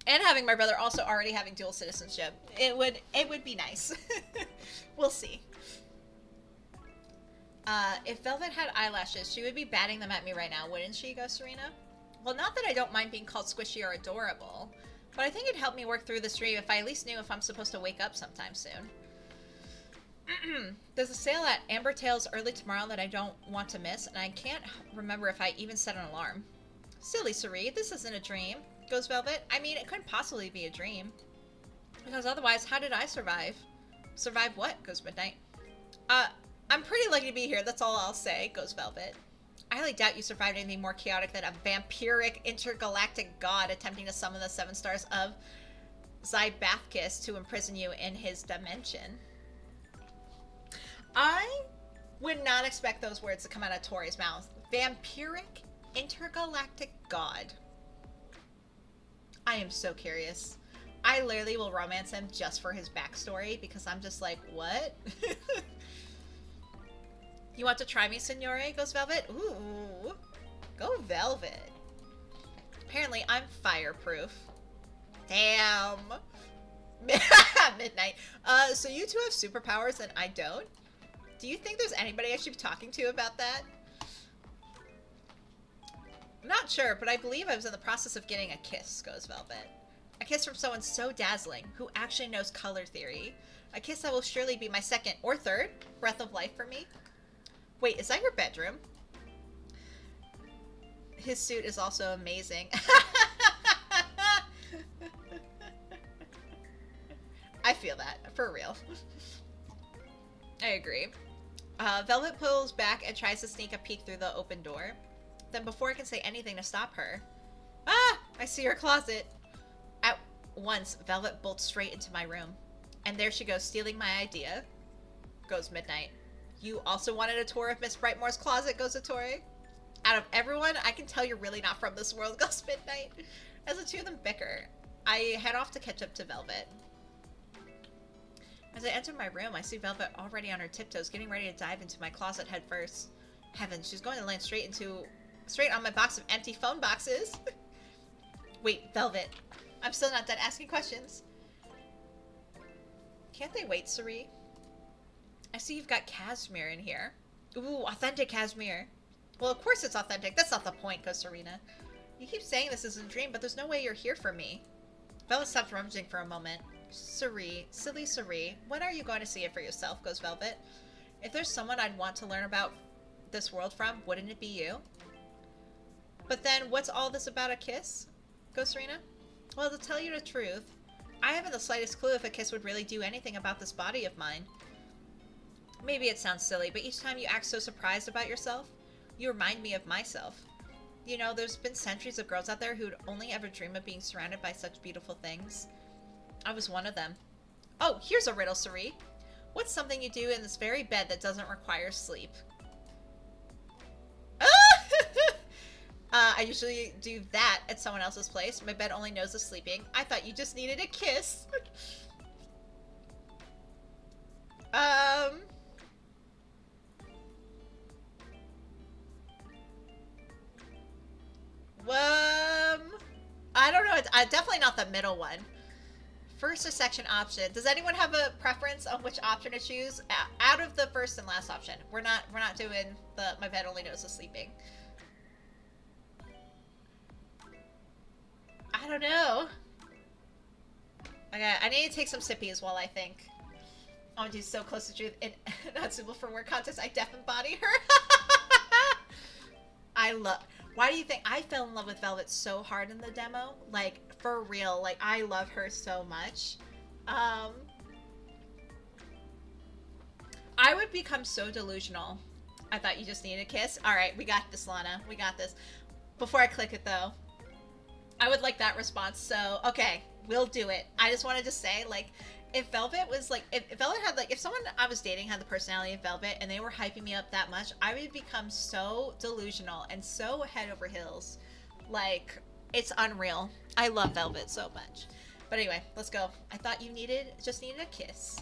And having my brother also already having dual citizenship. It would be nice. We'll see. If Velvet had eyelashes, she would be batting them at me right now, wouldn't she, goes Serena? Well, not that I don't mind being called squishy or adorable, but I think it'd help me work through this dream if I at least knew if I'm supposed to wake up sometime soon. There's a sale at Amber Tales early tomorrow that I don't want to miss, and I can't remember if I even set an alarm. Silly Cerie, this isn't a dream, goes Velvet. I mean, it couldn't possibly be a dream. Because otherwise, how did I survive? Survive what? Goes Midnight. I'm pretty lucky to be here, that's all I'll say, goes Velvet. I highly doubt you survived anything more chaotic than a vampiric intergalactic god attempting to summon the 7 stars of Zybathkis to imprison you in his dimension. I would not expect those words to come out of Tori's mouth. Vampiric intergalactic god. I am so curious. I literally will romance him just for his backstory because I'm just like, what? You want to try me, Signore? Goes Velvet. Ooh. Go Velvet. Apparently, I'm fireproof. Damn. Midnight. So you two have superpowers and I don't? Do you think there's anybody I should be talking to about that? I'm not sure, but I believe I was in the process of getting a kiss, goes Velvet. A kiss from someone so dazzling, who actually knows color theory. A kiss that will surely be my second or third breath of life for me. Wait, is that your bedroom? His suit is also amazing. I feel that, for real. I agree. Velvet pulls back and tries to sneak a peek through the open door. Then before I can say anything to stop her... Ah! I see her closet. At once, Velvet bolts straight into my room. And there she goes, stealing my idea. Goes Midnight. You also wanted a tour of Miss Brightmore's closet, goes Satori. Out of everyone, I can tell you're really not from this world, goes Midnight. As the two of them bicker, I head off to catch up to Velvet. As I enter my room, I see Velvet already on her tiptoes, getting ready to dive into my closet head first. Heavens, she's going to land straight on my box of empty phone boxes. Wait, Velvet. I'm still not done asking questions. Can't they wait, Cerie? I see you've got cashmere in here. Ooh, authentic cashmere. Well, of course it's authentic. That's not the point, goes Serena. You keep saying this is a dream, but there's no way you're here for me. Velvet stops rummaging for a moment. Cerie, silly Cerie, when are you going to see it for yourself, goes Velvet. If there's someone I'd want to learn about this world from, wouldn't it be you? But then, what's all this about a kiss? Goes Serena. Well, to tell you the truth, I haven't the slightest clue if a kiss would really do anything about this body of mine. Maybe it sounds silly, but each time you act so surprised about yourself, you remind me of myself. You know, there's been centuries of girls out there who'd only ever dream of being surrounded by such beautiful things. I was one of them. Oh, here's a riddle, Cerie. What's something you do in this very bed that doesn't require sleep? I usually do that at someone else's place. My bed only knows of sleeping. I thought you just needed a kiss. I don't know. It's definitely not the middle one. First or section option. Does anyone have a preference on which option to choose? Out of the first and last option. We're not doing the my bed only knows of sleeping. I don't know. Okay, I need to take some sippies while I think. I'm gonna do so close to truth. Not suitable for work contest. I deaf embody her. Why do you think I fell in love with Velvet so hard in the demo? Like, for real. Like, I love her so much. I would become so delusional. I thought you just needed a kiss. Alright, we got this, Lana. We got this. Before I click it, though, I would like that response. So, okay, we'll do it. I just wanted to say, like, if Velvet was, like, if Velvet had, like, if someone I was dating had the personality of Velvet and they were hyping me up that much, I would become so delusional and so head over heels. Like, it's unreal. I love Velvet so much. But anyway, let's go. I thought you just needed a kiss.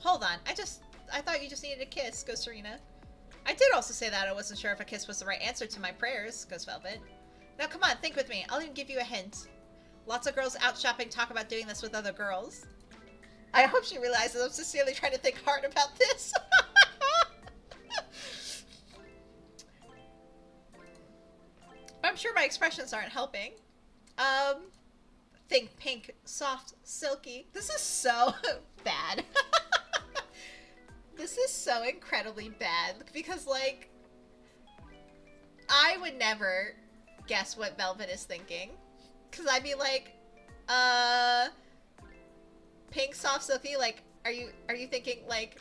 Hold on. I thought you just needed a kiss, goes Serena. I did also say that I wasn't sure if a kiss was the right answer to my prayers, goes Velvet. Now come on, think with me. I'll even give you a hint. Lots of girls out shopping talk about doing this with other girls. I hope she realizes I'm sincerely trying to think hard about this. I'm sure my expressions aren't helping. Think pink, soft, silky. This is so bad. This is so incredibly bad because, like, I would never guess what Velvet is thinking. Because I'd be like, pink, soft, silky, like, are you thinking, like,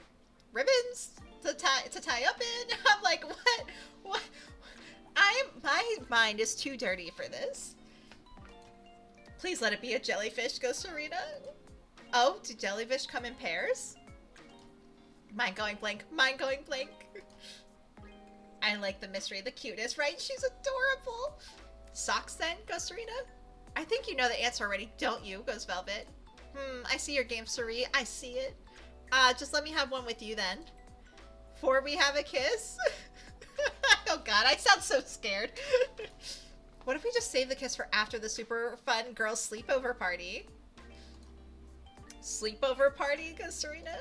ribbons to tie up in? I'm like, what? My mind is too dirty for this. Please let it be a jellyfish, goes Serena. Oh, do jellyfish come in pairs? Mine going blank. Mine going blank. I like the mystery, the cuteness, right? She's adorable. Socks then, goes Serena. I think you know the answer already, don't you, goes Velvet. I see your game, Suri. I see it. Just let me have one with you then. Before we have a kiss? Oh god, I sound so scared. What if we just save the kiss for after the super fun girls sleepover party? Sleepover party, goes Serena.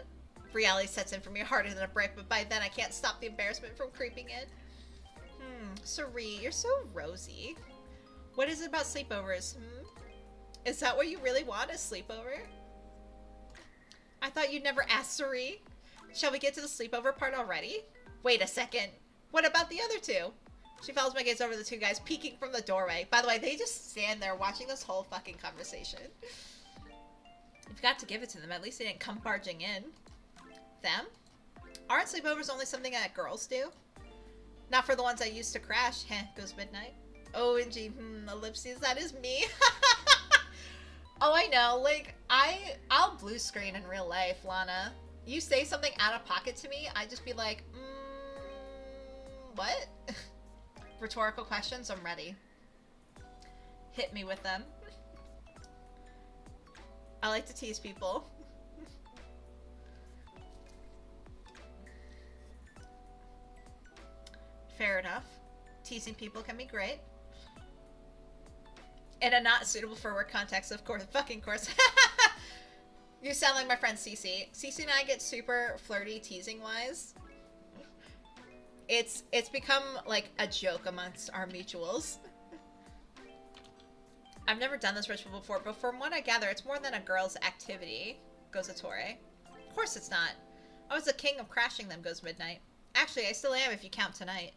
Reality sets in for me harder than a brick, but by then I can't stop the embarrassment from creeping in. Suri, you're so rosy. What is it about sleepovers, Is that what you really want, a sleepover? I thought you'd never ask, Suri. Shall we get to the sleepover part already? Wait a second. What about the other two? She follows my gaze over the two guys peeking from the doorway. By the way, they just stand there watching this whole fucking conversation. You've got to give it to them. At least they didn't come barging in. Them? Aren't sleepovers only something that girls do? Not for the ones I used to crash. Heh, goes Midnight. OMG, ellipses, that is me. Oh, I know. Like, I'll blue screen in real life, Lana. You say something out of pocket to me, I just be like, what? Rhetorical questions, I'm ready. Hit me with them. I like to tease people. Fair enough. Teasing people can be great. In a not suitable for work context, of course. Fucking course. You sound like my friend Cece. Cece and I get super flirty teasing-wise. It's become like a joke amongst our mutuals. I've never done this ritual before, but from what I gather, it's more than a girl's activity, goes Ettore. Of course it's not. I was the king of crashing them, goes Midnight. Actually, I still am if you count tonight.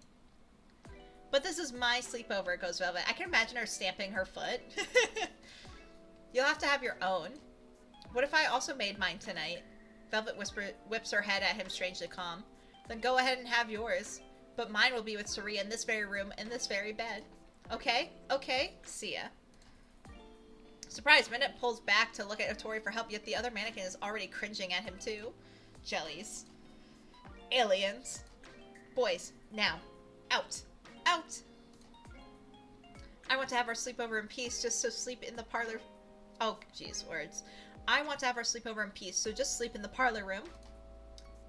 But this is my sleepover, goes Velvet. I can imagine her stamping her foot. You'll have to have your own. What if I also made mine tonight? Velvet whips her head at him strangely calm. Then go ahead and have yours. But mine will be with Suri in this very room, in this very bed. Okay? Okay? See ya. Surprise, Minute pulls back to look at Ettore for help, yet the other mannequin is already cringing at him too. Jellies. Aliens. Boys, now. Out. Out! I want to have our sleepover in peace, just so sleep in the parlor... Oh, jeez, words. I want to have our sleepover in peace, so just sleep in the parlor room.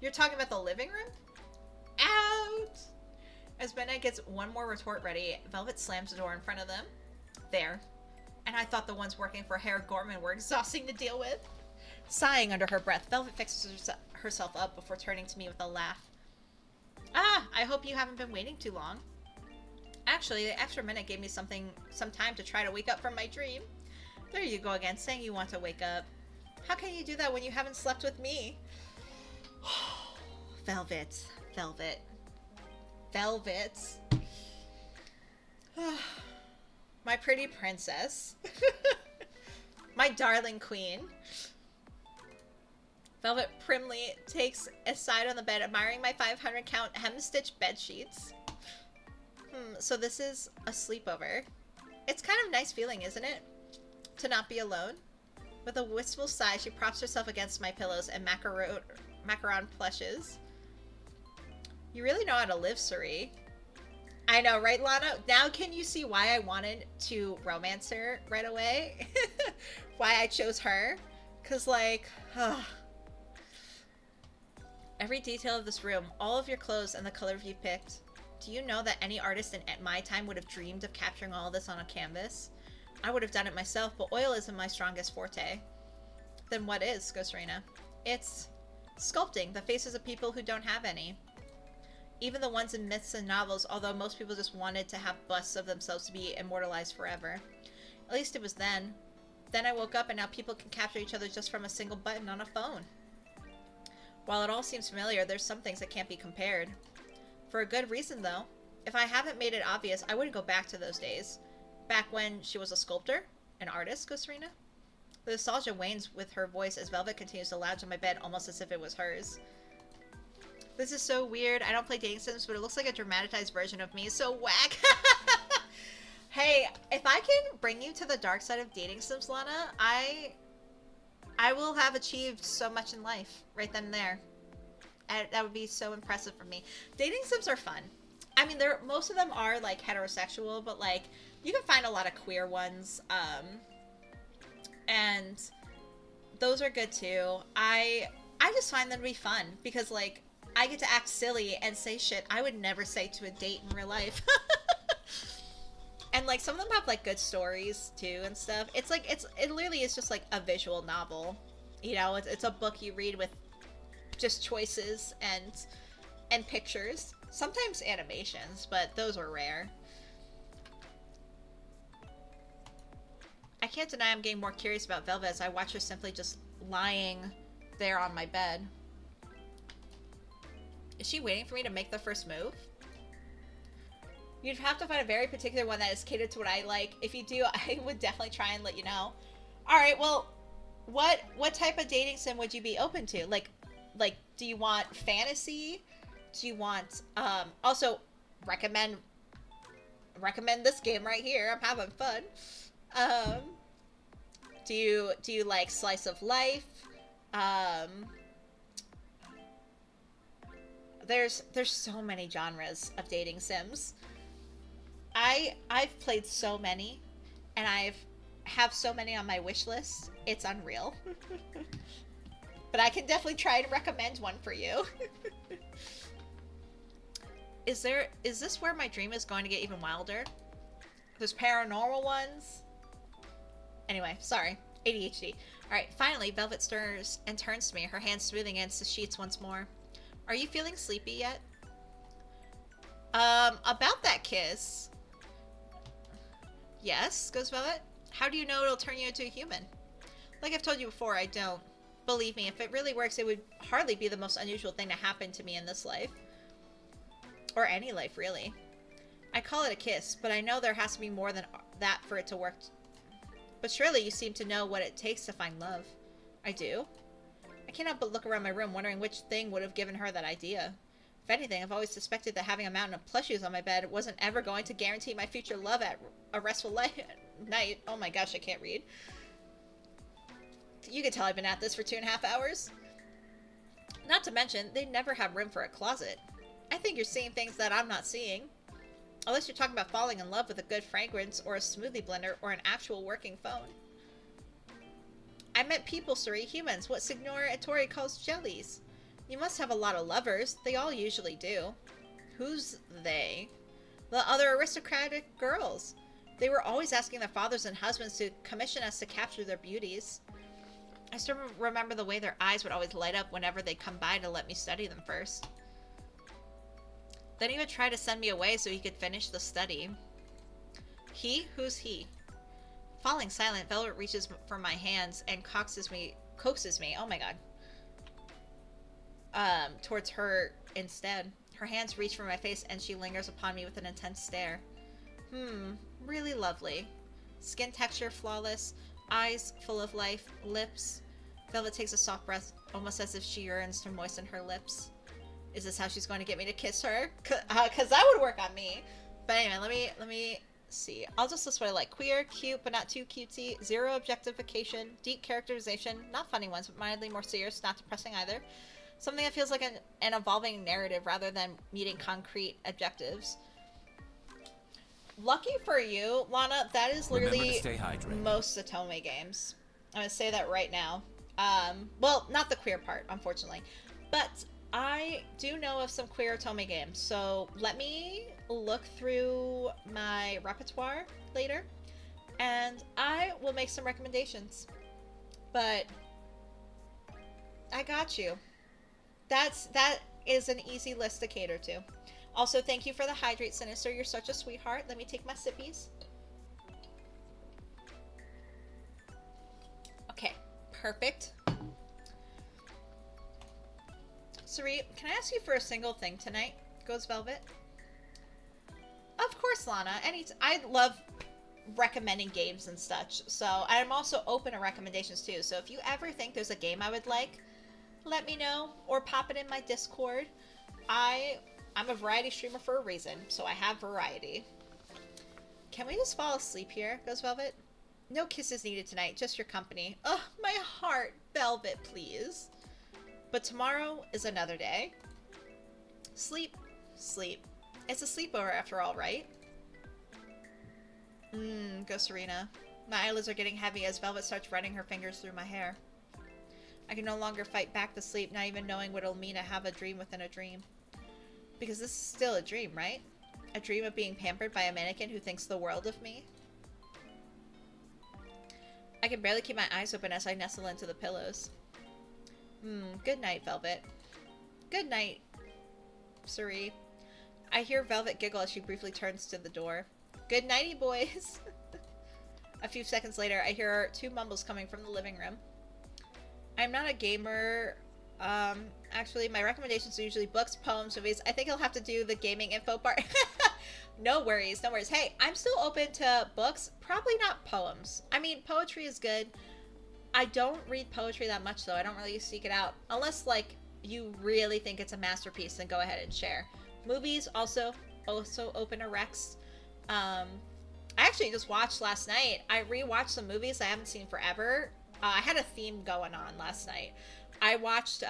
You're talking about the living room? Out! As Midnight gets one more retort ready, Velvet slams the door in front of them. There. And I thought the ones working for Herr Gorman were exhausting to deal with. Sighing under her breath, Velvet fixes herself up before turning to me with a laugh. Ah, I hope you haven't been waiting too long. Actually, the extra minute gave me some time to try to wake up from my dream. There you go again, saying you want to wake up. How can you do that when you haven't slept with me? Velvet. Velvet. Velvet. My pretty princess. My darling queen. Velvet primly takes a side on the bed, admiring my 500 count hem-stitched bed sheets. So this is a sleepover. It's kind of a nice feeling, isn't it? To not be alone. With a wistful sigh, she props herself against my pillows and macaron plushes. You really know how to live, Suri. I know, right, Lana? Now can you see why I wanted to romance her right away? Why I chose her? Because, like, every detail of this room, all of your clothes and the colors you picked. Do you know that any artist in my time would have dreamed of capturing all this on a canvas? I would have done it myself, but oil isn't my strongest forte. Then what is, goes Serena? It's sculpting the faces of people who don't have any. Even the ones in myths and novels, although most people just wanted to have busts of themselves to be immortalized forever. At least it was then. Then I woke up and now people can capture each other just from a single button on a phone. While it all seems familiar, there's some things that can't be compared. For a good reason, though. If I haven't made it obvious, I wouldn't go back to those days. Back when she was a sculptor? An artist, goes Serena. The nostalgia wanes with her voice as Velvet continues to lounge on my bed almost as if it was hers. This is so weird. I don't play dating sims, but it looks like a dramatized version of me. So whack. Hey, if I can bring you to the dark side of dating sims, Lana, I will have achieved so much in life right then and there. And that would be so impressive for me. Dating sims are fun. I mean, most of them are like heterosexual, but like you can find a lot of queer ones. And those are good too. I just find them to be fun because like I get to act silly and say shit I would never say to a date in real life. And like some of them have like good stories too and stuff. It's like it literally is just like a visual novel. You know, it's a book you read with just choices and pictures. Sometimes animations, but those are rare. I can't deny I'm getting more curious about Velvet as I watch her simply just lying there on my bed. Is she waiting for me to make the first move? You'd have to find a very particular one that is catered to what I like. If you do, I would definitely try and let you know. Alright, well, what type of dating sim would you be open to? Like, do you want fantasy? Do you want, also, recommend this game right here. I'm having fun. Do you like slice of life? There's so many genres of dating sims. I've played so many, and have so many on my wish list. It's unreal. But I can definitely try to recommend one for you. Is this where my dream is going to get even wilder? There's paranormal ones. Anyway, sorry. ADHD. Alright, finally, Velvet stirs and turns to me, her hands smoothing against the sheets once more. Are you feeling sleepy yet? About that kiss. Yes, goes Velvet. How do you know it'll turn you into a human? Like I've told you before, I don't. Believe me, if it really works, it would hardly be the most unusual thing to happen to me in this life. Or any life, really. I call it a kiss, but I know there has to be more than that for it to work. But surely you seem to know what it takes to find love. I do. I can't help but look around my room, wondering which thing would have given her that idea. If anything, I've always suspected that having a mountain of plushies on my bed wasn't ever going to guarantee my future love at a restful night. Oh my gosh, I can't read. You can tell I've been at this for 2.5 hours. Not to mention, they never have room for a closet. I think you're seeing things that I'm not seeing. Unless you're talking about falling in love with a good fragrance, or a smoothie blender, or an actual working phone. I meant people, Suri, humans, what Signor Ettore calls jellies. You must have a lot of lovers. They all usually do. Who's they? The other aristocratic girls. They were always asking their fathers and husbands to commission us to capture their beauties. I still remember the way their eyes would always light up whenever they come by to let me study them first. Then he would try to send me away so he could finish the study. He? Who's he? Falling silent, Velvet reaches for my hands and coaxes me, oh my god, towards her instead. Her hands reach for my face and she lingers upon me with an intense stare. Really lovely. Skin texture flawless, eyes full of life, lips. Velvet takes a soft breath, almost as if she yearns to moisten her lips. Is this how she's going to get me to kiss her? Cause that would work on me. But anyway, let me see. I'll just list what I like. Queer, cute, but not too cutesy. Zero objectification. Deep characterization. Not funny ones, but mildly more serious. Not depressing either. Something that feels like an evolving narrative rather than meeting concrete objectives. Lucky for you, Lana, that is literally most Otome games. I'm going to say that right now. Well, not the queer part, unfortunately. But I do know of some queer Otome games, so let me look through my repertoire later, and I will make some recommendations. But I got you. That is an easy list to cater to. Also, thank you for the hydrate, Sinister. You're such a sweetheart. Let me take my sippies. Okay, perfect. Sari, can I ask you for a single thing tonight? Goes Velvet. Of course, Lana. I love recommending games and such. So I'm also open to recommendations too. So if you ever think there's a game I would like, let me know or pop it in my Discord. I'm a variety streamer for a reason, so I have variety. Can we just fall asleep here, Goes Velvet? No kisses needed tonight, just your company. Ugh, my heart, Velvet, please. But tomorrow is another day. Sleep, sleep. It's a sleepover after all, right? Go Serena. My eyelids are getting heavy as Velvet starts running her fingers through my hair. I can no longer fight back the sleep, not even knowing what it'll mean to have a dream within a dream. Because this is still a dream, right? A dream of being pampered by a mannequin who thinks the world of me. I can barely keep my eyes open as I nestle into the pillows. Good night, Velvet. Good night, Sari. I hear Velvet giggle as she briefly turns to the door. Good nighty, boys. A few seconds later, I hear two mumbles coming from the living room. I'm not a gamer. Actually, my recommendations are usually books, poems, movies. I think I'll have to do the gaming info part. No worries, no worries. Hey, I'm still open to books. Probably not poems. I mean, poetry is good. I don't read poetry that much, though. I don't really seek it out. Unless, like, you really think it's a masterpiece, then go ahead and share. Movies, also open to recs. I actually just watched last night. I rewatched some movies I haven't seen forever. I had a theme going on last night. I watched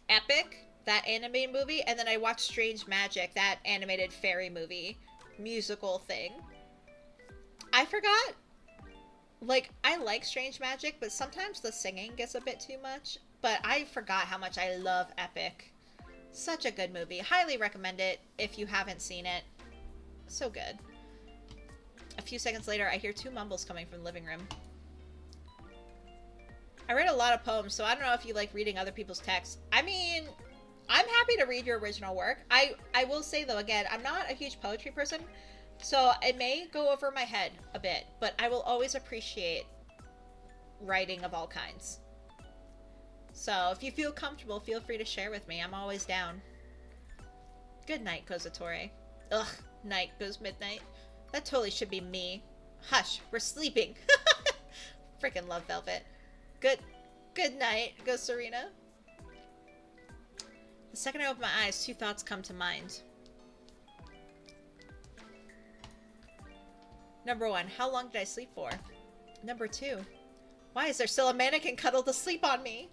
Epic, that animated movie, and then I watched Strange Magic, that animated fairy movie musical thing. I forgot. Like, I like Strange Magic, but sometimes the singing gets a bit too much. But I forgot how much I love Epic. Such a good movie. Highly recommend it if you haven't seen it. So good. A few seconds later, I hear two mumbles coming from the living room. I read a lot of poems, so I don't know if you like reading other people's texts. I mean, I'm happy to read your original work. I will say, though, again, I'm not a huge poetry person, so it may go over my head a bit, but I will always appreciate writing of all kinds. So if you feel comfortable, feel free to share with me. I'm always down. Good night, Kozatore. Ugh, night goes midnight. That totally should be me. Hush, we're sleeping. Freaking love Velvet. Good night, goes Serena. The second I open my eyes, two thoughts come to mind. Number one, how long did I sleep for? Number two, why is there still a mannequin cuddled asleep on me?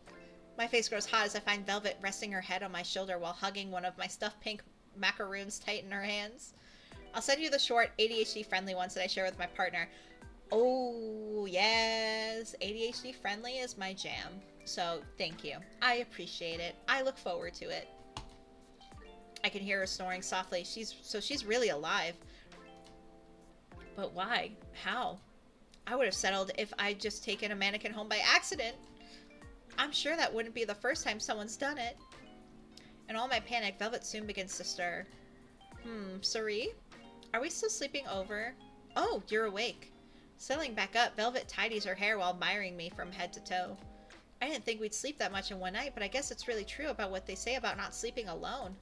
My face grows hot as I find Velvet resting her head on my shoulder while hugging one of my stuffed pink macaroons tight in her hands. I'll send you the short, ADHD-friendly ones that I share with my partner. Oh, yes. ADHD-friendly is my jam. So, thank you. I appreciate it. I look forward to it. I can hear her snoring softly. She's really alive. But why? How? I would have settled if I'd just taken a mannequin home by accident. I'm sure that wouldn't be the first time someone's done it. In all my panic, Velvet soon begins to stir. Sari? Are we still sleeping over? Oh, you're awake. Settling back up, Velvet tidies her hair while admiring me from head to toe. I didn't think we'd sleep that much in one night, but I guess it's really true about what they say about not sleeping alone.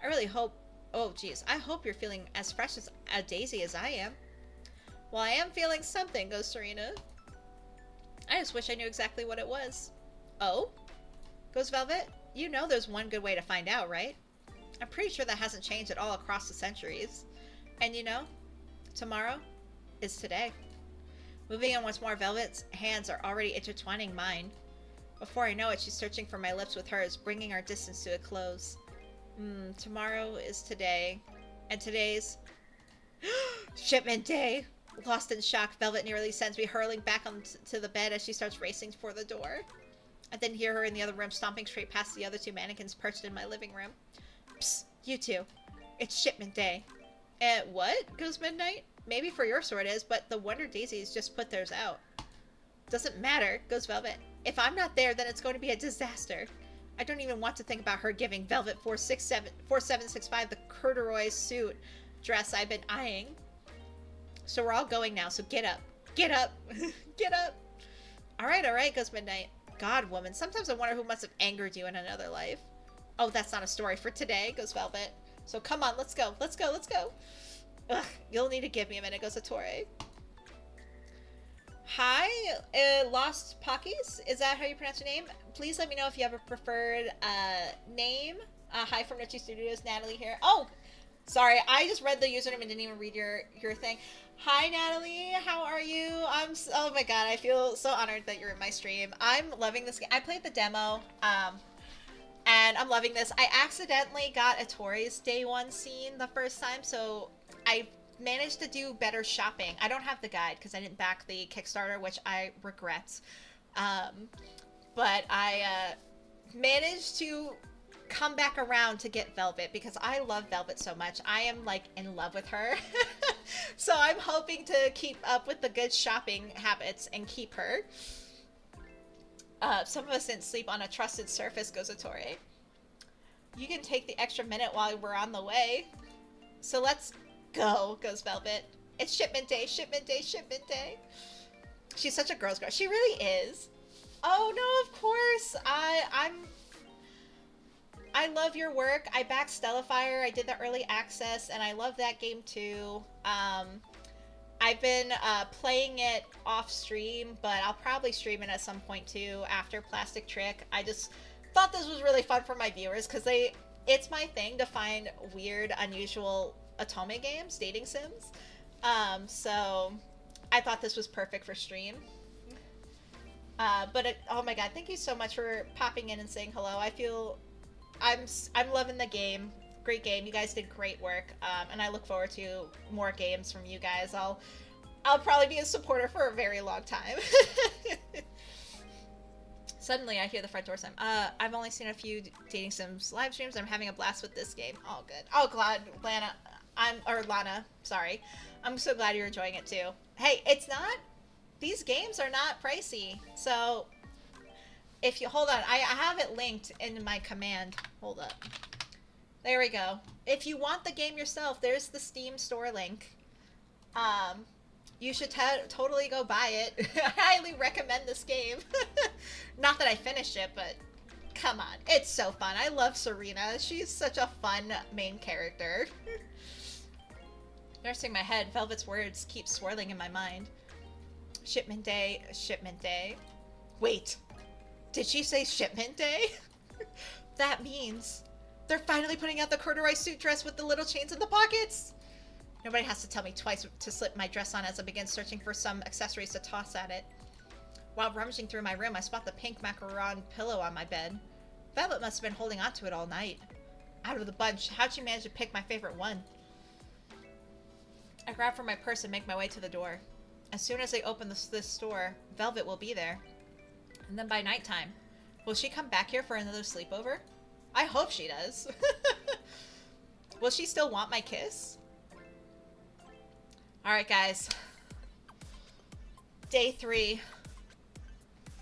I really hope... Oh, geez. I hope you're feeling as fresh as a daisy as I am. Well, I am feeling something, goes Serena. I just wish I knew exactly what it was. Oh? Goes Velvet. You know there's one good way to find out, right? I'm pretty sure that hasn't changed at all across the centuries. And you know, tomorrow is today. Moving in once more, Velvet's hands are already intertwining mine. Before I know it, she's searching for my lips with hers, bringing our distance to a close. Tomorrow is today. And today's... Shipment day! Lost in shock, Velvet nearly sends me hurling back onto the bed as she starts racing for the door. I then hear her in the other room stomping straight past the other two mannequins perched in my living room. Psst, you two. It's shipment day. What? Goes Midnight. Maybe for your sort is, but the Wonder Daisies just put theirs out. Doesn't matter, goes Velvet. If I'm not there, then it's going to be a disaster. I don't even want to think about her giving Velvet 4765 the corduroy suit dress I've been eyeing. So we're all going now, so get up. Get up! Get up! Alright, goes Midnight. God, woman. Sometimes I wonder who must have angered you in another life. Oh, that's not a story for today, goes Velvet. So come on, let's go. Let's go, let's go. Ugh, you'll need to give me a minute, goes Ettore. Hi, Lost Pockies? Is that how you pronounce your name? Please let me know if you have a preferred name. Hi from Nutty Studios, Natalie here. Oh, sorry, I just read the username and didn't even read your thing. Hi, Natalie. How are you? Oh my god, I feel so honored that you're in my stream. I'm loving this game. I played the demo, and I'm loving this. I accidentally got Ettores day one scene the first time, so I managed to do better shopping. I don't have the guide because I didn't back the Kickstarter, which I regret. But I managed to come back around to get Velvet because I love Velvet so much. I am like in love with her. So I'm hoping to keep up with the good shopping habits and keep her. Some of us didn't sleep on a trusted surface, goes Ettore. You can take the extra minute while we're on the way. So let's go, goes Velvet. It's shipment day, shipment day, shipment day. She's such a girl's girl. She really is. Oh no, of course. I love your work. I backed Stellafire. I did the early access, and I love that game too. I've been playing it off stream, but I'll probably stream it at some point too after Plastic Trick. I just thought this was really fun for my viewers because it's my thing to find weird, unusual Otome games, dating sims. So I thought this was perfect for stream. Oh my god, thank you so much for popping in and saying hello. I feel I'm loving the game. Great game. You guys did great work. And I look forward to more games from you guys. I'll probably be a supporter for a very long time. Suddenly I hear the front door slam. I've only seen a few dating sims live streams. I'm having a blast with this game. Oh good. Oh glad Lana, sorry. I'm so glad you're enjoying it too. Hey, these games are not pricey. So if you hold on, I have it linked in my command. Hold up. There we go. If you want the game yourself, there's the Steam store link. You should totally go buy it. I highly recommend this game. Not that I finished it, but come on. It's so fun. I love Serena. She's such a fun main character. Nursing my head, Velvet's words keep swirling in my mind. Shipment day, shipment day. Wait, did she say shipment day? That means they're finally putting out the corduroy suit dress with the little chains in the pockets. Nobody has to tell me twice to slip my dress on as I begin searching for some accessories to toss at it. While rummaging through my room, I spot the pink macaron pillow on my bed. Velvet must have been holding on to it all night. Out of the bunch, how'd she manage to pick my favorite one? I grab from my purse and make my way to the door. As soon as I open this door, Velvet will be there. And then by nighttime, will she come back here for another sleepover? I hope she does. Will she still want my kiss? Alright guys. Day 3.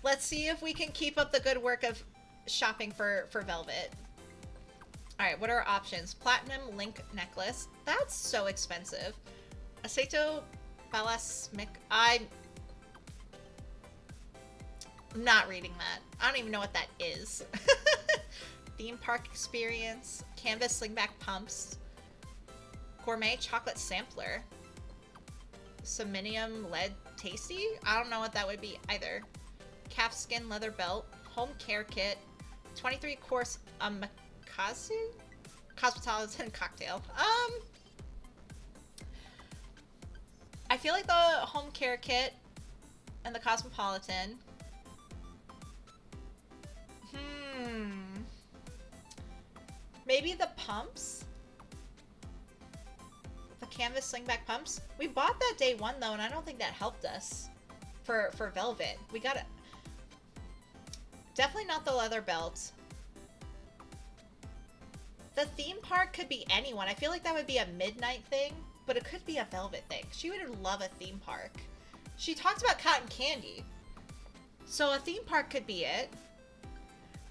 Let's see if we can keep up the good work of shopping for Velvet. Alright, what are our options? Platinum link necklace. That's so expensive. Aceto Balasmic. I'm not reading that. I don't even know what that is. Theme park experience. Canvas slingback pumps. Gourmet chocolate sampler. Saminium lead tasty? I don't know what that would be either. Calfskin leather belt. Home care kit. 23 course Makasu? Cosmopolitan cocktail. I feel like the home care kit and the Cosmopolitan. Maybe the pumps? The canvas slingback pumps? We bought that day 1 though, and I don't think that helped us for Velvet. We got it. Definitely not the leather belt. The theme park could be anyone. I feel like that would be a midnight thing, but it could be a Velvet thing. She would love a theme park. She talked about cotton candy. So a theme park could be it.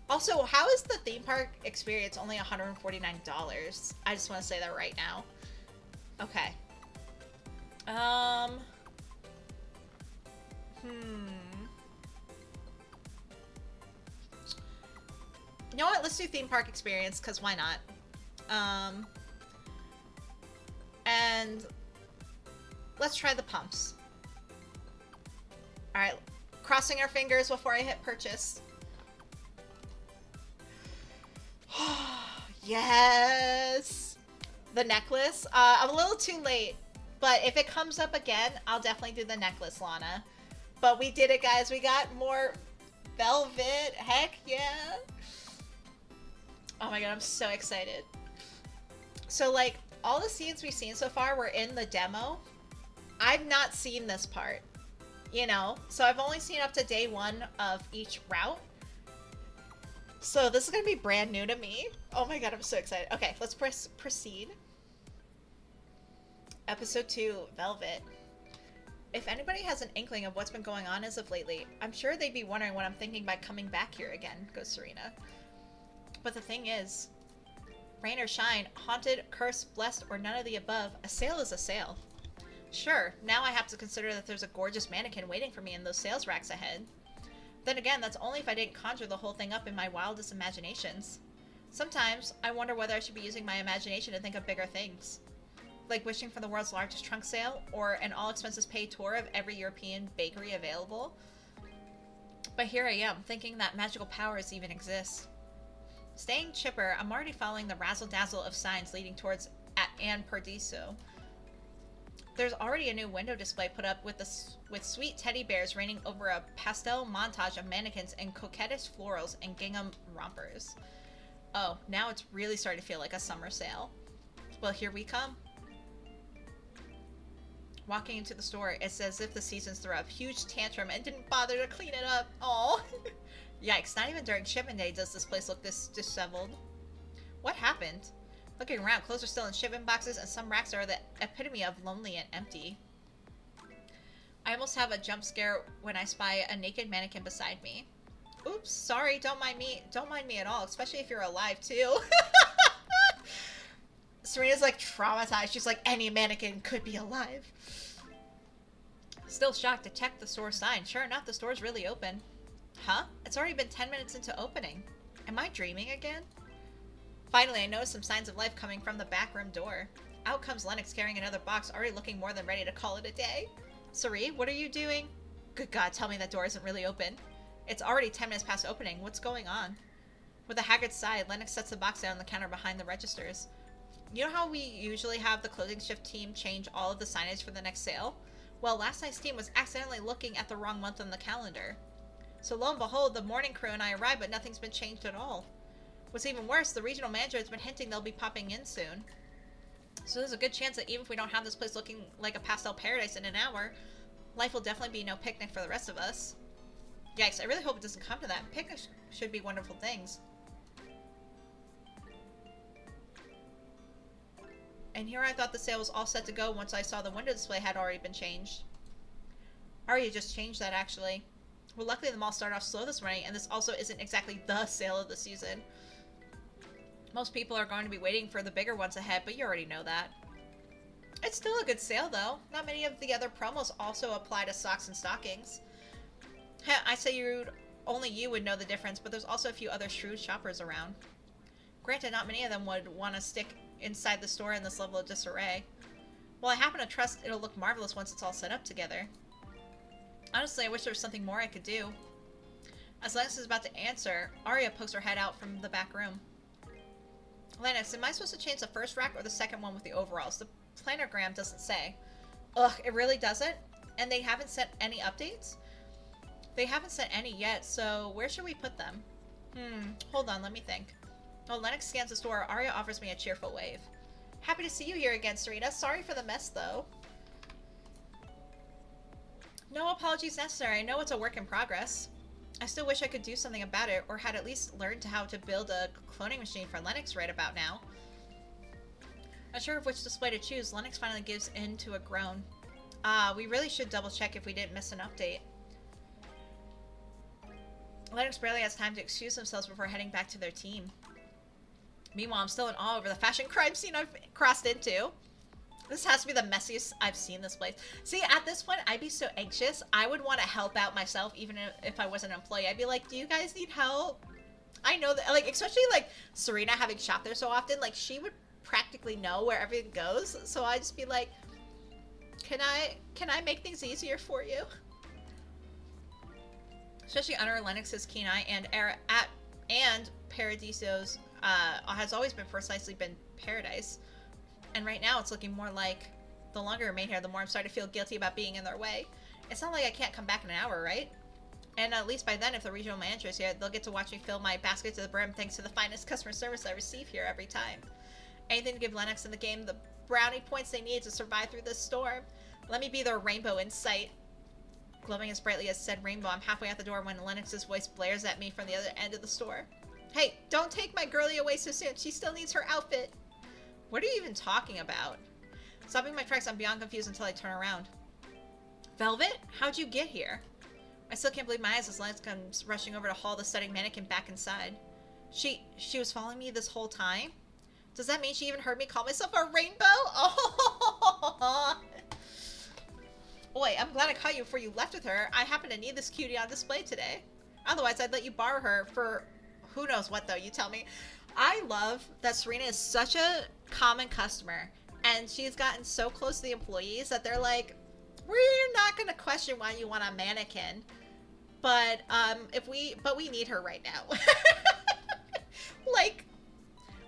Also, how is the theme park experience only $149? I just want to say that right now. Okay. You know what? Let's do theme park experience, because why not? And let's try the pumps. Alright, crossing our fingers before I hit purchase. Yes! The necklace. I'm a little too late, but if it comes up again, I'll definitely do the necklace, Lana. But we did it, guys. We got more velvet. Heck yeah. Oh my god, I'm so excited. So, like, all the scenes we've seen so far were in the demo. I've not seen this part, you know? So I've only seen up to day 1 of each route. So this is going to be brand new to me. Oh my god, I'm so excited. Okay, let's proceed. Episode 2, Velvet. If anybody has an inkling of what's been going on as of lately, I'm sure they'd be wondering what I'm thinking by coming back here again, goes Serena. But the thing is, rain or shine, haunted, cursed, blessed, or none of the above, a sale is a sale. Sure, now I have to consider that there's a gorgeous mannequin waiting for me in those sales racks ahead. Then again, that's only if I didn't conjure the whole thing up in my wildest imaginations. Sometimes, I wonder whether I should be using my imagination to think of bigger things. Like wishing for the world's largest trunk sale, or an all-expenses-paid tour of every European bakery available. But here I am, thinking that magical powers even exist. Staying chipper, I'm already following the razzle-dazzle of signs leading towards Ann Paradiso. There's already a new window display put up with sweet teddy bears reigning over a pastel montage of mannequins in coquettish florals and gingham rompers. Oh, now it's really starting to feel like a summer sale. Well, here we come. Walking into the store, it's as if the seasons threw up a huge tantrum and didn't bother to clean it up. Aw. Yikes, not even during shipment day does this place look this disheveled. What happened? Looking around, clothes are still in shipment boxes and some racks are the epitome of lonely and empty. I almost have a jump scare when I spy a naked mannequin beside me. Oops, sorry, don't mind me at all, especially if you're alive too. Serena's like traumatized. She's like, any mannequin could be alive. Still shocked to check the store sign. Sure enough, the store's really open. Huh? It's already been 10 minutes into opening. Am I dreaming again? Finally, I noticed some signs of life coming from the back room door. Out comes Lennox carrying another box, already looking more than ready to call it a day. Sari, what are you doing? Good God, tell me that door isn't really open. It's already 10 minutes past opening. What's going on? With a haggard sigh, Lennox sets the box down on the counter behind the registers. You know how we usually have the clothing shift team change all of the signage for the next sale? Well, last night's team was accidentally looking at the wrong month on the calendar. So lo and behold, the morning crew and I arrived, but nothing's been changed at all. What's even worse, the regional manager has been hinting they'll be popping in soon. So there's a good chance that even if we don't have this place looking like a pastel paradise in an hour, life will definitely be no picnic for the rest of us. Yikes, I really hope it doesn't come to that. Picnics should be wonderful things. And here I thought the sale was all set to go once I saw the window display had already been changed. Already just changed that, actually. Well, luckily the mall started off slow this morning, and this also isn't exactly the sale of the season. Most people are going to be waiting for the bigger ones ahead, but you already know that. It's still a good sale, though. Not many of the other promos also apply to socks and stockings. Heh, I say only you would know the difference, but there's also a few other shrewd shoppers around. Granted, not many of them would want to stick inside the store in this level of disarray. Well, I happen to trust it'll look marvelous once it's all set up together. Honestly, I wish there was something more I could do. As Lennox is about to answer, Arya pokes her head out from the back room. Lennox, am I supposed to change the first rack or the second one with the overalls? The planogram doesn't say. Ugh, it really doesn't? And they haven't sent any updates? They haven't sent any yet, so where should we put them? Hold on, let me think. While Lennox scans the store, Arya offers me a cheerful wave. Happy to see you here again, Serena. Sorry for the mess, though. No apologies necessary. I know it's a work in progress. I still wish I could do something about it, or had at least learned how to build a cloning machine for Lennox right about now. Unsure of which display to choose, Lennox finally gives in to a groan. We really should double check if we didn't miss an update. Lennox barely has time to excuse themselves before heading back to their team. Meanwhile, I'm still in awe over the fashion crime scene I've crossed into. This has to be the messiest I've seen this place. See, at this point, I'd be so anxious. I would want to help out myself, even if I was an employee. I'd be like, do you guys need help? I know that, like, especially like Serena having shot there so often, like she would practically know where everything goes. So I'd just be like, can I make things easier for you? Especially under Lennox's keen eye and Paradiso's has always been precisely been paradise. And right now it's looking more like the longer I remain here, the more I'm starting to feel guilty about being in their way. It's not like I can't come back in an hour, right? And at least by then, if the regional manager is here, they'll get to watch me fill my basket to the brim thanks to the finest customer service I receive here every time. Anything to give Lennox and the game the brownie points they need to survive through this storm. Let me be their rainbow in sight. Glowing as brightly as said rainbow, I'm halfway out the door when Lennox's voice blares at me from the other end of the store. Hey, don't take my girlie away so soon. She still needs her outfit. What are you even talking about? Stopping my tracks, I'm beyond confused until I turn around. Velvet? How'd you get here? I still can't believe my eyes as Lennox comes rushing over to haul the stunning mannequin back inside. She was following me this whole time? Does that mean she even heard me call myself a rainbow? Oh! Boy, I'm glad I caught you before you left with her. I happen to need this cutie on display today. Otherwise, I'd let you borrow her for who knows what, though, you tell me. I love that Serena is such a common customer, and she's gotten so close to the employees that they're like, we're not going to question why you want a mannequin, but we need her right now. Like,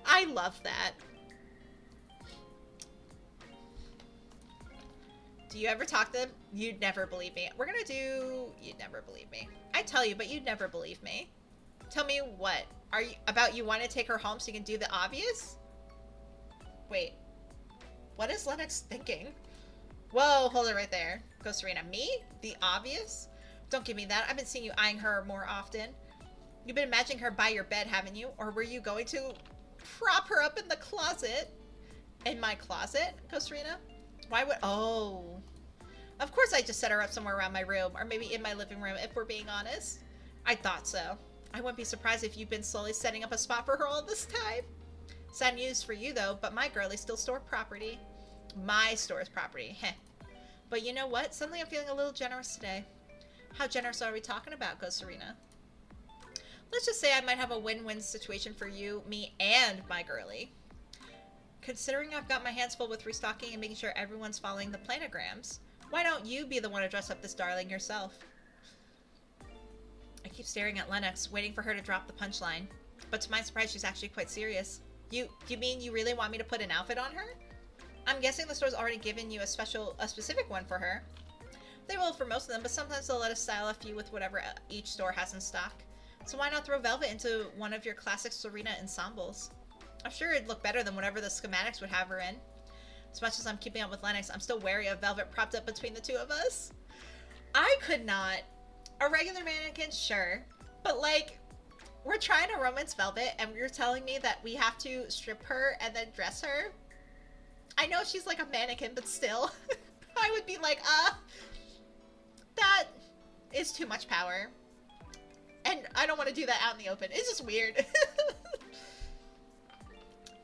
I love that. Do you ever talk to them? You'd never believe me. We're gonna do you'd never believe me. I tell you, but you'd never believe me. Tell me what? Are you about you want to take her home so you can do the obvious? Wait. What is Lennox thinking? Whoa, hold it right there. Go Serena. Me? The obvious? Don't give me that. I've been seeing you eyeing her more often. You've been imagining her by your bed, haven't you? Or were you going to prop her up in the closet? In my closet? Go Serena. Why would... Oh. Of course I just set her up somewhere around my room. Or maybe in my living room, if we're being honest. I thought so. I wouldn't be surprised if you've been slowly setting up a spot for her all this time. Sad news for you, though, but my girlie's still store property. My store's property. Heh. But you know what? Suddenly I'm feeling a little generous today. How generous are we talking about, goes Serena? Let's just say I might have a win-win situation for you, me, and my girlie. Considering I've got my hands full with restocking and making sure everyone's following the planograms, why don't you be the one to dress up this darling yourself? I keep staring at Lennox, waiting for her to drop the punchline. But to my surprise, she's actually quite serious. You mean you really want me to put an outfit on her? I'm guessing the store's already given you a specific one for her. They will for most of them, but sometimes they'll let us style a few with whatever each store has in stock. So why not throw Velvet into one of your classic Serena ensembles? I'm sure it'd look better than whatever the schematics would have her in. As much as I'm keeping up with Lennox, I'm still wary of Velvet propped up between the two of us. I could not. A regular mannequin, sure. But like, we're trying to romance Velvet and you're telling me that we have to strip her and then dress her? I know she's like a mannequin, but still. I would be like, that is too much power. And I don't want to do that out in the open. It's just weird.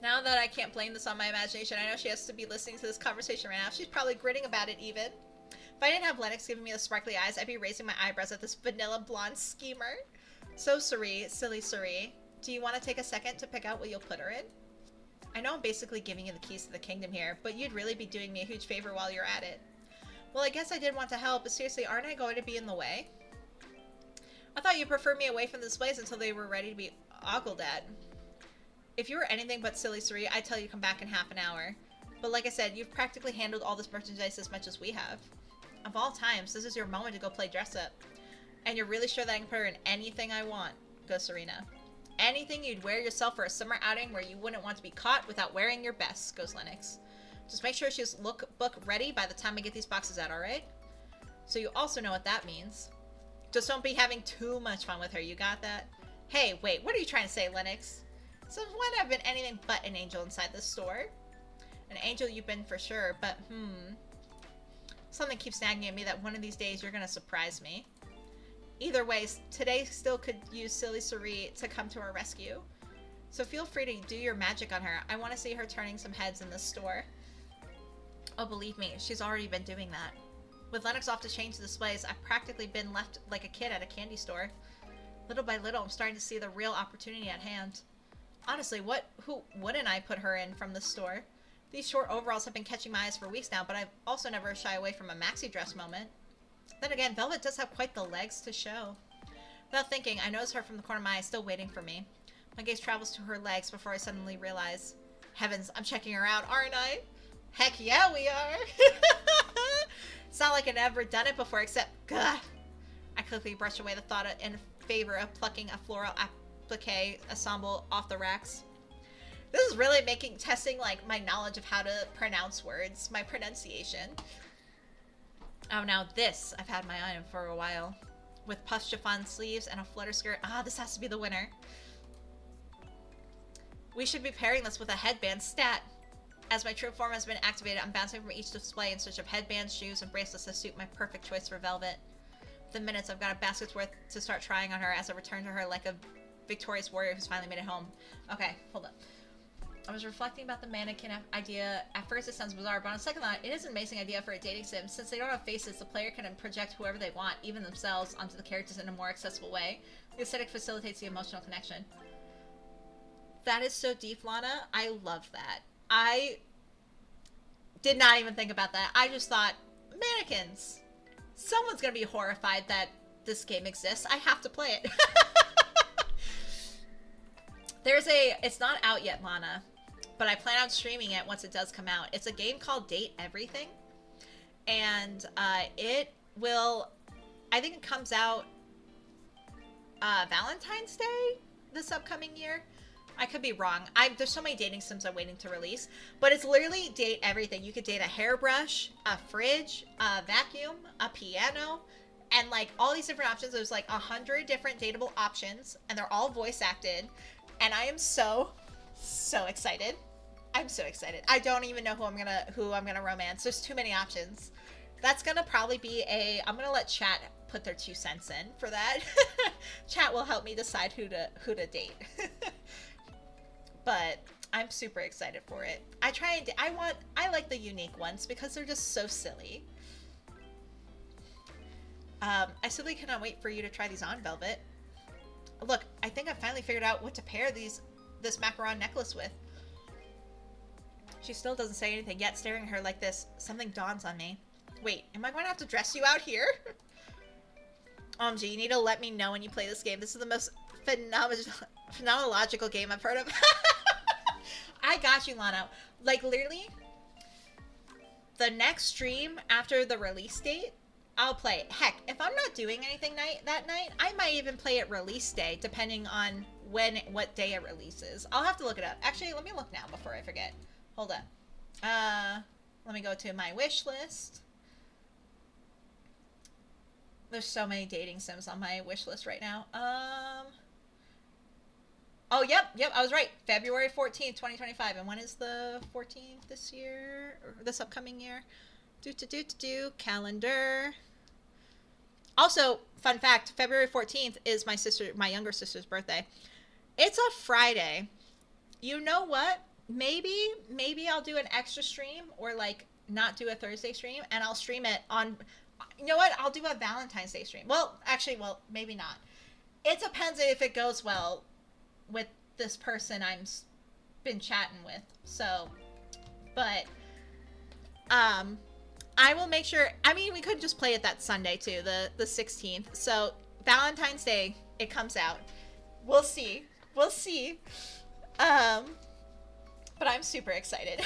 Now that I can't blame this on my imagination, I know she has to be listening to this conversation right now. She's probably gritting about it even. If I didn't have Lennox giving me the sparkly eyes, I'd be raising my eyebrows at this vanilla blonde schemer. So Cerie, silly Cerie, do you want to take a second to pick out what you'll put her in? I know I'm basically giving you the keys to the kingdom here, but you'd really be doing me a huge favor while you're at it. Well, I guess I did want to help, but seriously, aren't I going to be in the way? I thought you'd prefer me away from the displays until they were ready to be ogled at. If you were anything but silly Cerie, I'd tell you to come back in half an hour. But like I said, you've practically handled all this merchandise as much as we have. Of all times, this is your moment to go play dress up. And you're really sure that I can put her in anything I want, goes Serena. Anything you'd wear yourself for a summer outing where you wouldn't want to be caught without wearing your best, goes Lennox. Just make sure she's lookbook ready by the time I get these boxes out, alright? So you also know what that means. Just don't be having too much fun with her, you got that? Hey, wait, what are you trying to say, Lennox? Since when have been anything but an angel inside this store? An angel you've been for sure, but something keeps nagging at me that one of these days you're gonna surprise me. Either way, today still could use silly Cerie to come to our rescue. So feel free to do your magic on her. I want to see her turning some heads in this store. Oh, believe me, she's already been doing that. With Lennox off to change the displays, I've practically been left like a kid at a candy store. Little by little, I'm starting to see the real opportunity at hand. Honestly, who wouldn't I put her in from the store? These short overalls have been catching my eyes for weeks now, but I've also never shy away from a maxi dress moment. Then again, Velvet does have quite the legs to show. Without thinking, I notice her from the corner of my eye, still waiting for me. My gaze travels to her legs before I suddenly realize, heavens, I'm checking her out, aren't I? Heck yeah, we are! It's not like I've ever done it before, except, gah. I quickly brush away the thought in favor of plucking a floral applique ensemble off the racks. This is really testing like my knowledge of how to pronounce words, my pronunciation. Oh, now this I've had my eye on for a while. With puff chiffon sleeves and a flutter skirt. Ah, this has to be the winner. We should be pairing this with a headband stat. As my true form has been activated, I'm bouncing from each display in search of headbands, shoes, and bracelets to suit my perfect choice for Velvet. Within minutes, I've got a basket's worth to start trying on her as I return to her like a victorious warrior who's finally made it home. Okay, hold up. I was reflecting about the mannequin idea. At first it sounds bizarre, but on second thought, it is an amazing idea for a dating sim. Since they don't have faces, the player can project whoever they want, even themselves, onto the characters in a more accessible way. The aesthetic facilitates the emotional connection. That is so deep, Lana. I love that. I did not even think about that. I just thought, mannequins. Someone's gonna be horrified that this game exists. I have to play it. It's not out yet, Lana, but I plan on streaming it once it does come out. It's a game called Date Everything, and it will, I think it comes out Valentine's Day this upcoming year. I could be wrong. There's so many dating sims I'm waiting to release, but it's literally date everything. You could date a hairbrush, a fridge, a vacuum, a piano, and like all these different options. There's like 100 different dateable options, and they're all voice acted. And I am so excited. I'm so excited. I don't even know who I'm gonna romance. There's too many options. That's gonna probably be I'm gonna let chat put their 2 cents in for that. Chat will help me decide who to date. But I'm super excited for it. I like the unique ones because they're just so silly. I simply cannot wait for you to try these on, Velvet. Look, I think I finally figured out what to pair this macaron necklace with. She still doesn't say anything, yet staring at her like this, something dawns on me. Wait, am I going to have to dress you out here? OMG, you need to let me know when you play this game. This is the most phenomenological game I've heard of. I got you, Lana. Like, literally, the next stream after the release date, I'll play it. Heck, if I'm not doing anything that night, I might even play it release day, depending on what day it releases. I'll have to look it up. Actually, let me look now before I forget. Hold on. Let me go to my wish list. There's so many dating sims on my wish list right now. Oh, yep, I was right. February 14th, 2025. And when is the 14th this year? Or this upcoming year? Calendar. Also, fun fact, February 14th is my younger sister's birthday. It's a Friday. You know what? Maybe I'll do an extra stream or like not do a Thursday stream and I'll stream it on, you know what? I'll do a Valentine's Day stream. Well, actually, maybe not. It depends if it goes well with this person I'm been chatting with. So, but, I will make sure. I mean, we could just play it that Sunday too, the 16th. So Valentine's Day, it comes out. We'll see. But I'm super excited.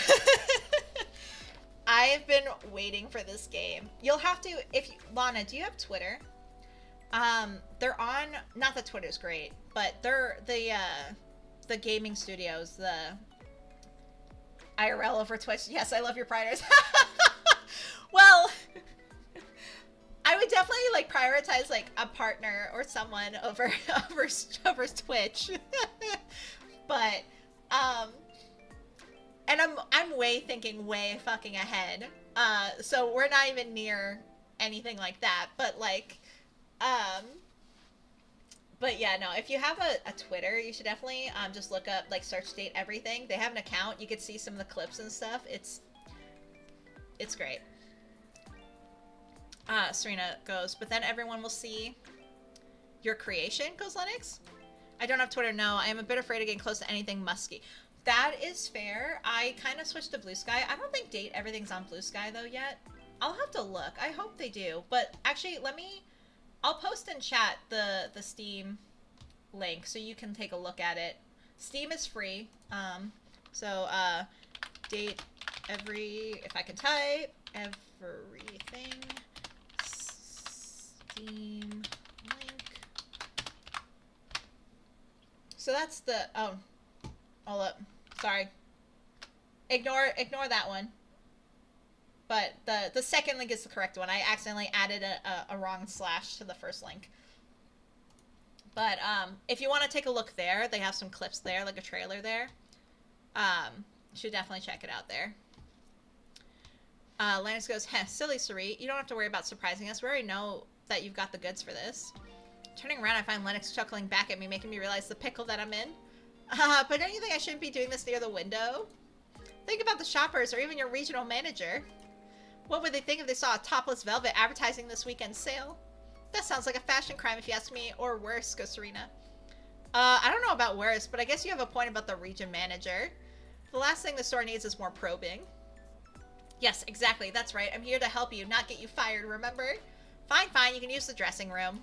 I have been waiting for this game. You'll have to, Lana, do you have Twitter? They're on. Not that Twitter's great, but they're the gaming studios, the IRL over Twitch. Yes, I love your priders. Well, I would definitely like prioritize like a partner or someone over Twitch. But and I'm way fucking ahead. So we're not even near anything like that. But like but yeah, no, if you have a Twitter, you should definitely just look up like search Date Everything. They have an account. You could see some of the clips and stuff. It's great. Serena goes, but then everyone will see Your creation, goes Lennox. I don't have Twitter, no. I am a bit afraid of getting close to anything musky. That is fair. I kind of switched to Blue Sky. I don't think Date Everything's on Blue Sky, though, yet. I'll have to look. I hope they do. But actually, I'll post in chat the Steam link so you can take a look at it. Steam is free. Date if I can type, everything, Steam link. So that's the, hold up, sorry. Ignore that one. But the second link is the correct one. I accidentally added a wrong slash to the first link. But if you want to take a look there, they have some clips there, like a trailer there. You should definitely check it out there. Lannis goes, heh, silly Sarit. You don't have to worry about surprising us. We already know that you've got the goods for this. Turning around, I find Lennox chuckling back at me, making me realize the pickle that I'm in. But don't you think I shouldn't be doing this near the window? Think about the shoppers or even your regional manager. What would they think if they saw a topless Velvet advertising this weekend's sale? That sounds like a fashion crime if you ask me, or worse, goes Serena. I don't know about worse, but I guess you have a point about the region manager. The last thing the store needs is more probing. Yes, exactly, that's right. I'm here to help you, not get you fired, remember? Fine, you can use the dressing room.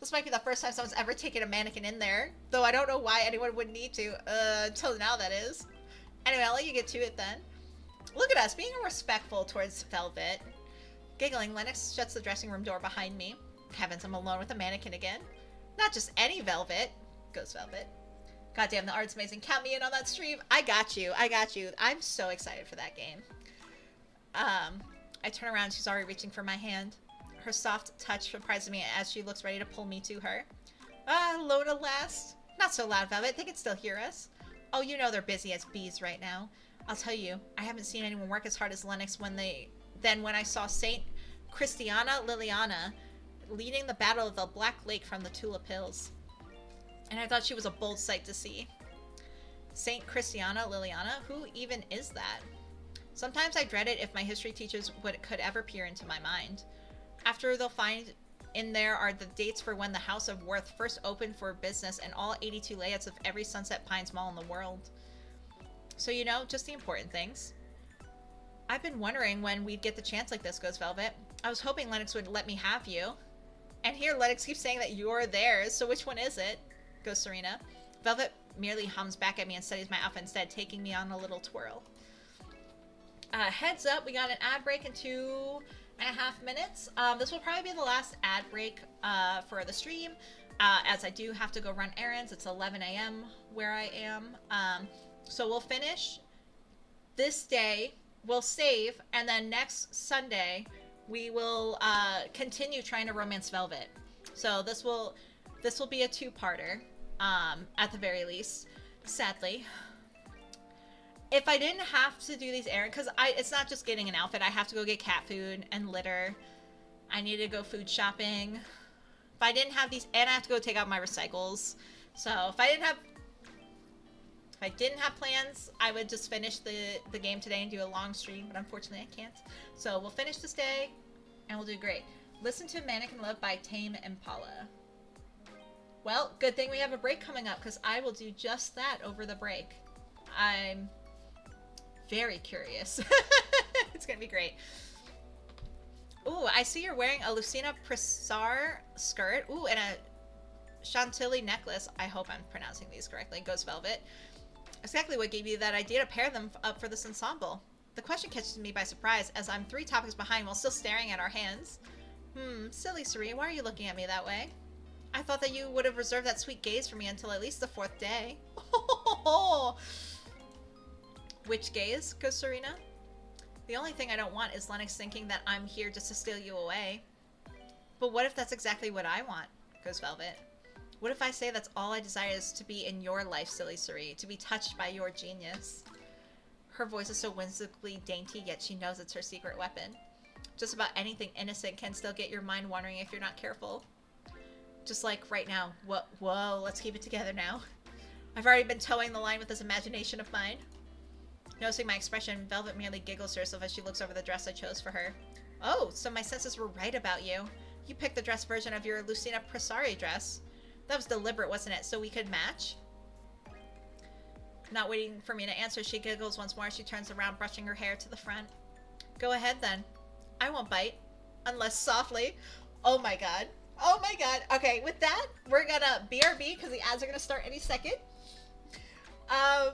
This might be the first time someone's ever taken a mannequin in there, though I don't know why anyone would need to, until now that is. Anyway, I'll let you get to it then. Look at us, being respectful towards Velvet. Giggling, Lennox shuts the dressing room door behind me. Heavens, I'm alone with a mannequin again. Not just any Velvet, goes Velvet. Goddamn, the art's amazing. Count me in on that stream. I got you. I'm so excited for that game. I turn around, she's already reaching for my hand. Her soft touch surprises me as she looks ready to pull me to her. Alone at last. Not so loud, Velvet. They can still hear us. Oh, you know they're busy as bees right now. I'll tell you, I haven't seen anyone work as hard as Lennox when I saw Saint Christiana Liliana leading the Battle of the Black Lake from the Tulip Hills. And I thought she was a bold sight to see. Saint Christiana Liliana? Who even is that? Sometimes I dread it if my history teachers could ever peer into my mind. After they'll find in there are the dates for when the House of Worth first opened for business and all 82 layouts of every Sunset Pines mall in the world. So, you know, just the important things. I've been wondering when we'd get the chance like this, goes Velvet. I was hoping Lennox would let me have you. And here Lennox keeps saying that you're theirs, so which one is it? Goes Serena. Velvet merely hums back at me and studies my outfit instead, taking me on a little twirl. Heads up, we got an ad break in 2.5 minutes. This will probably be the last ad break for the stream, as I do have to go run errands. It's 11 a.m. where I am. So we'll finish this day, we'll save, and then next Sunday we will continue trying to romance Velvet. So this will be a two-parter, at the very least, sadly. If I didn't have to do these errands, because it's not just getting an outfit, I have to go get cat food and litter. I need to go food shopping. If I didn't have these, and I have to go take out my recycles. So if I didn't have plans, I would just finish the game today and do a long stream, but unfortunately I can't. So we'll finish this day, and we'll do great. Listen to Mannequin Love by Tame Impala. Well, good thing we have a break coming up, because I will do just that over the break. I'm very curious. It's gonna be great. Ooh, I see you're wearing a Lucina Pressar skirt. Ooh, and a Chantilly necklace. I hope I'm pronouncing these correctly. Goes Velvet. Exactly what gave you that idea to pair them up for this ensemble. The question catches me by surprise, as I'm 3 topics behind while still staring at our hands. Silly Serene, why are you looking at me that way? I thought that you would have reserved that sweet gaze for me until at least the 4th day. Which gaze? Goes Serena. The only thing I don't want is Lennox thinking that I'm here just to steal you away. But what if that's exactly what I want? Goes Velvet. What if I say that's all I desire is to be in your life, silly Suri, to be touched by your genius? Her voice is so whimsically dainty, yet she knows it's her secret weapon. Just about anything innocent can still get your mind wandering if you're not careful. Just like right now. Whoa, let's keep it together now. I've already been towing the line with this imagination of mine. Noticing my expression, Velvet merely giggles to herself as she looks over the dress I chose for her. Oh, so my senses were right about you. You picked the dress version of your Lucina Prasari dress. That was deliberate, wasn't it? So we could match? Not waiting for me to answer, she giggles once more. She turns around, brushing her hair to the front. Go ahead, then. I won't bite. Unless softly. Oh my god. Oh my god. Okay, with that, we're gonna BRB, because the ads are gonna start any second. I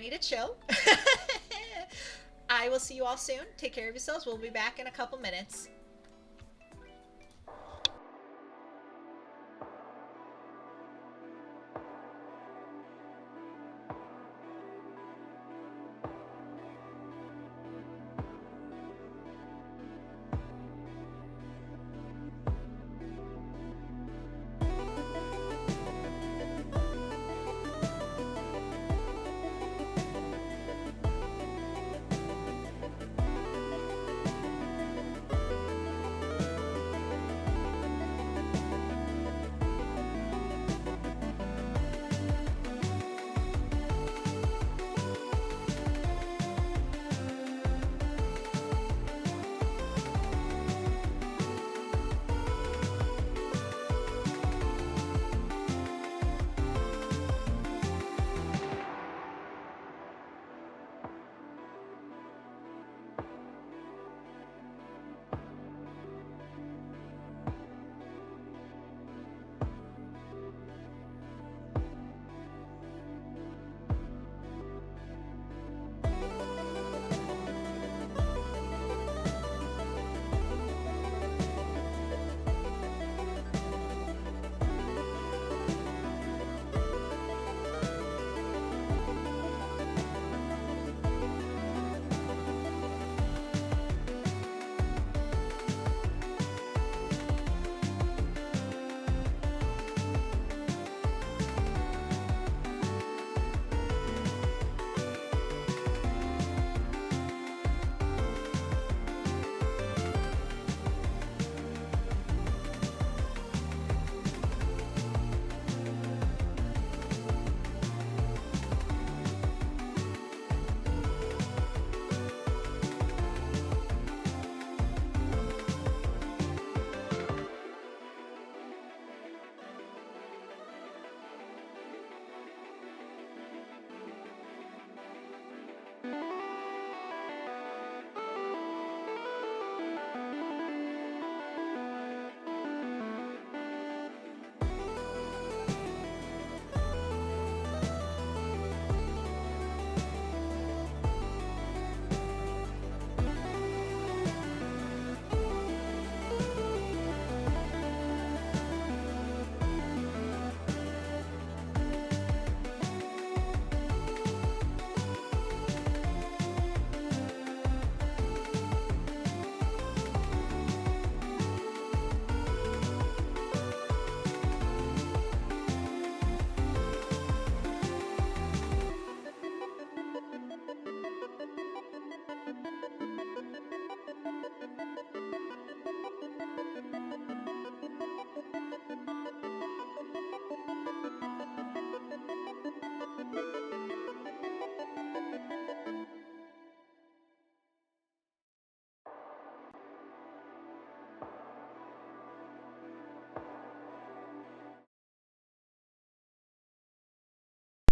need to chill. I will see you all soon. Take care of yourselves. We'll be back in a couple minutes.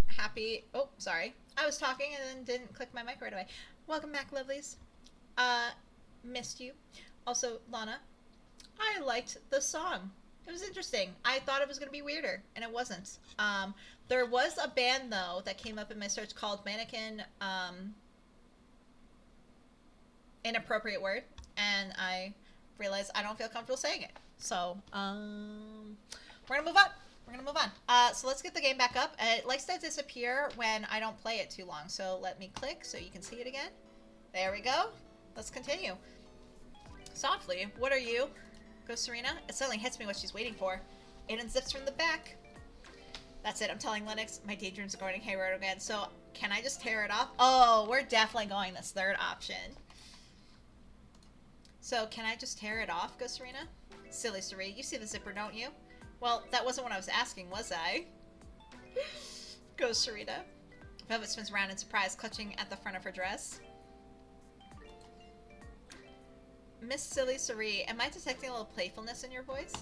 Happy. Oh, sorry. I was talking and then didn't click my mic right away. Welcome back, lovelies. Missed you. Also, Lana, I liked the song. It was interesting. I thought it was going to be weirder, and it wasn't. There was a band, though, that came up in my search called Mannequin, inappropriate word, and I realized I don't feel comfortable saying it. So, we're going to move on. We're going to move on. So let's get the game back up. It likes to disappear when I don't play it too long. So let me click so you can see it again. There we go. Let's continue. Softly. What are you? Go Serena. It suddenly hits me what she's waiting for. It unzips from the back. That's it. I'm telling Lennox my daydreams are going haywire again. So can I just tear it off? Oh, we're definitely going this third option. So can I just tear it off, Go Serena? Silly Sari. You see the zipper, don't you? Well, that wasn't what I was asking, was I? Go Serena. Velvet spins around in surprise, clutching at the front of her dress. Miss Silly Cerie, am I detecting a little playfulness in your voice?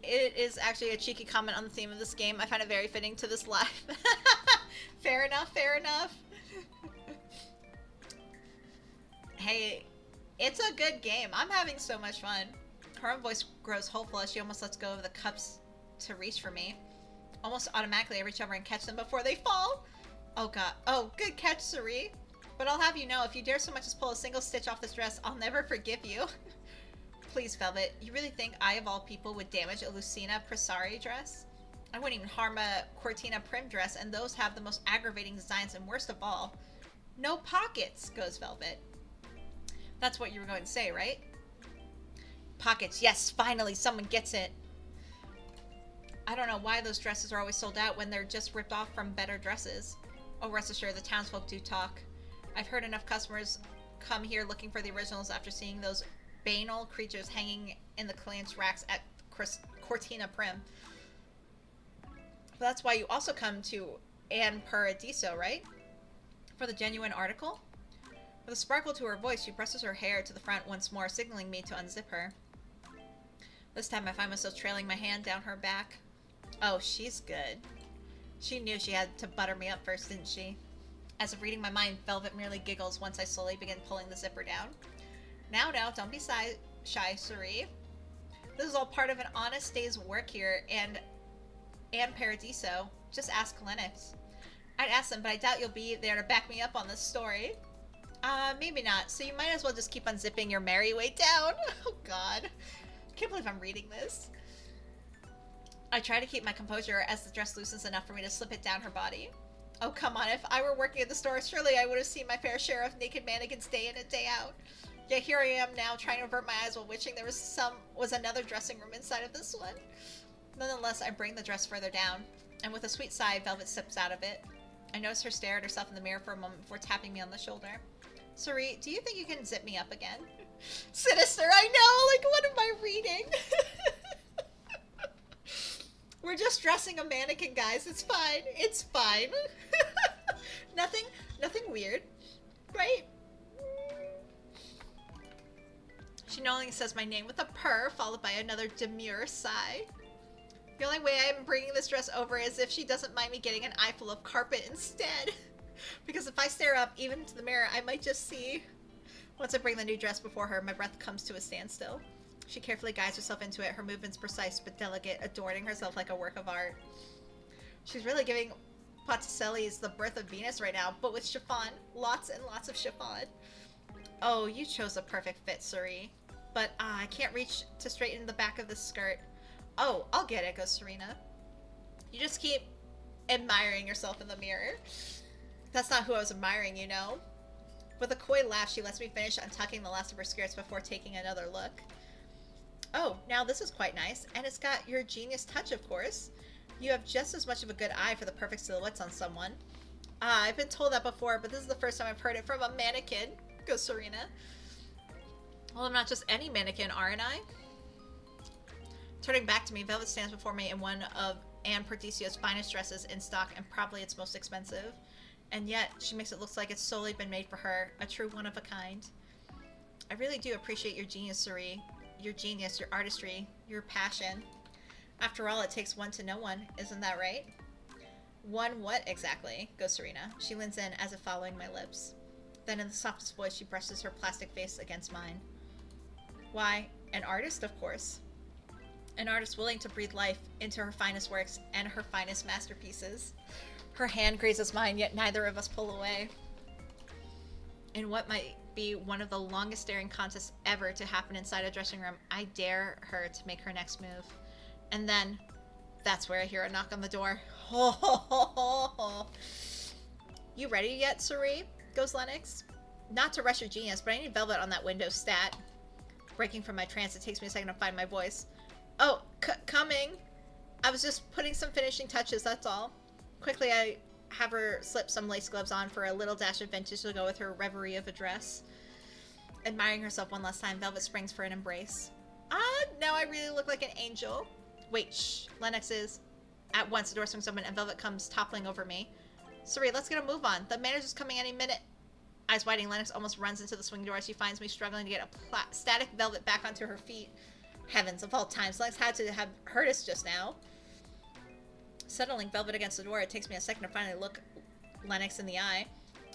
It is actually a cheeky comment on the theme of this game. I find it very fitting to this live. Fair enough, fair enough. Hey, it's a good game. I'm having so much fun. Her own voice grows hopeful as she almost lets go of the cups to reach for me. Almost automatically, I reach over and catch them before they fall. Oh god. Oh, good catch, Cerie. But I'll have you know, if you dare so much as pull a single stitch off this dress, I'll never forgive you. Please, Velvet, you really think I, of all people, would damage a Lucina Presari dress? I wouldn't even harm a Cortina Prim dress, and those have the most aggravating designs, and worst of all, no pockets, goes Velvet. That's what you were going to say, right? Pockets, yes, finally, someone gets it. I don't know why those dresses are always sold out when they're just ripped off from better dresses. Oh, rest assured, the townsfolk do talk. I've heard enough customers come here looking for the originals after seeing those banal creatures hanging in the clearance racks at Cortina Prim. But that's why you also come to Anne Paradiso, right? For the genuine article? With a sparkle to her voice, she presses her hair to the front once more, signaling me to unzip her. This time I find myself trailing my hand down her back. Oh, she's good. She knew she had to butter me up first, didn't she? As if reading my mind, Velvet merely giggles once I slowly begin pulling the zipper down. Now, don't be shy, Cerie. This is all part of an honest day's work here, and Paradiso. Just ask Lennox. I'd ask them, but I doubt you'll be there to back me up on this story. Maybe not, so you might as well just keep unzipping your merry way down. Oh god. I can't believe I'm reading this. I try to keep my composure as the dress loosens enough for me to slip it down her body. Oh, come on, if I were working at the store, surely I would have seen my fair share of naked mannequins day in and day out. Yet here I am now, trying to avert my eyes while wishing there was another dressing room inside of this one. Nonetheless, I bring the dress further down, and with a sweet sigh, Velvet steps out of it. I notice her stare at herself in the mirror for a moment before tapping me on the shoulder. Cerie, do you think you can zip me up again? Sinister, I know! Like, what am I reading? We're just dressing a mannequin, guys. It's fine. It's fine. Nothing weird. Right? She not only says my name with a purr, followed by another demure sigh. The only way I'm bringing this dress over is if she doesn't mind me getting an eyeful of carpet instead. Because if I stare up, even into the mirror, I might just see... Once I bring the new dress before her, my breath comes to a standstill. She carefully guides herself into it, her movements precise but delicate, adorning herself like a work of art. She's really giving Botticelli's The Birth of Venus right now, but with chiffon. Lots and lots of chiffon. Oh, you chose a perfect fit, Cerie. But I can't reach to straighten the back of this skirt. Oh, I'll get it, goes Serena. You just keep admiring yourself in the mirror. That's not who I was admiring, you know? With a coy laugh, she lets me finish untucking the last of her skirts before taking another look. Oh, now this is quite nice, and it's got your genius touch, of course. You have just as much of a good eye for the perfect silhouettes on someone. I've been told that before, but this is the first time I've heard it from a mannequin, goes Serena. Well, I'm not just any mannequin, aren't I? Turning back to me, Velvet stands before me in one of Anne Perdicio's finest dresses in stock, and probably its most expensive. And yet, she makes it look like it's solely been made for her, a true one of a kind. I really do appreciate your genius, Cerie. Your genius, your artistry, your passion. After all, it takes one to know one, isn't that right? One what exactly? Goes Serena. She leans in as if following my lips. Then in the softest voice, she brushes her plastic face against mine. Why, an artist, of course. An artist willing to breathe life into her finest works and her finest masterpieces. Her hand grazes mine, yet neither of us pull away. In what might be one of the longest staring contests ever to happen inside a dressing room, I dare her to make her next move. And then, that's where I hear a knock on the door. You ready yet, Cerie? Goes Lennox. Not to rush your genius, but I need Velvet on that window stat. Breaking from my trance, it takes me a second to find my voice. Oh, coming. I was just putting some finishing touches, that's all. Quickly, I have her slip some lace gloves on for a little dash of vintage to go with her reverie of a dress. Admiring herself one last time, Velvet springs for an embrace. Now I really look like an angel. Wait, shh. Lennox is. At once, the door swings open and Velvet comes toppling over me. Cerie, let's get a move on. The manager's coming any minute. Eyes widening, Lennox almost runs into the swing door as she finds me struggling to get a static Velvet back onto her feet. Heavens of all times, Lennox had to have heard us just now. Settling Velvet against the door, it takes me a second to finally look Lennox in the eye.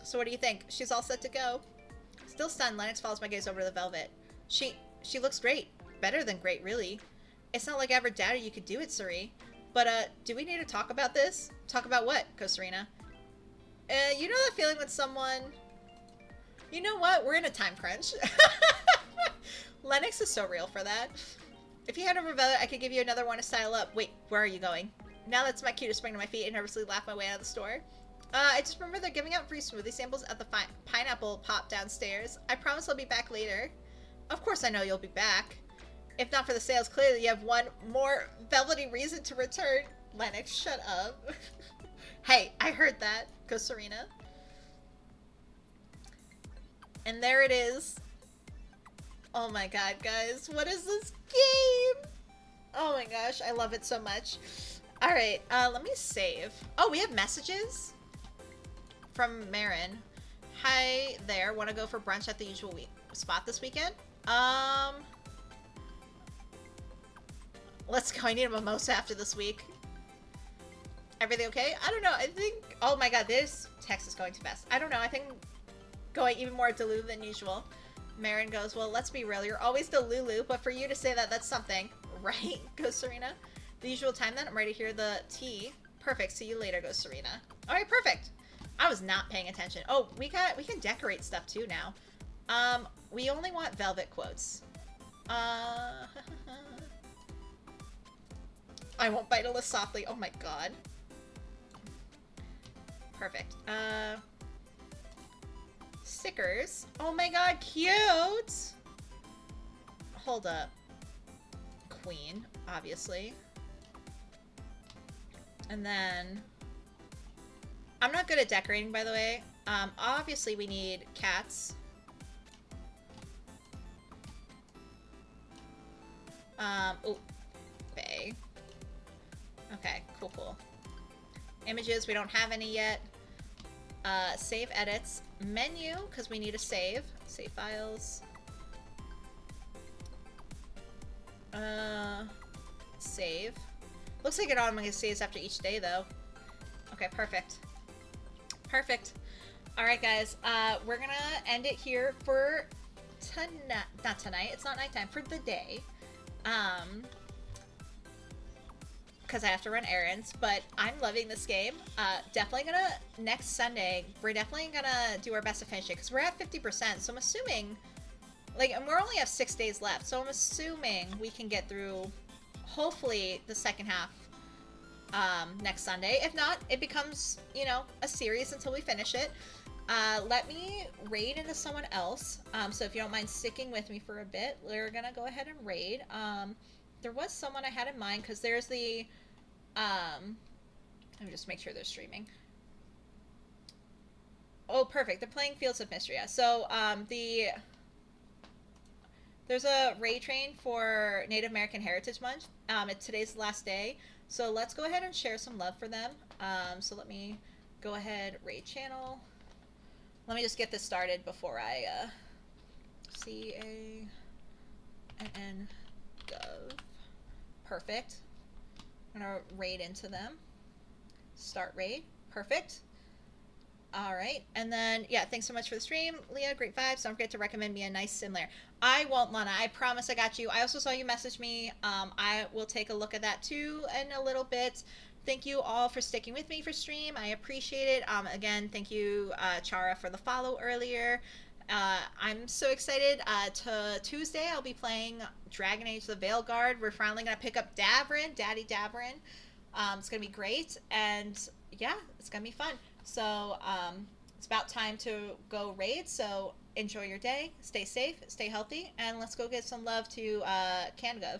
So what do you think? She's all set to go. Still stunned, Lennox follows my gaze over to the Velvet. She looks great. Better than great, really. It's not like I ever doubted you could do it, Suri. But, do we need to talk about this? Talk about what? Goes Serena. You know that feeling when someone... You know what? We're in a time crunch. Lennox is so real for that. If you had a Velvet, I could give you another one to style up. Wait, where are you going? Now that's my cue to spring to my feet and nervously laugh my way out of the store. I just remember they're giving out free smoothie samples at the pineapple pop downstairs. I promise I'll be back later. Of course I know you'll be back. If not for the sales, clearly you have one more velvety reason to return. Lennox, shut up. Hey, I heard that. Goes Serena. And there it is. Oh my god, guys. What is this game? Oh my gosh, I love it so much. Alright, let me save. Oh, we have messages? From Marin. Hi there. Want to go for brunch at the usual spot this weekend? Let's go. I need a mimosa after this week. Everything okay? I don't know. I think... Oh my god, this text is going too fast. I don't know. I think going even more Delulu than usual. Marin goes, well, let's be real. You're always Delulu, but for you to say that, that's something. Right? Goes Serena. The usual time then. I'm ready to hear the tea. Perfect. See you later, goes Serena. Alright, perfect. I was not paying attention. Oh, we can decorate stuff too now. We only want Velvet quotes. I won't bite a list softly. Oh my god. Perfect. Stickers. Oh my god, cute! Hold up. Queen, obviously. And then... I'm not good at decorating, by the way. Obviously we need cats. Oh, Faye. Okay, cool. Images, we don't have any yet. Save edits. Menu, because we need a save. Save files. Save. Looks like it automatically saves after each day, though. Okay, perfect. Perfect. Alright, guys. We're gonna end it here for tonight. Not tonight. It's not nighttime. For the day. Because I have to run errands, but I'm loving this game. Definitely gonna, next Sunday, we're definitely gonna do our best to finish it, because we're at 50%, so I'm assuming, like, and we're only have 6 days left, so I'm assuming we can get through, hopefully, the second half next Sunday. If not, it becomes, you know, a series until we finish it. Let me raid into someone else, so if you don't mind sticking with me for a bit, we're gonna go ahead and raid. There was someone I had in mind, because there's the, let me just make sure they're streaming. Oh, perfect. They're playing Fields of Mystery. Yeah. So, there's a raid train for Native American Heritage Month. Today's the last day. So let's go ahead and share some love for them. So let me go ahead, raid channel. Let me just get this started before I, C-A-N-N gov. Perfect. I'm gonna raid into them. Start raid. Perfect. Alright. And then, yeah, thanks so much for the stream, Leah. Great vibes. Don't forget to recommend me a nice sim layer. I won't, Lana. I promise I got you. I also saw you message me. I will take a look at that too in a little bit. Thank you all for sticking with me for stream. I appreciate it. Again, thank you, Chara, for the follow earlier. I'm so excited. To Tuesday, I'll be playing Dragon Age the Veilguard. We're finally going to pick up Davrin, Daddy Davrin. It's going to be great. And yeah, it's going to be fun. So it's about time to go raid. So enjoy your day. Stay safe. Stay healthy. And let's go get some love to CanGov.